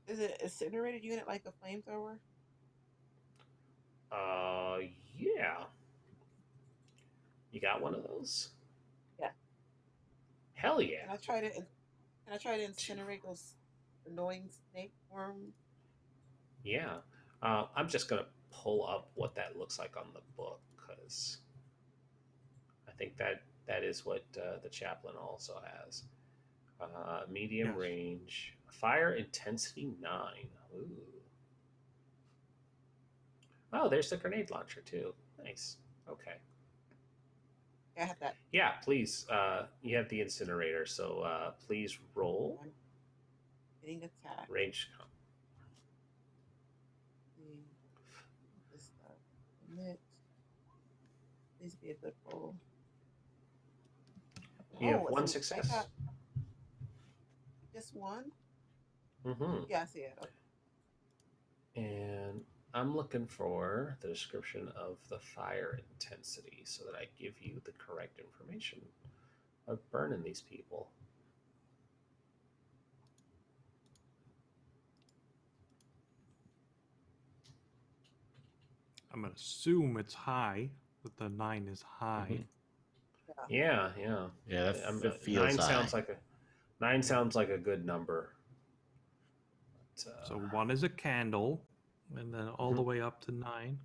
Is it an incinerated unit like a flamethrower? Yeah. You got one of those? Yeah. Hell yeah. Can I try to incinerate those annoying snake worm? Yeah. I'm just going to pull up what that looks like on the book, because I think that is what the chaplain also has. Medium range. Fire intensity 9. Ooh. Oh, there's the grenade launcher too. Nice. Okay. I have that. Yeah, please. You have the incinerator, so please roll One hitting attack. range. This commit. Please be a good roll. You have Oh, one it's success. I got just one. Mm-hmm. Yeah, I see it. Okay. And I'm looking for the description of the fire intensity so that I give you the correct information of burning these people. I'm gonna assume it's high, that the 9 is high. Yeah. Yeah, that feels 9 high. sounds like a good number. But, So 1 is a candle, and then all the way up to 9.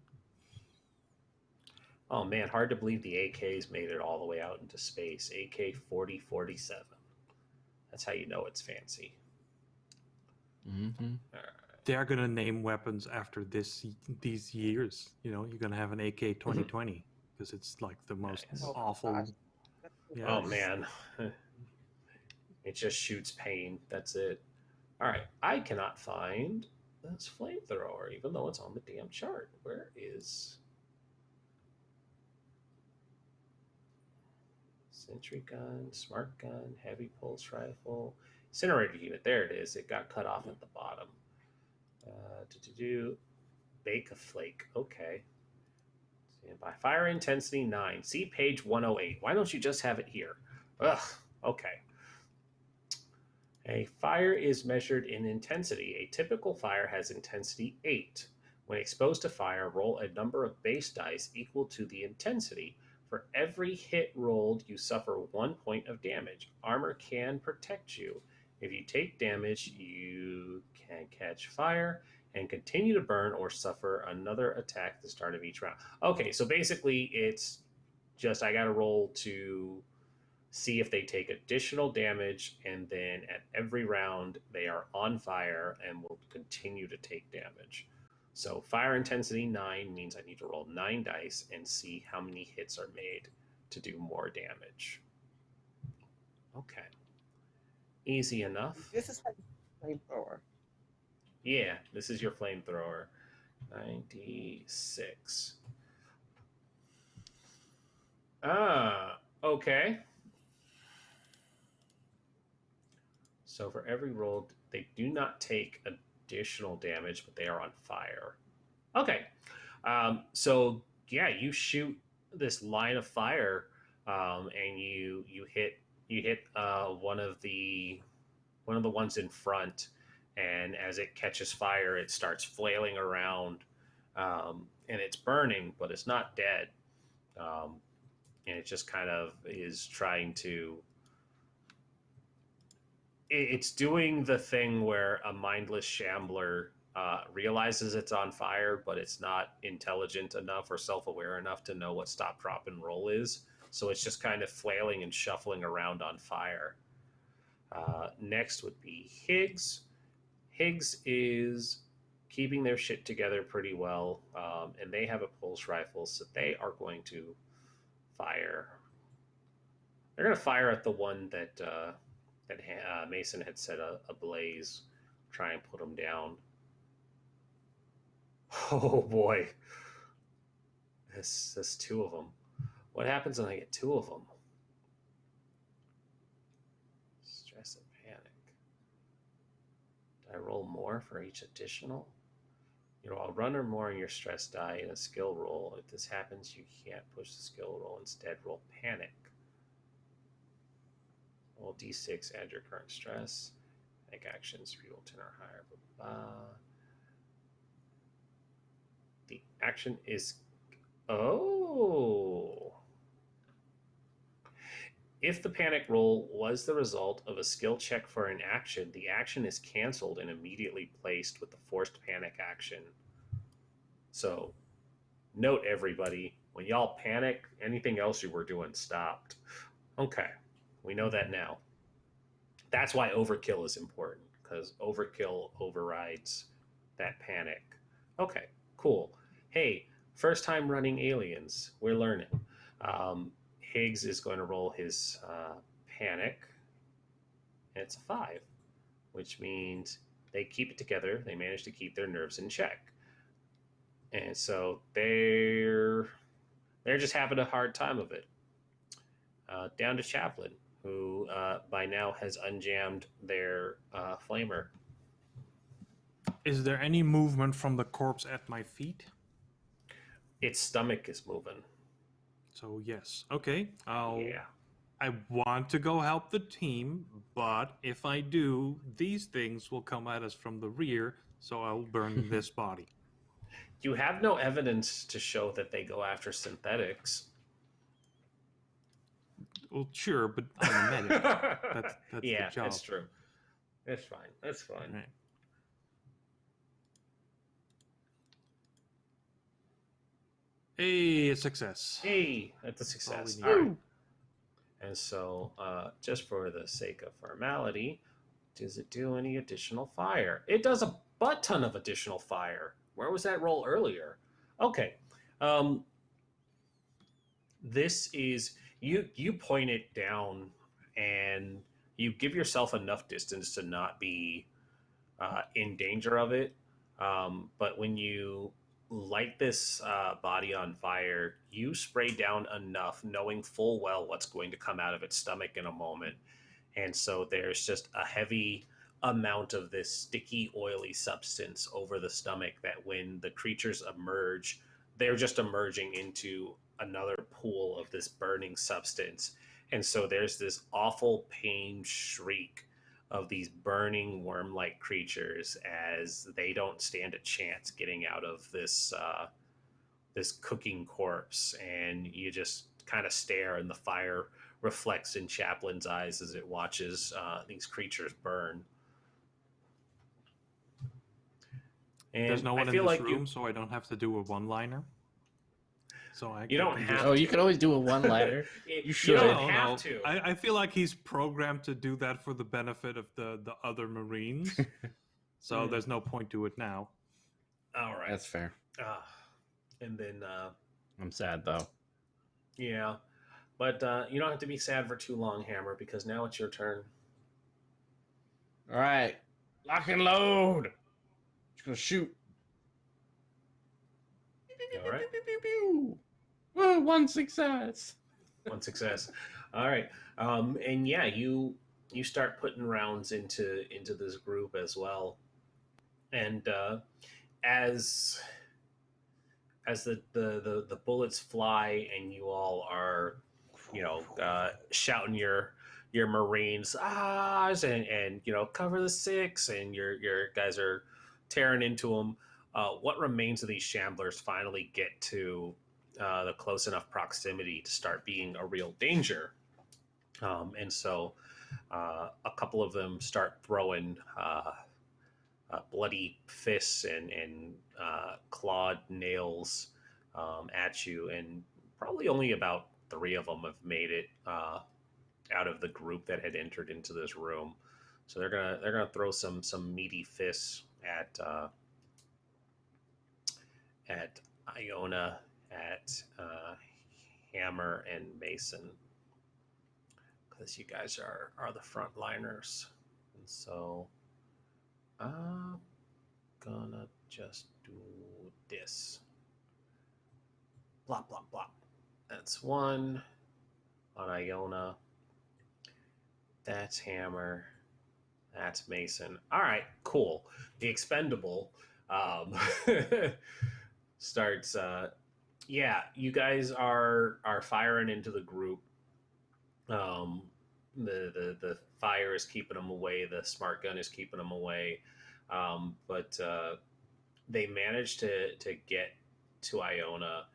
Oh man, hard to believe the AKs made it all the way out into space. AK 4047. That's how you know it's fancy. Mm-hmm. They're gonna name weapons after these years. You know, you're gonna have an AK 2020 because it's like the most Nice. awful. Gosh. Yeah. Oh man. It just shoots pain. That's it. All right. I cannot find this flamethrower, even though it's on the damn chart. Where is sentry gun, smart gun, heavy pulse rifle, incinerator unit? There it is. It got cut off at the bottom. Bake a flake. Okay. By fire intensity 9. See page 108. Why don't you just have it here? Ugh. Okay. A fire is measured in intensity. A typical fire has intensity 8. When exposed to fire, roll a number of base dice equal to the intensity. For every hit rolled, you suffer 1 point of damage. Armor can protect you. If you take damage, you can catch fire and continue to burn or suffer another attack at the start of each round. Okay, so basically it's just I got to roll to see if they take additional damage, and then at every round they are on fire and will continue to take damage. So fire intensity 9 means I need to roll 9 dice and see how many hits are made to do more damage. Okay. Easy enough. This is like a flamethrower. Yeah, this is your flamethrower. 96. Okay. So for every roll, they do not take additional damage, but they are on fire. Okay. So yeah, you shoot this line of fire, and you hit one of the ones in front, and as it catches fire, it starts flailing around, and it's burning, but it's not dead, and it just kind of is trying to. It's doing the thing where a mindless shambler realizes it's on fire, but it's not intelligent enough or self-aware enough to know what stop, drop, and roll is. So it's just kind of flailing and shuffling around on fire. Next would be Higgs. Higgs is keeping their shit together pretty well, and they have a pulse rifle, so they are going to fire. They're going to fire at the one that Mason had set ablaze, try and put them down. Oh boy, that's 2 of them. What happens when I get 2 of them? Stress and panic. Do I roll more for each additional? You roll a run or more in your stress die in a skill roll. If this happens, you can't push the skill roll. Instead, roll panic. Roll d6, add your current stress. Make actions, reroll 10 or higher. Blah, blah, blah. The action is... Oh! If the panic roll was the result of a skill check for an action, the action is canceled and immediately placed with the forced panic action. So, note everybody, when y'all panic, anything else you were doing stopped. Okay, we know that now. That's why overkill is important, because overkill overrides that panic. Okay, cool. Hey, first time running aliens, we're learning. Higgs is going to roll his panic, and it's a 5, which means they keep it together. They manage to keep their nerves in check, and so they're just having a hard time of it. Down to Chaplain, who by now has unjammed their flamer. Is there any movement from the corpse at my feet? Its stomach is moving. So yes. Okay. Yeah. I want to go help the team, but if I do, these things will come at us from the rear, so I'll burn this body. You have no evidence to show that they go after synthetics. Well, sure, but I'm a medic. That's yeah, the job. that's true. That's fine. That's fine. Right. Hey, a success. Hey, that's a success. That's all All we right. need. And so, just for the sake of formality, does it do any additional fire? It does a butt ton of additional fire. Where was that roll earlier? Okay. This is you point it down and you give yourself enough distance to not be in danger of it. But when you light this body on fire, you spray down enough, knowing full well what's going to come out of its stomach in a moment. And so there's just a heavy amount of this sticky, oily substance over the stomach that when the creatures emerge, they're just emerging into another pool of this burning substance. And so there's this awful pain shriek of these burning worm-like creatures as they don't stand a chance getting out of this this cooking corpse, and you just kind of stare, and the fire reflects in Chaplain's eyes as it watches these creatures burn. And There's no one I feel in this like room, so I don't have to do a one-liner. So You don't can have just- Oh, you can always do a one-liner. You should. don't have to. I feel like he's programmed to do that for the benefit of the other Marines. So there's no point to it now. All right. That's fair. And then, I'm sad though. yeah. But you don't have to be sad for too long, Hammer, because now it's your turn. All right, lock and load. Just gonna shoot. All right. Pew, pew, pew. Woo, one success. One success. All right. And yeah, you start putting rounds into this group as well. And as the bullets fly and you all are, shouting your Marines and cover the 6, and your guys are tearing into them. What remains of these shamblers finally get to the close enough proximity to start being a real danger. And so a couple of them start throwing bloody fists and clawed nails at you, and probably only about 3 of them have made it out of the group that had entered into this room. So they're gonna throw some meaty fists at Iona, at Hammer, and Mason, because you guys are the frontliners. And so I'm gonna just do this. Blop, blop, blop. That's 1 on Iona. That's Hammer. That's Mason. All right, cool. The expendable starts. You guys are firing into the group. The fire is keeping them away. The smart gun is keeping them away. But they managed to get to Iona,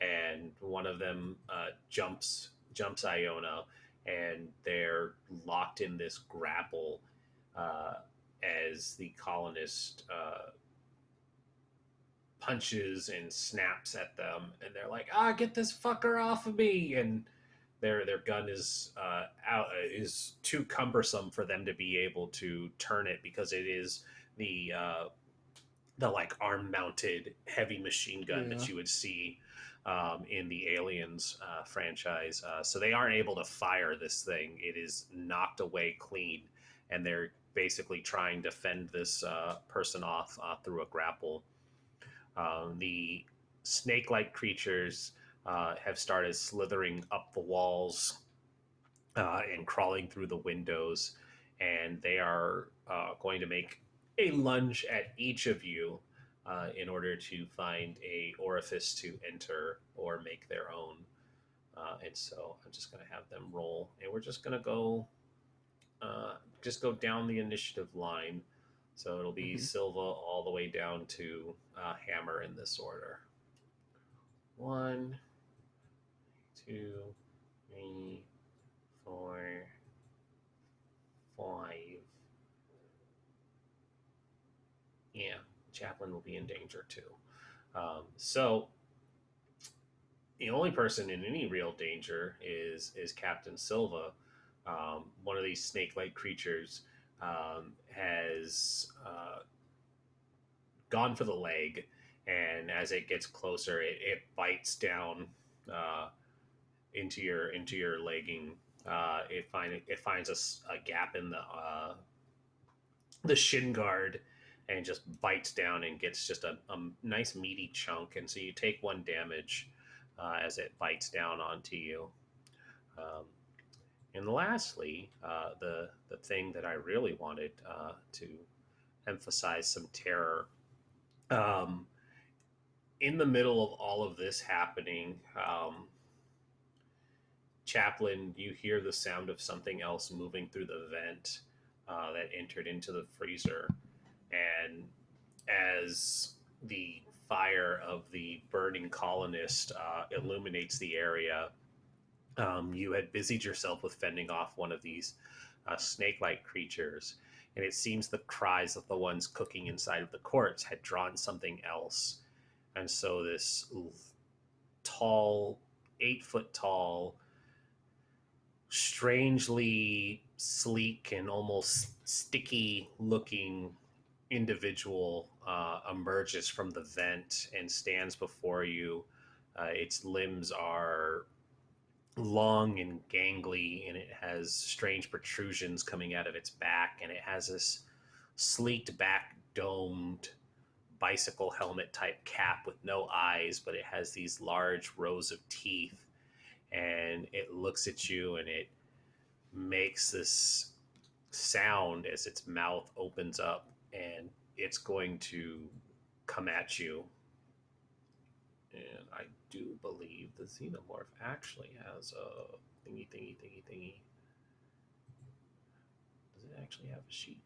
and one of them jumps Iona, and they're locked in this grapple as the colonist punches and snaps at them, and they're like, get this fucker off of me, and their gun is too cumbersome for them to be able to turn it, because it is the like arm-mounted heavy machine gun that you would see in the Aliens franchise. So they aren't able to fire this thing. It is knocked away clean, and they're basically trying to fend this person off through a grapple. The snake-like creatures have started slithering up the walls and crawling through the windows, and they are going to make a lunge at each of you in order to find a orifice to enter or make their own. And so I'm just going to have them roll, and we're just going to go down the initiative line. So it'll be Silva all the way down to Hammer in this order. 1, 2, 3, 4, 5. Yeah, Chaplain will be in danger too. So the only person in any real danger is Captain Silva. One of these snake-like creatures has gone for the leg, and as it gets closer, it bites down into your legging. It finds a gap in the shin guard, and just bites down and gets just a nice meaty chunk. And so you take 1 damage as it bites down onto you. And lastly, the thing that I really wanted to emphasize some terror. In the middle of all of this happening, Chaplain, you hear the sound of something else moving through the vent that entered into the freezer. And as the fire of the burning colonist illuminates the area, you had busied yourself with fending off one of these snake-like creatures. And it seems the cries of the ones cooking inside of the corpse had drawn something else. And so this tall, 8-foot tall, strangely sleek and almost sticky looking individual emerges from the vent and stands before you. Its limbs are long and gangly, and it has strange protrusions coming out of its back, and it has this sleeked back domed bicycle helmet type cap with no eyes, but it has these large rows of teeth, and it looks at you, and it makes this sound as its mouth opens up, and it's going to come at you. And I do believe the xenomorph actually has a thingy. Does it actually have a sheet?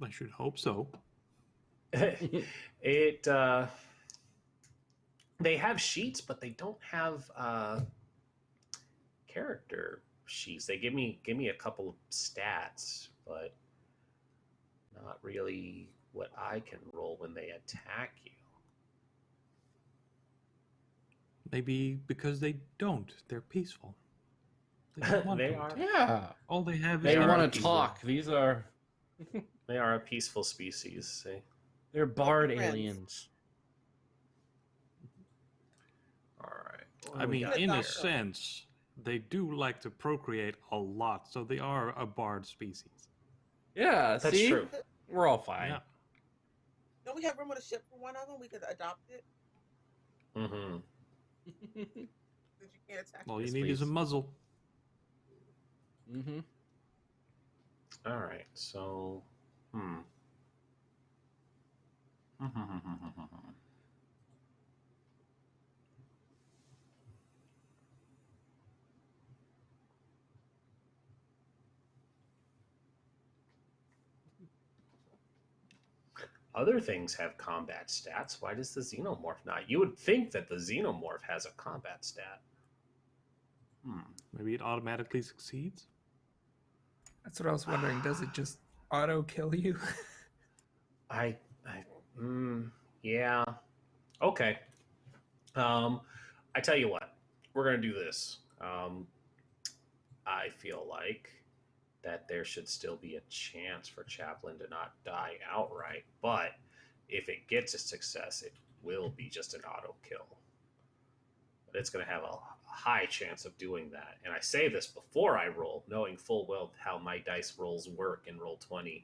I should hope so. They have sheets, but they don't have character sheets. They give me a couple of stats, but not really what I can roll when they attack you. Maybe because they don't. They're peaceful. They don't want They to are. attack. Yeah. All they have is They are want to peaceful. talk. These are They are a peaceful species. they're bard Friends. aliens. All right. I mean, got in a here? sense, they do like to procreate a lot, so they are a bard species. Yeah, That's see? true. We're all fine. Yeah. Don't we have room on the ship for one of them? We could adopt it. Mm-hmm. Since you can't attack. All you Yes, need is a please. muzzle. Mm-hmm. All right. So, Other things have combat stats. Why does the xenomorph not? You would think that the xenomorph has a combat stat. Maybe it automatically succeeds. That's what I was wondering. Does it just auto kill you? Yeah. Okay. I tell you what, we're gonna do this. I feel like that there should still be a chance for Chaplin to not die outright. But if it gets a success, it will be just an auto kill. But it's going to have a high chance of doing that. And I say this before I roll, knowing full well how my dice rolls work in Roll20.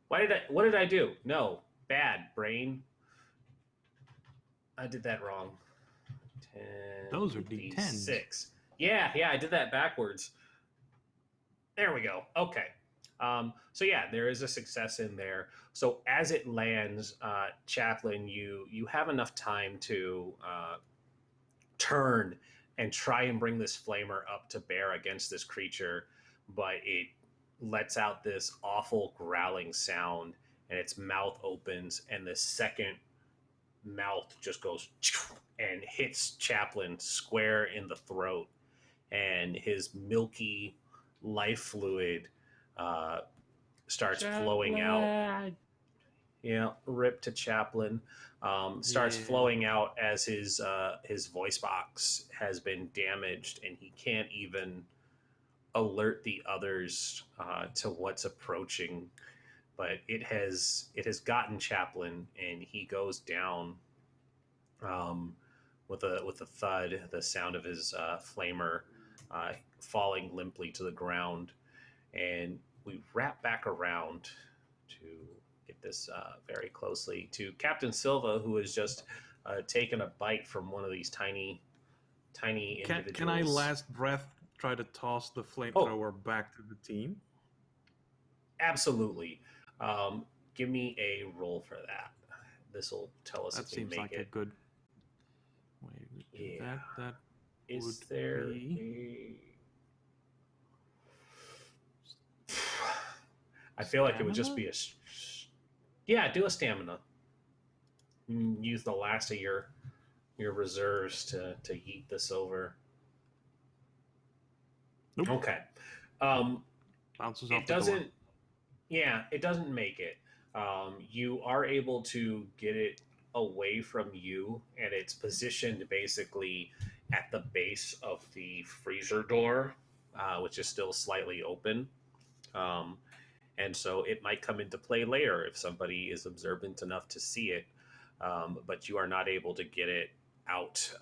What did I do? No, bad, brain. I did that wrong. 10, Those are D10s. 6. Yeah, I did that backwards. There we go. Okay. So yeah, there is a success in there. So as it lands, Chaplin, you have enough time to turn and try and bring this flamer up to bear against this creature, but it lets out this awful growling sound, and its mouth opens, and the second mouth just goes and hits Chaplin square in the throat, and his milky life fluid starts flowing out. Yeah, rip to Chaplin. Starts flowing out as his voice box has been damaged, and he can't even alert the others to what's approaching. But it has gotten Chaplin, and he goes down with a thud, the sound of his flamer falling limply to the ground. And we wrap back around to get this very closely to Captain Silva, who has just taken a bite from one of these tiny individuals. Can I last breath try to toss the flamethrower back to the team? Absolutely. Give me a roll for that. This will tell us if we make it. That seems like a good way to do that. That is there a... I feel like it would just be a... Yeah, do a stamina. Use the last of your reserves to yeet this over. Nope. Okay. Bounces off the door. Yeah, it doesn't make it. You are able to get it away from you, and it's positioned basically at the base of the freezer door, which is still slightly open. And so it might come into play later if somebody is observant enough to see it, but you are not able to get it out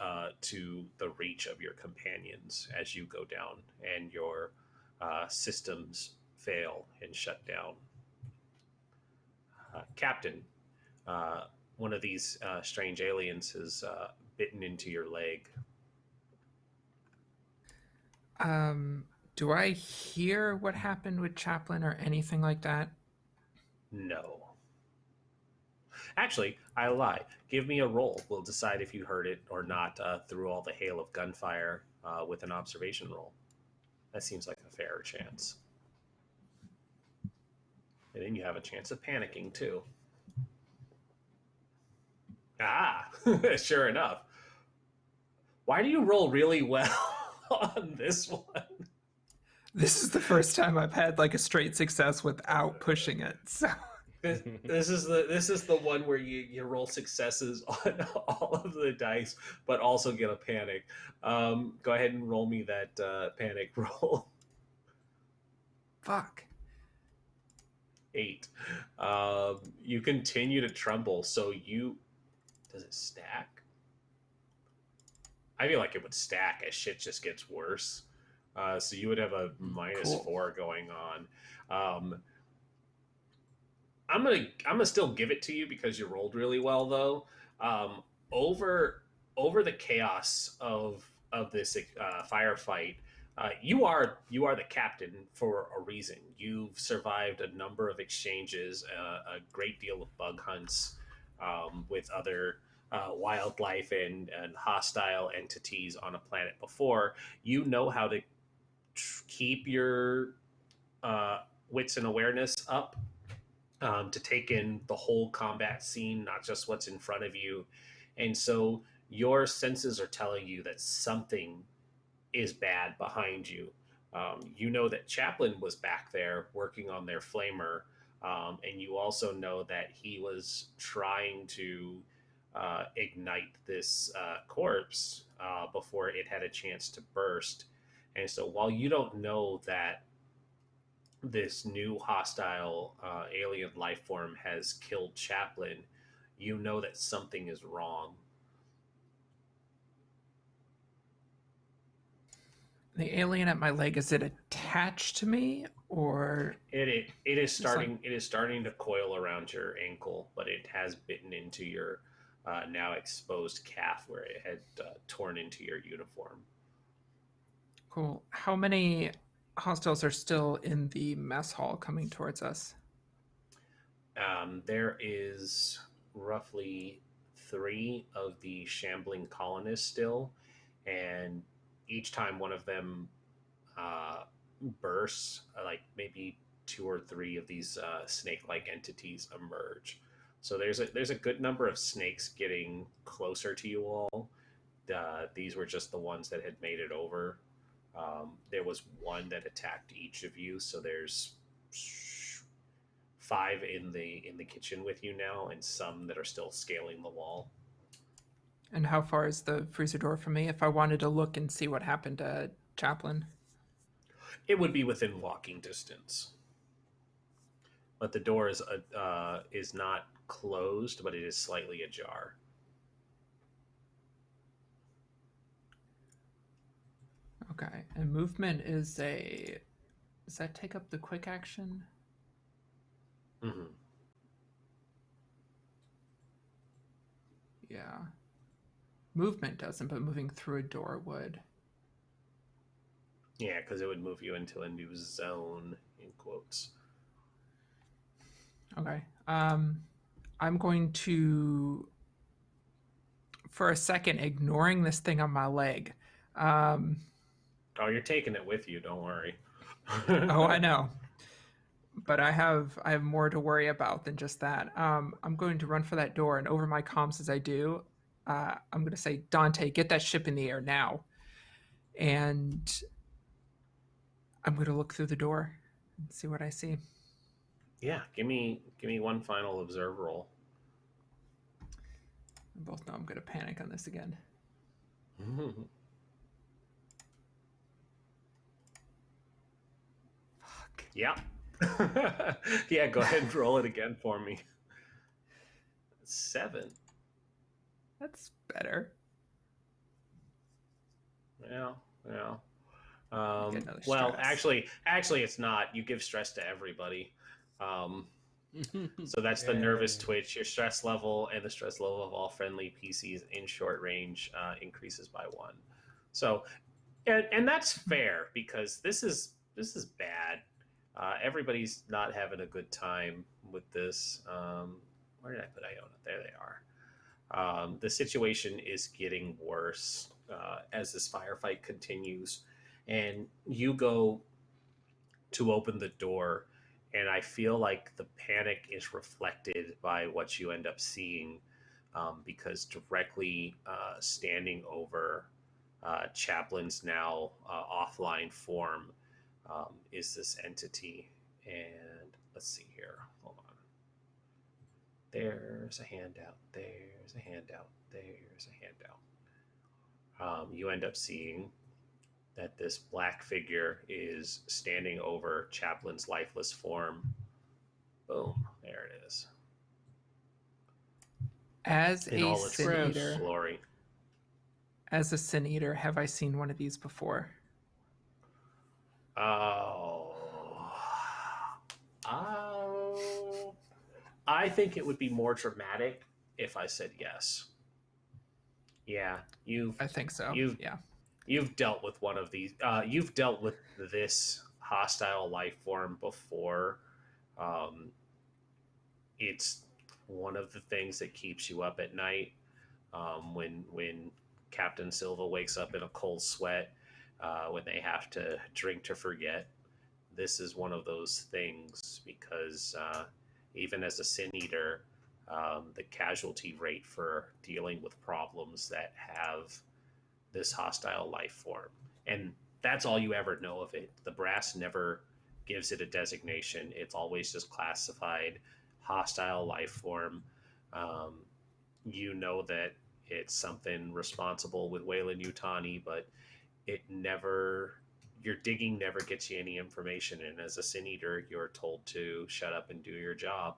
to the reach of your companions as you go down and your systems fail and shut down. Captain, one of these strange aliens has bitten into your leg. Do I hear what happened with Chaplin or anything like that? No. Actually, I lie. Give me a roll. We'll decide if you heard it or not through all the hail of gunfire with an observation roll. That seems like a fairer chance. And then you have a chance of panicking, too. Ah, sure enough. Why do you roll really well on this one? This is the first time I've had like a straight success without pushing it. So this is the one where you roll successes on all of the dice, but also get a panic. Go ahead and roll me that panic roll. Fuck. 8. You continue to tremble, so does it stack? I feel like it would stack as shit just gets worse. So you would have a -4 going on. I'm gonna still give it to you because you rolled really well, though. Over the chaos of this firefight, you are the captain for a reason. You've survived a number of exchanges, a great deal of bug hunts with other wildlife and hostile entities on a planet before. You know how to keep your wits and awareness up to take in the whole combat scene, not just what's in front of you. And so your senses are telling you that something is bad behind you. You know that Chaplin was back there working on their flamer, and you also know that he was trying to ignite this corpse before it had a chance to burst. And so while you don't know that this new hostile alien life form has killed Chaplin, you know that something is wrong. The alien at my leg, is it attached to me, or It is starting to coil around your ankle, but it has bitten into your now exposed calf where it had torn into your uniform. cool? How many hostiles are still in the mess hall coming towards us? There is roughly 3 of the shambling colonists still, and each time one of them bursts, like maybe 2 or 3 of these snake-like entities emerge. So there's a good number of snakes getting closer to you all. These were just the ones that had made it over. There was one that attacked each of you, so there's 5 in the kitchen with you now, and some that are still scaling the wall. And how far is the freezer door from me if I wanted to look and see what happened to Chaplin? It would be within walking distance, but the door is not closed, but it is slightly ajar. Okay, and movement is does that take up the quick action? Mm-hmm. Yeah. Movement doesn't, but moving through a door would. Yeah, because it would move you into a new zone, in quotes. Okay. I'm going to, for a second, ignoring this thing on my leg. Oh, you're taking it with you. Don't worry. Oh, I know. But I have more to worry about than just that. I'm going to run for that door, and over my comms as I do, I'm going to say, Dante, get that ship in the air now. And I'm going to look through the door and see what I see. Yeah, give me one final observe roll. We both know I'm going to panic on this again. Fuck. Yeah. Yeah, go ahead and roll it again for me. 7. That's better. Yeah. Get another Well, stress. actually, it's not. You give stress to everybody. So that's the nervous twitch. Your stress level and the stress level of all friendly PCs in short range increases by 1. So, and that's fair because this is bad. Everybody's not having a good time with this. Where did I put Iona? There they are. The situation is getting worse as this firefight continues, and you go to open the door, and I feel like the panic is reflected by what you end up seeing, because directly standing over Chaplin's now offline form is this entity. And let's see here. Hold on. There's a handout. There's a handout. There's a handout. You end up seeing that this black figure is standing over Chaplin's lifeless form. Boom. There it is. As In a all its sin eater, glory. as a sin eater, have I seen one of these before? I think it would be more dramatic if I said yes. Yeah, I think so. You've dealt with one of these. You've dealt with this hostile life form before. It's one of the things that keeps you up at night. When Captain Silva wakes up in a cold sweat, when they have to drink to forget. This is one of those things because even as a sin eater, the casualty rate for dealing with problems that have this hostile life form, and that's all you ever know of it. The brass never gives it a designation. It's always just classified hostile life form. You know that it's something responsible with Wayland Yutani, but it never your digging never gets you any information, and as a sin eater, you're told to shut up and do your job.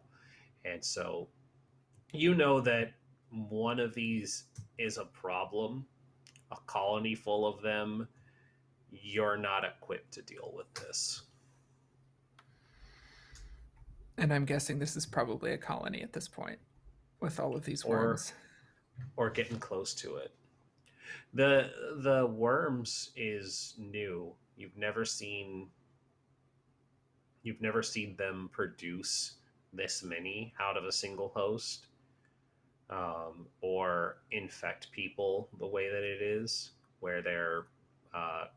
And so you know that one of these is a problem, a colony full of them. You're not equipped to deal with this. And I'm guessing this is probably a colony at this point with all of these worms. Or getting close to it. The worms is new. You've never seen them produce this many out of a single host, or infect people the way that it is, where they're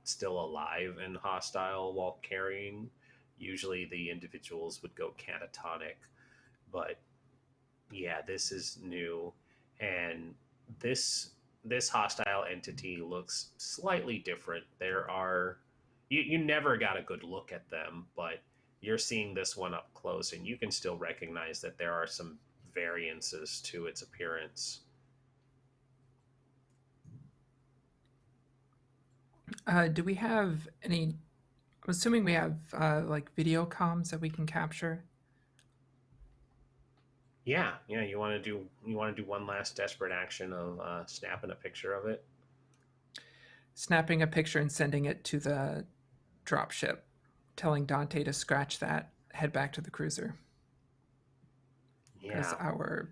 still alive and hostile while carrying. Usually the individuals would go catatonic, but yeah, this is new. And this hostile entity looks slightly different. There are you never got a good look at them, but you're seeing this one up close, and you can still recognize that there are some variances to its appearance. Do we have any? I'm assuming we have like video comms that we can capture. Yeah. You want to do one last desperate action of snapping a picture of it. Snapping a picture and sending it to the dropship, telling Dante to scratch that, head back to the cruiser. Yeah. As our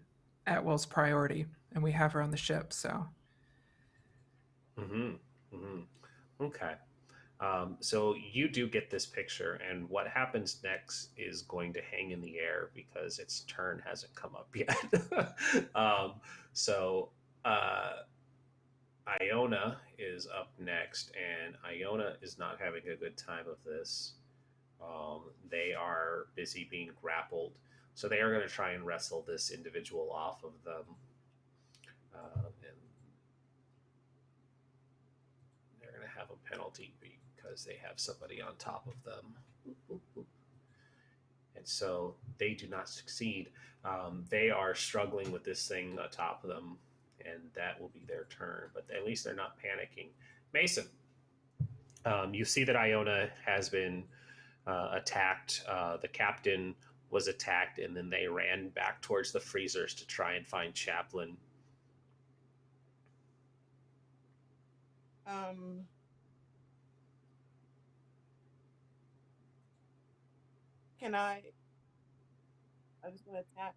Atwell's priority, and we have her on the ship, so. Okay. So you do get this picture, and what happens next is going to hang in the air because its turn hasn't come up yet. Iona is up next, and Iona is not having a good time of this. They are busy being grappled, so they are going to try and wrestle this individual off of them. And they're going to have a penalty because they have somebody on top of them. And so they do not succeed. They are struggling with this thing atop of them, and that will be their turn. But at least they're not panicking. Mason, you see that Iona has been attacked. The captain was attacked, and then they ran back towards the freezers to try and find Chaplin. Can I was going to attack.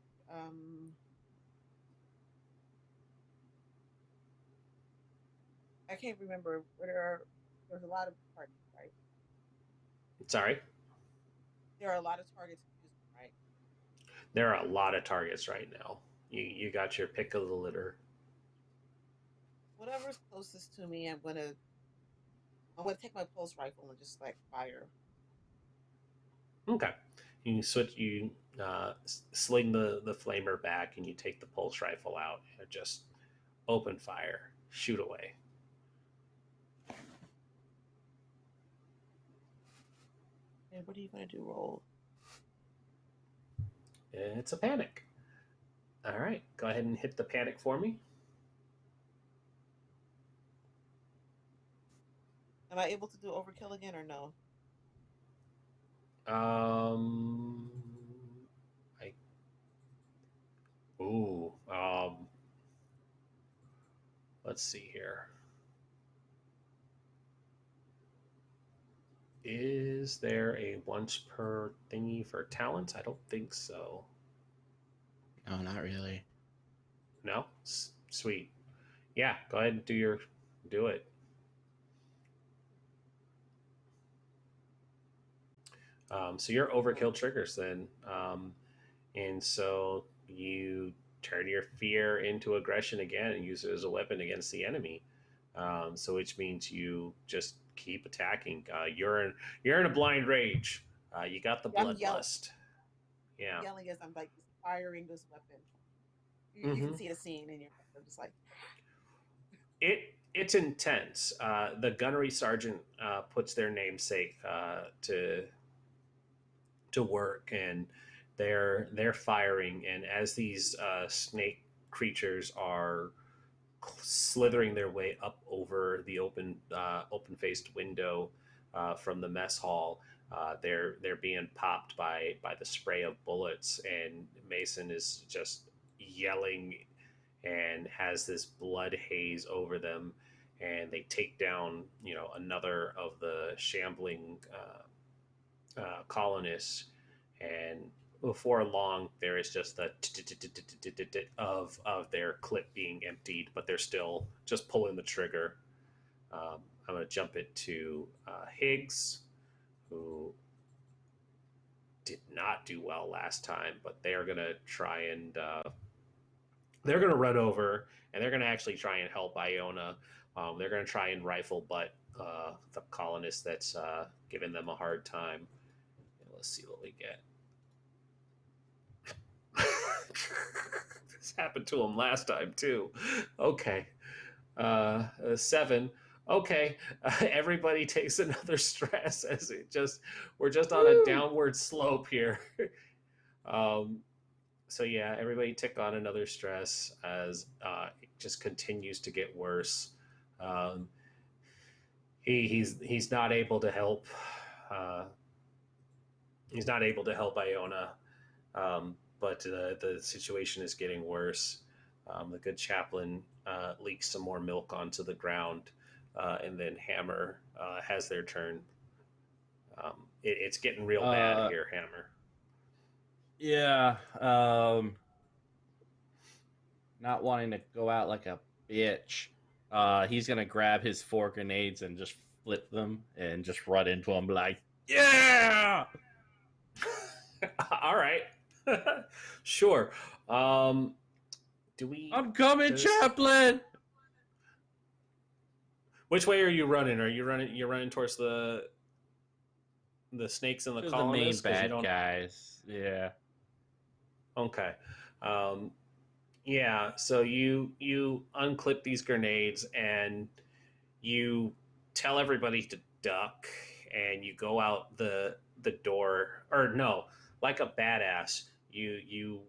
I can't remember. There's a lot of targets, right? Sorry? There are a lot of targets, right? There are a lot of targets right now. You got your pick of the litter. Whatever's closest to me, I'm gonna take my pulse rifle and just like fire. Okay. You sling the flamer back, and you take the pulse rifle out and just open fire, shoot away. And what are you gonna do? Roll? It's a panic. All right, go ahead and hit the panic for me. Am I able to do overkill again or no? Let's see here. Is there a once per thingy for talents? I don't think so. No, not really. No? Sweet. Yeah, go ahead and do it. So your overkill triggers then. And so you turn your fear into aggression again and use it as a weapon against the enemy. So which means you just keep attacking. You're in a blind rage. You got the bloodlust. Yeah. I'm yelling as I'm like firing this weapon. You can see the scene in your head. I'm just like it's intense. The gunnery sergeant puts their namesake to work, and they're firing, and as these snake creatures are slithering their way up over the open-faced window, from the mess hall. They're being popped by the spray of bullets, and Mason is just yelling and has this blood haze over them. And they take down, another of the shambling colonists, and before long, there is just the of their clip being emptied, but they're still just pulling the trigger. I'm going to jump it to Higgs, who did not do well last time, but they are going to try and they're going to run over, and they're going to actually try and help Iona. They're going to try and rifle butt the colonist that's giving them a hard time. Let's see what we get. This happened to him last time too. Okay. 7. Okay. Everybody takes another stress as we're just on a downward slope here. So yeah, everybody tick on another stress as it just continues to get worse. He's not able to help. He's not able to help Iona, but the situation is getting worse. The good chaplain leaks some more milk onto the ground, and then Hammer has their turn. It's getting real bad here, Hammer. Yeah. Not wanting to go out like a bitch. He's going to grab his 4 grenades and just flip them and just run into them like, yeah! All right. Sure. I'm coming, chaplain! Which way are you running? You're running towards the snakes and the colonists? The main bad guys. Yeah. Okay. Yeah, so you unclip these grenades and you tell everybody to duck, and you go out the door, or no, like a badass, you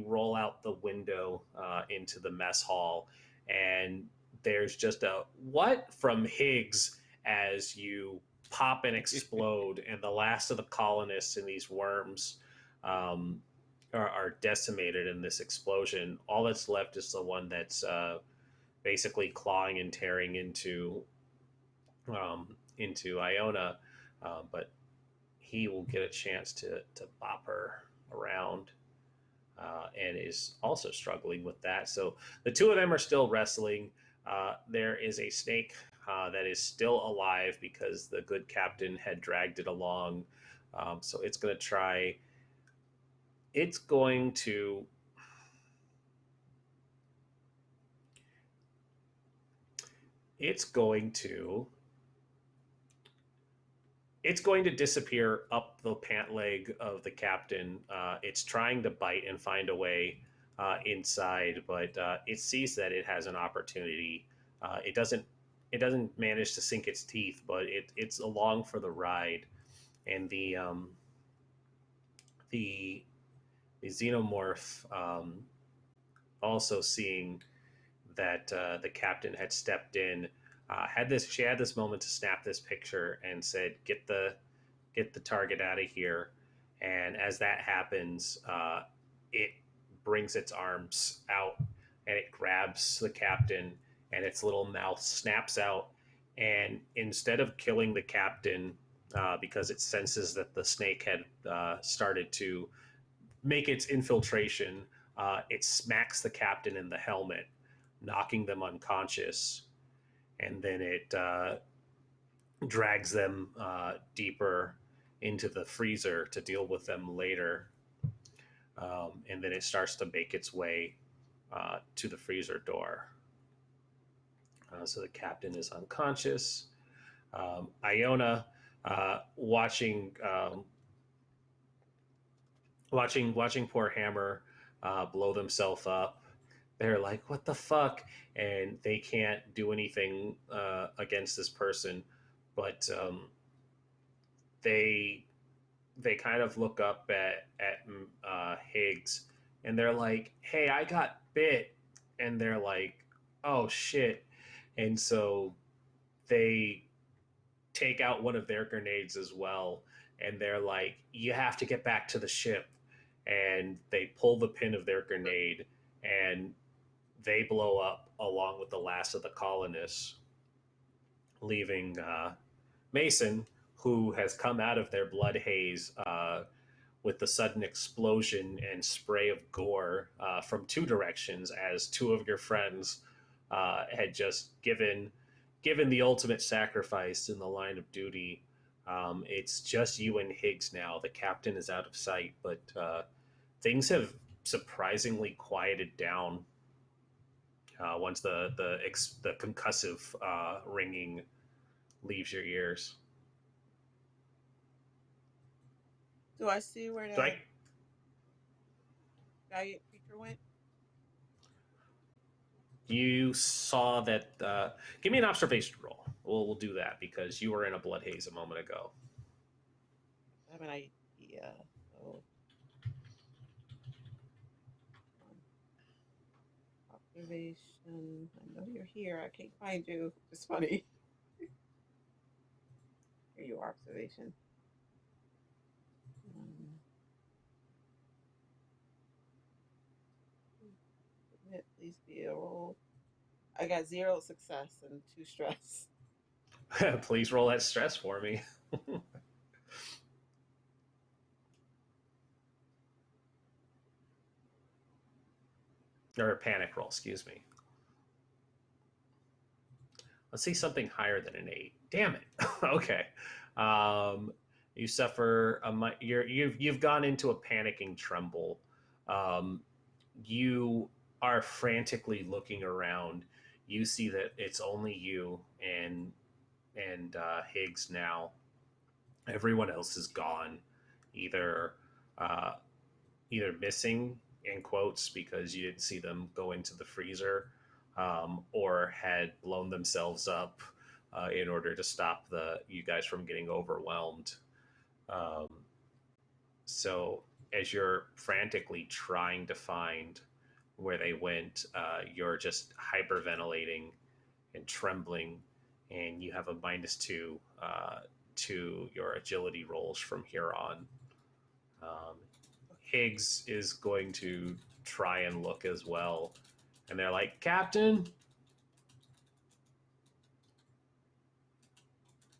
roll out the window into the mess hall, and there's just a what from Higgs as you pop and explode, and the last of the colonists and these worms are decimated in this explosion. All that's left is the one that's basically clawing and tearing into Iona, but he will get a chance to bop her around, and is also struggling with that. So the two of them are still wrestling. There is a snake that is still alive because the good captain had dragged it along. So it's going to try. It's going to disappear up the pant leg of the captain. It's trying to bite and find a way inside, but it sees that it has an opportunity. It doesn't manage to sink its teeth, but it's along for the ride, and the xenomorph, also seeing that the captain had stepped in, she had this moment to snap this picture and said, get the target out of here. And as that happens, it brings its arms out and it grabs the captain, and its little mouth snaps out, and instead of killing the captain, because it senses that the snake had started to make its infiltration, it smacks the captain in the helmet, knocking them unconscious, and then it drags them deeper into the freezer to deal with them later, and then it starts to make its way to the freezer door. So the captain is unconscious. Iona, watching poor Hammer blow themselves up. They're like, what the fuck? And they can't do anything against this person, but they kind of look up at Higgs, and they're like, hey, I got bit. And they're like, oh shit. And so they take out one of their grenades as well, and they're like, "You have to get back to the ship." And they pull the pin of their grenade, and they blow up along with the last of the colonists, leaving Mason, who has come out of their blood haze with the sudden explosion and spray of gore from two directions, as two of your friends had just given the ultimate sacrifice in the line of duty. It's just you and Higgs now. The captain is out of sight, but things have surprisingly quieted down once the concussive ringing leaves your ears. Do I see where that giant creature went? You saw that. Give me an observation roll. We'll do that because you were in a blood haze a moment ago. I have an idea. So, observation. I know you're here. I can't find you. It's funny. Here you are, observation. Please be a roll. I got 0 success and 2 stress. Please roll that stress for me. Or a panic roll, excuse me. Let's see something higher than an 8. Damn it. Okay. You suffer you've gone into a panicking tremble. You are frantically looking around. You see that it's only you and Higgs now. Everyone else is gone, either missing in quotes because you didn't see them go into the freezer, or had blown themselves up in order to stop you guys from getting overwhelmed. So as you're frantically trying to find where they went, you're just hyperventilating and trembling, and you have a -2 to your agility rolls from here on. Higgs is going to try and look as well, and they're like, "Captain,"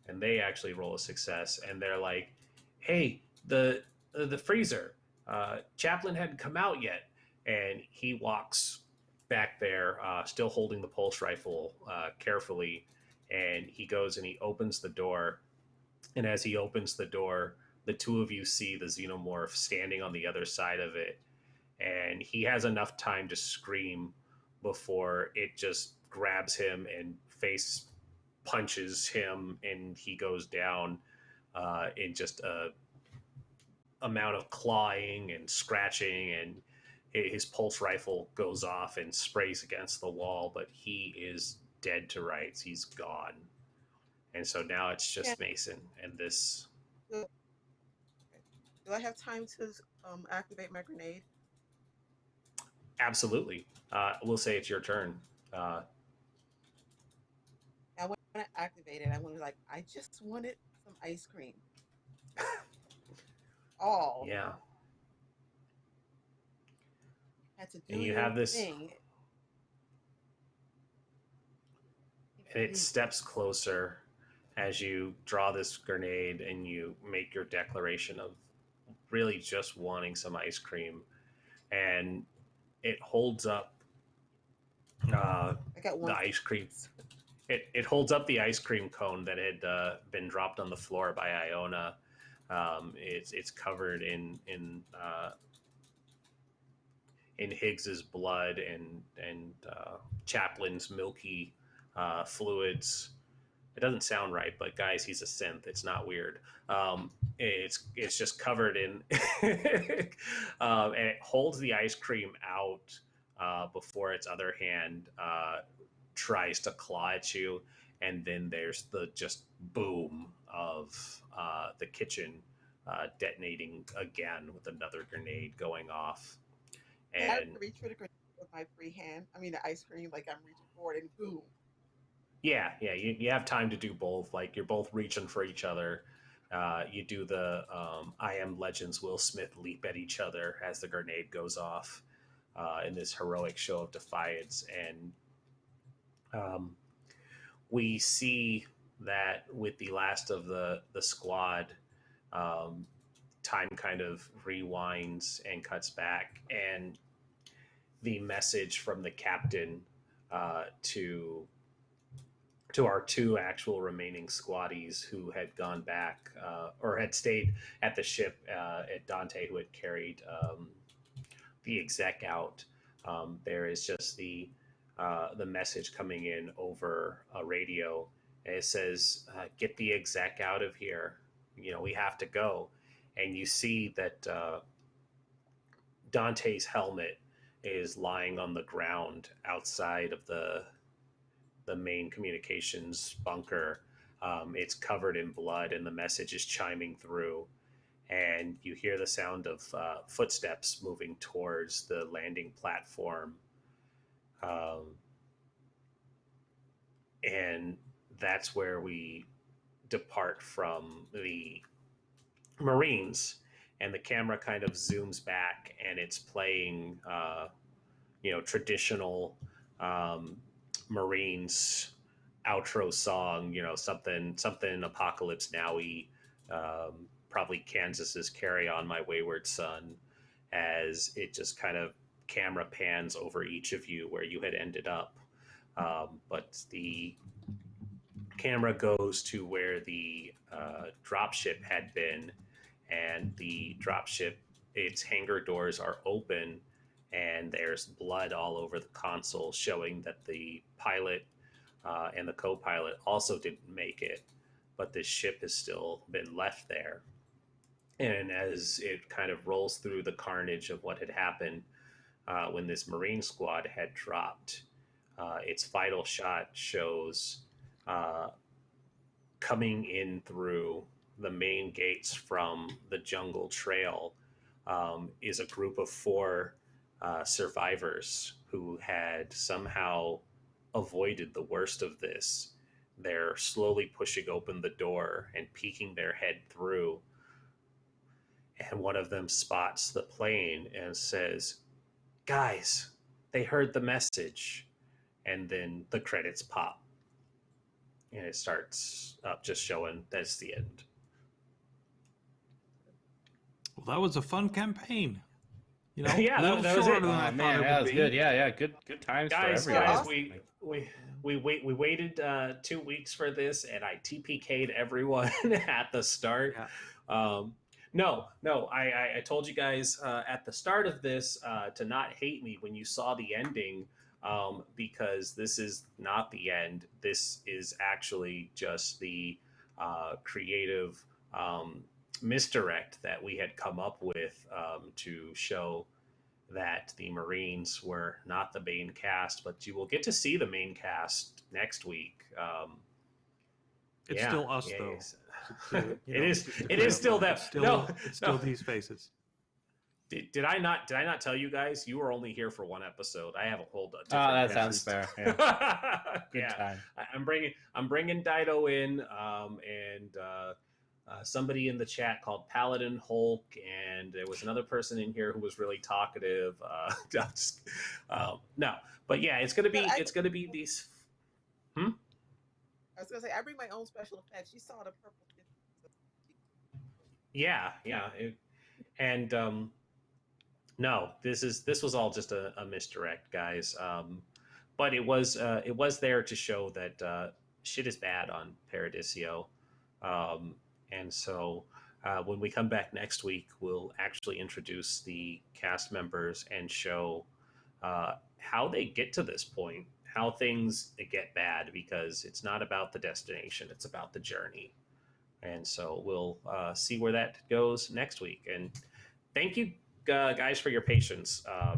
and they actually roll a success, and they're like, "Hey, the freezer, Chaplin hadn't come out yet." And he walks back there, still holding the pulse rifle carefully, and he goes and he opens the door. And as he opens the door, the two of you see the xenomorph standing on the other side of it, and he has enough time to scream before it just grabs him and face punches him, and he goes down in just a amount of clawing and scratching, and his pulse rifle goes off and sprays against the wall, but he is dead to rights. He's gone. And so now it's just Mason and this. Do I have time to activate my grenade? Absolutely. We'll say it's your turn. I want to activate it. I want to I just wanted some ice cream. All. Yeah. Had to do and you have this. thing. And it steps closer as you draw this grenade and you make your declaration of really just wanting some ice cream. And it holds up I got one. the ice cream. It holds up the ice cream cone that had been dropped on the floor by Iona. It's covered in Higgs's blood and Chaplin's milky fluids. It doesn't sound right, but guys, he's a synth. It's not weird. It's just covered in, and it holds the ice cream out before its other hand tries to claw at you, and then there's the just boom of the kitchen detonating again with another grenade going off. And I have to reach for the grenade with my free hand. I mean, the ice cream, I'm reaching forward and boom. Yeah, you have time to do both. Like you're both reaching for each other. You do the I Am Legends Will Smith leap at each other as the grenade goes off in this heroic show of defiance. And we see that with the last of the squad, um, time kind of rewinds and cuts back. And the message from the captain to our two actual remaining squaddies who had gone back or had stayed at the ship at Dante, who had carried the exec out. There is just the message coming in over a radio. And it says, "Get the exec out of here. You know, we have to go." And you see that Dante's helmet is lying on the ground outside of the main communications bunker. It's covered in blood, and the message is chiming through. And you hear the sound of footsteps moving towards the landing platform. And that's where we depart from the Marines, and the camera kind of zooms back, and it's playing, traditional Marines outro song, something Apocalypse Now-y, probably Kansas's Carry On My Wayward Son, as it just kind of camera pans over each of you where you had ended up. But the camera goes to where the dropship had been, and the dropship, its hangar doors are open, and there's blood all over the console, showing that the pilot and the co-pilot also didn't make it, but this ship has still been left there. And as it kind of rolls through the carnage of what had happened when this Marine squad had dropped, its final shot shows coming in through the main gates from the jungle trail is a group of 4 survivors who had somehow avoided the worst of this. They're slowly pushing open the door and peeking their head through. And one of them spots the plane and says, "Guys, they heard the message." And then the credits pop. And it starts up just showing that's the end. Well, that was a fun campaign. Yeah, that was shorter it. than I Oh, thought man, it that would was be. good. Yeah, good times Guys, for everyone. we waited 2 weeks for this, and I TPK'd everyone at the start. Yeah. No, I told you guys at the start of this to not hate me when you saw the ending, because this is not the end. This is actually just the creative misdirect that we had come up with to show that the Marines were not the main cast, but you will get to see the main cast next week. It's still us, though. It is still them. It's still these faces. Did I not tell you guys you were only here for one episode? I have a whole different that cast. sounds fair. Yeah. Good time. I'm bringing Dido in, and somebody in the chat called PaladinHulk, and there was another person in here who was really talkative. No, but yeah, it's gonna be these. I was gonna say I bring my own special effects. You saw the purple. Yeah, no, this was all just a misdirect, guys. But it was there to show that shit is bad on Paradisio. And so when we come back next week, we'll actually introduce the cast members and show how they get to this point, how things get bad, because it's not about the destination, it's about the journey. And so we'll see where that goes next week. And thank you, guys, for your patience. I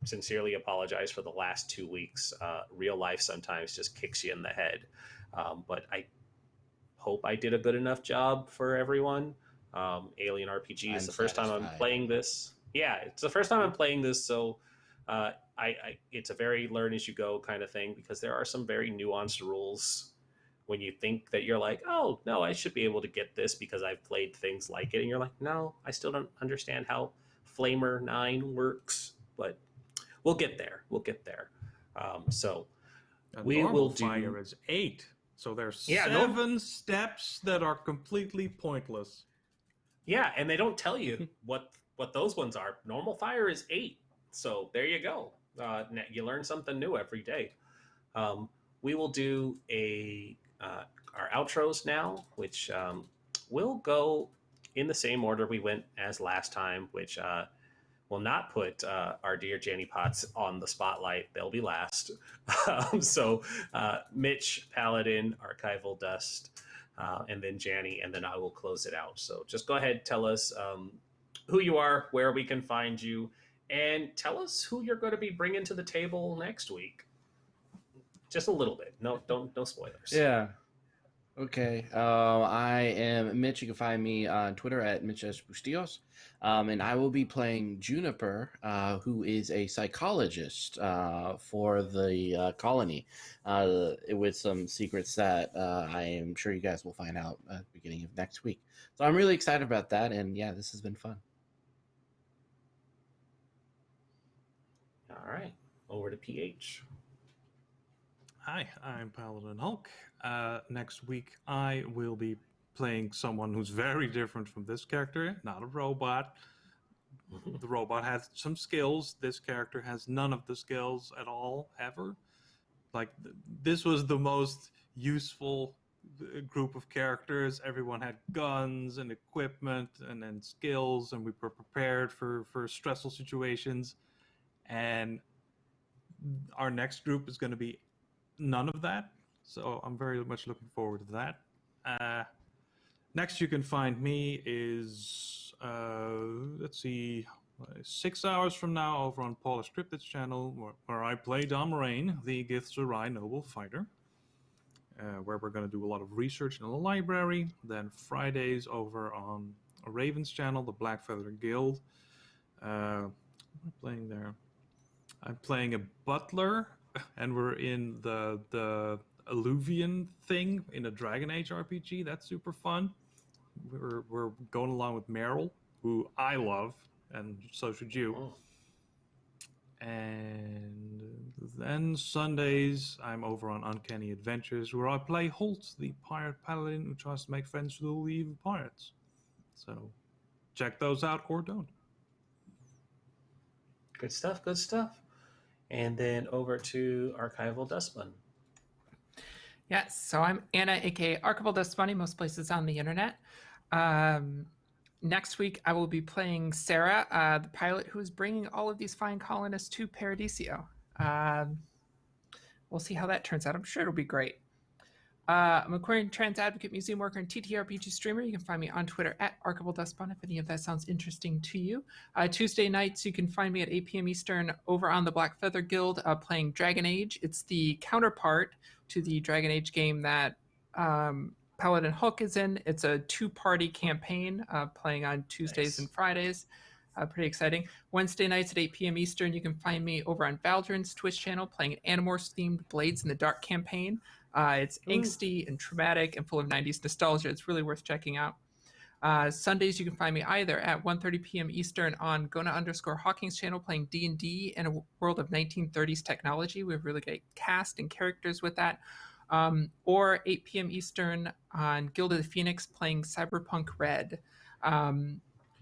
sincerely apologize for the last 2 weeks. Real life sometimes just kicks you in the head. But I hope I did a good enough job for everyone. Alien RPG is the first time I'm playing this. Yeah, it's the first time I'm playing this, so I it's a very learn as you go kind of thing, because there are some very nuanced rules when you think that you're like, oh no, I should be able to get this because I've played things like it, and you're like, no, I still don't understand how Flamer 9 works, but we'll get there. We'll get there. So A we normal will do. fire is 8. So there's Yeah, 7 steps that are completely pointless. Yeah, and they don't tell you what those ones are. Normal fire is 8. So there you go. You learn something new every day. We will do our outros now, which will go in the same order we went as last time, which will not put our dear Jenny Potts on the spotlight. They'll be last. So Mitch, Paladin, Archival Dust, and then Janny, and then I will close it out. So just go ahead, tell us who you are, where we can find you, and tell us who you're going to be bringing to the table next week. Just a little bit. No spoilers. Yeah. Okay. I am Mitch. You can find me on Twitter at Mitchsbustillos. And I will be playing Juniper, who is a psychologist for the colony, with some secrets that I am sure you guys will find out at the beginning of next week. So I'm really excited about that, and yeah, this has been fun. All right. Over to PH. Hi, I'm PaladinHulk. Next week, I will be playing someone who's very different from this character, not a robot. The robot has some skills. This character has none of the skills at all, ever. Like, this was the most useful group of characters. Everyone had guns and equipment and skills, and we were prepared for stressful situations. And our next group is going to be none of that, so I'm very much looking forward to that. Next you can find me is let's see, 6 hours from now over on Paula Scripted's channel, where I play Domrain, the Githzerai noble fighter, where we're going to do a lot of research in the library. Then Fridays over on Raven's channel, the Blackfeather Guild. What am I playing there? I'm playing a butler, and we're in the Alluvian thing in a Dragon Age RPG. That's super fun. We're going along with Meryl, who I love, and so should you. Oh. And then Sundays, I'm over on Uncanny Adventures, where I play Holt, the pirate paladin who tries to make friends with all the evil pirates. So check those out or don't. Good stuff, good stuff. And then over to ArchivalDustBun. Yes, so I'm Anna, aka ArchivalDustBun, most places on the internet. Next week, I will be playing Sarah, the pilot who is bringing all of these fine colonists to Paradisio. We'll see how that turns out. I'm sure it'll be great. I'm a queer and trans advocate, museum worker, and TTRPG streamer. You can find me on Twitter at ArchivalDustBun if any of that sounds interesting to you. Tuesday nights, you can find me at 8 p.m. Eastern over on the Blackfeather Guild playing Dragon Age. It's the counterpart to the Dragon Age game that PaladinHulk is in. It's a 2-party campaign playing on Tuesdays and Fridays. Pretty exciting. Wednesday nights at 8 p.m. Eastern, you can find me over on Valdrin's Twitch channel playing an Animorphs-themed Blades in the Dark campaign. It's angsty and traumatic and full of 90s nostalgia. It's really worth checking out. Sundays, you can find me either at 1:30 p.m. Eastern on Gona_Hawking's channel playing D&D in a world of 1930s technology. We have really great cast and characters with that. Or 8 p.m. Eastern on Guild of the Phoenix playing Cyberpunk Red.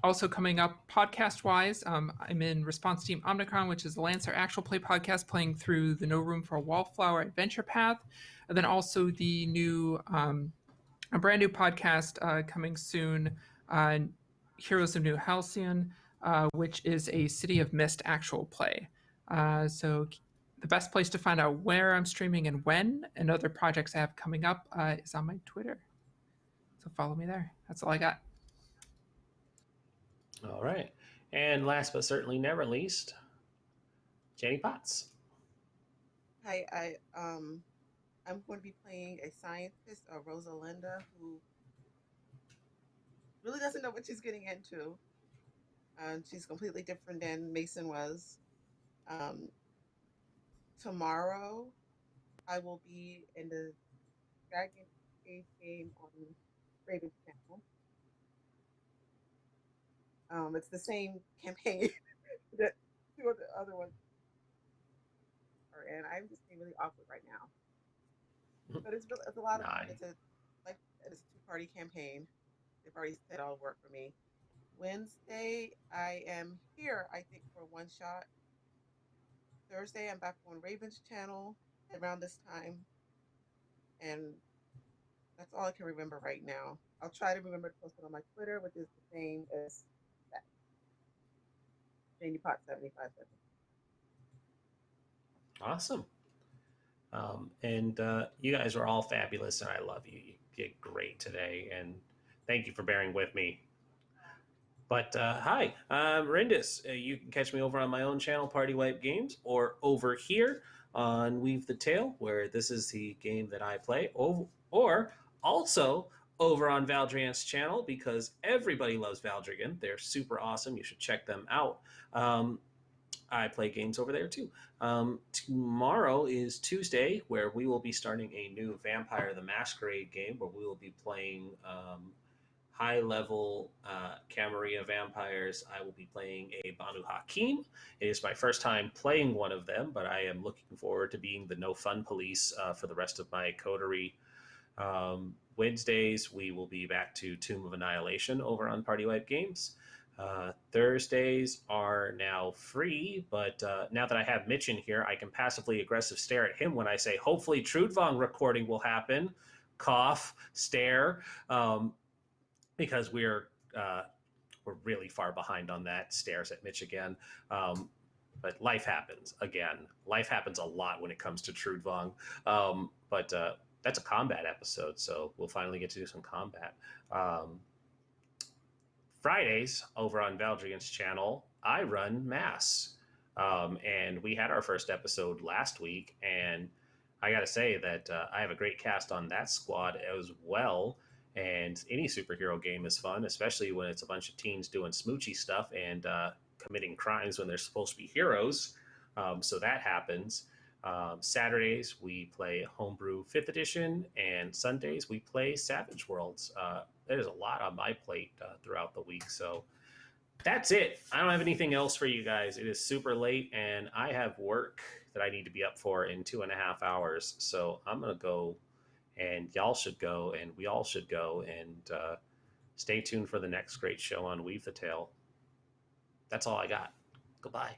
Also coming up podcast-wise, I'm in Response Team Omnicron, which is the Lancer actual play podcast playing through the No Room for a Wallflower adventure path. And then also the new, a brand new podcast coming soon, Heroes of New Halcyon, which is a City of Mist actual play. So the best place to find out where I'm streaming and when and other projects I have coming up is on my Twitter. So follow me there. That's all I got. All right. And last but certainly never least, Jenny Potts. Hi, I'm going to be playing a scientist, Rosalinda, who really doesn't know what she's getting into. She's completely different than Mason was. tomorrow I will be in the Dragon Age game on Raven's channel. It's the same campaign that two of the other ones are in. I'm just being really awkward right now, but it's a lot of fun. Nice. It's a two-party campaign. They've already said it'll work for me. Wednesday I am here, I think, for one shot. Thursday I'm back on Raven's channel around this time, and that's all I can remember right now. I'll try to remember to post it on my Twitter, which is the same as that. JaniePot75. Awesome. And you guys are all fabulous, and I love you. You did great today, and thank you for bearing with me. But hi, I'm Rindis. You can catch me over on my own channel, Partywipegames, or over here on Weave the Tale, where this is the game that I play, or also over on Valdrian's channel, because everybody loves Valdrian. They're super awesome. You should check them out. I play games over there too. Tomorrow is Tuesday, where we will be starting a new Vampire the Masquerade game, where we will be playing high-level Camarilla vampires. I will be playing a Banu Hakim. It is my first time playing one of them, but I am looking forward to being the no-fun police for the rest of my coterie. Wednesdays, we will be back to Tomb of Annihilation over on Partywipegames. Thursdays are now free, but now that I have Mitch in here, I can passively aggressive stare at him when I say, hopefully Trudvang recording will happen. Cough, stare, because we're really far behind on that. Stares at Mitch again. But life happens again. Life happens a lot when it comes to Trudvang. But that's a combat episode, so we'll finally get to do some combat. Fridays over on Valdrian's channel, I run Mass. And we had our first episode last week, and I got to say that I have a great cast on that squad as well. And any superhero game is fun, especially when it's a bunch of teens doing smoochy stuff and committing crimes when they're supposed to be heroes. So that happens. Saturdays, we play Homebrew 5th Edition, and Sundays, we play Savage Worlds. There's a lot on my plate throughout the week, so that's it. I don't have anything else for you guys. It is super late, and I have work that I need to be up for in 2.5 hours, so I'm going to go, and y'all should go, and we all should go, and stay tuned for the next great show on Weave the Tale. That's all I got. Goodbye.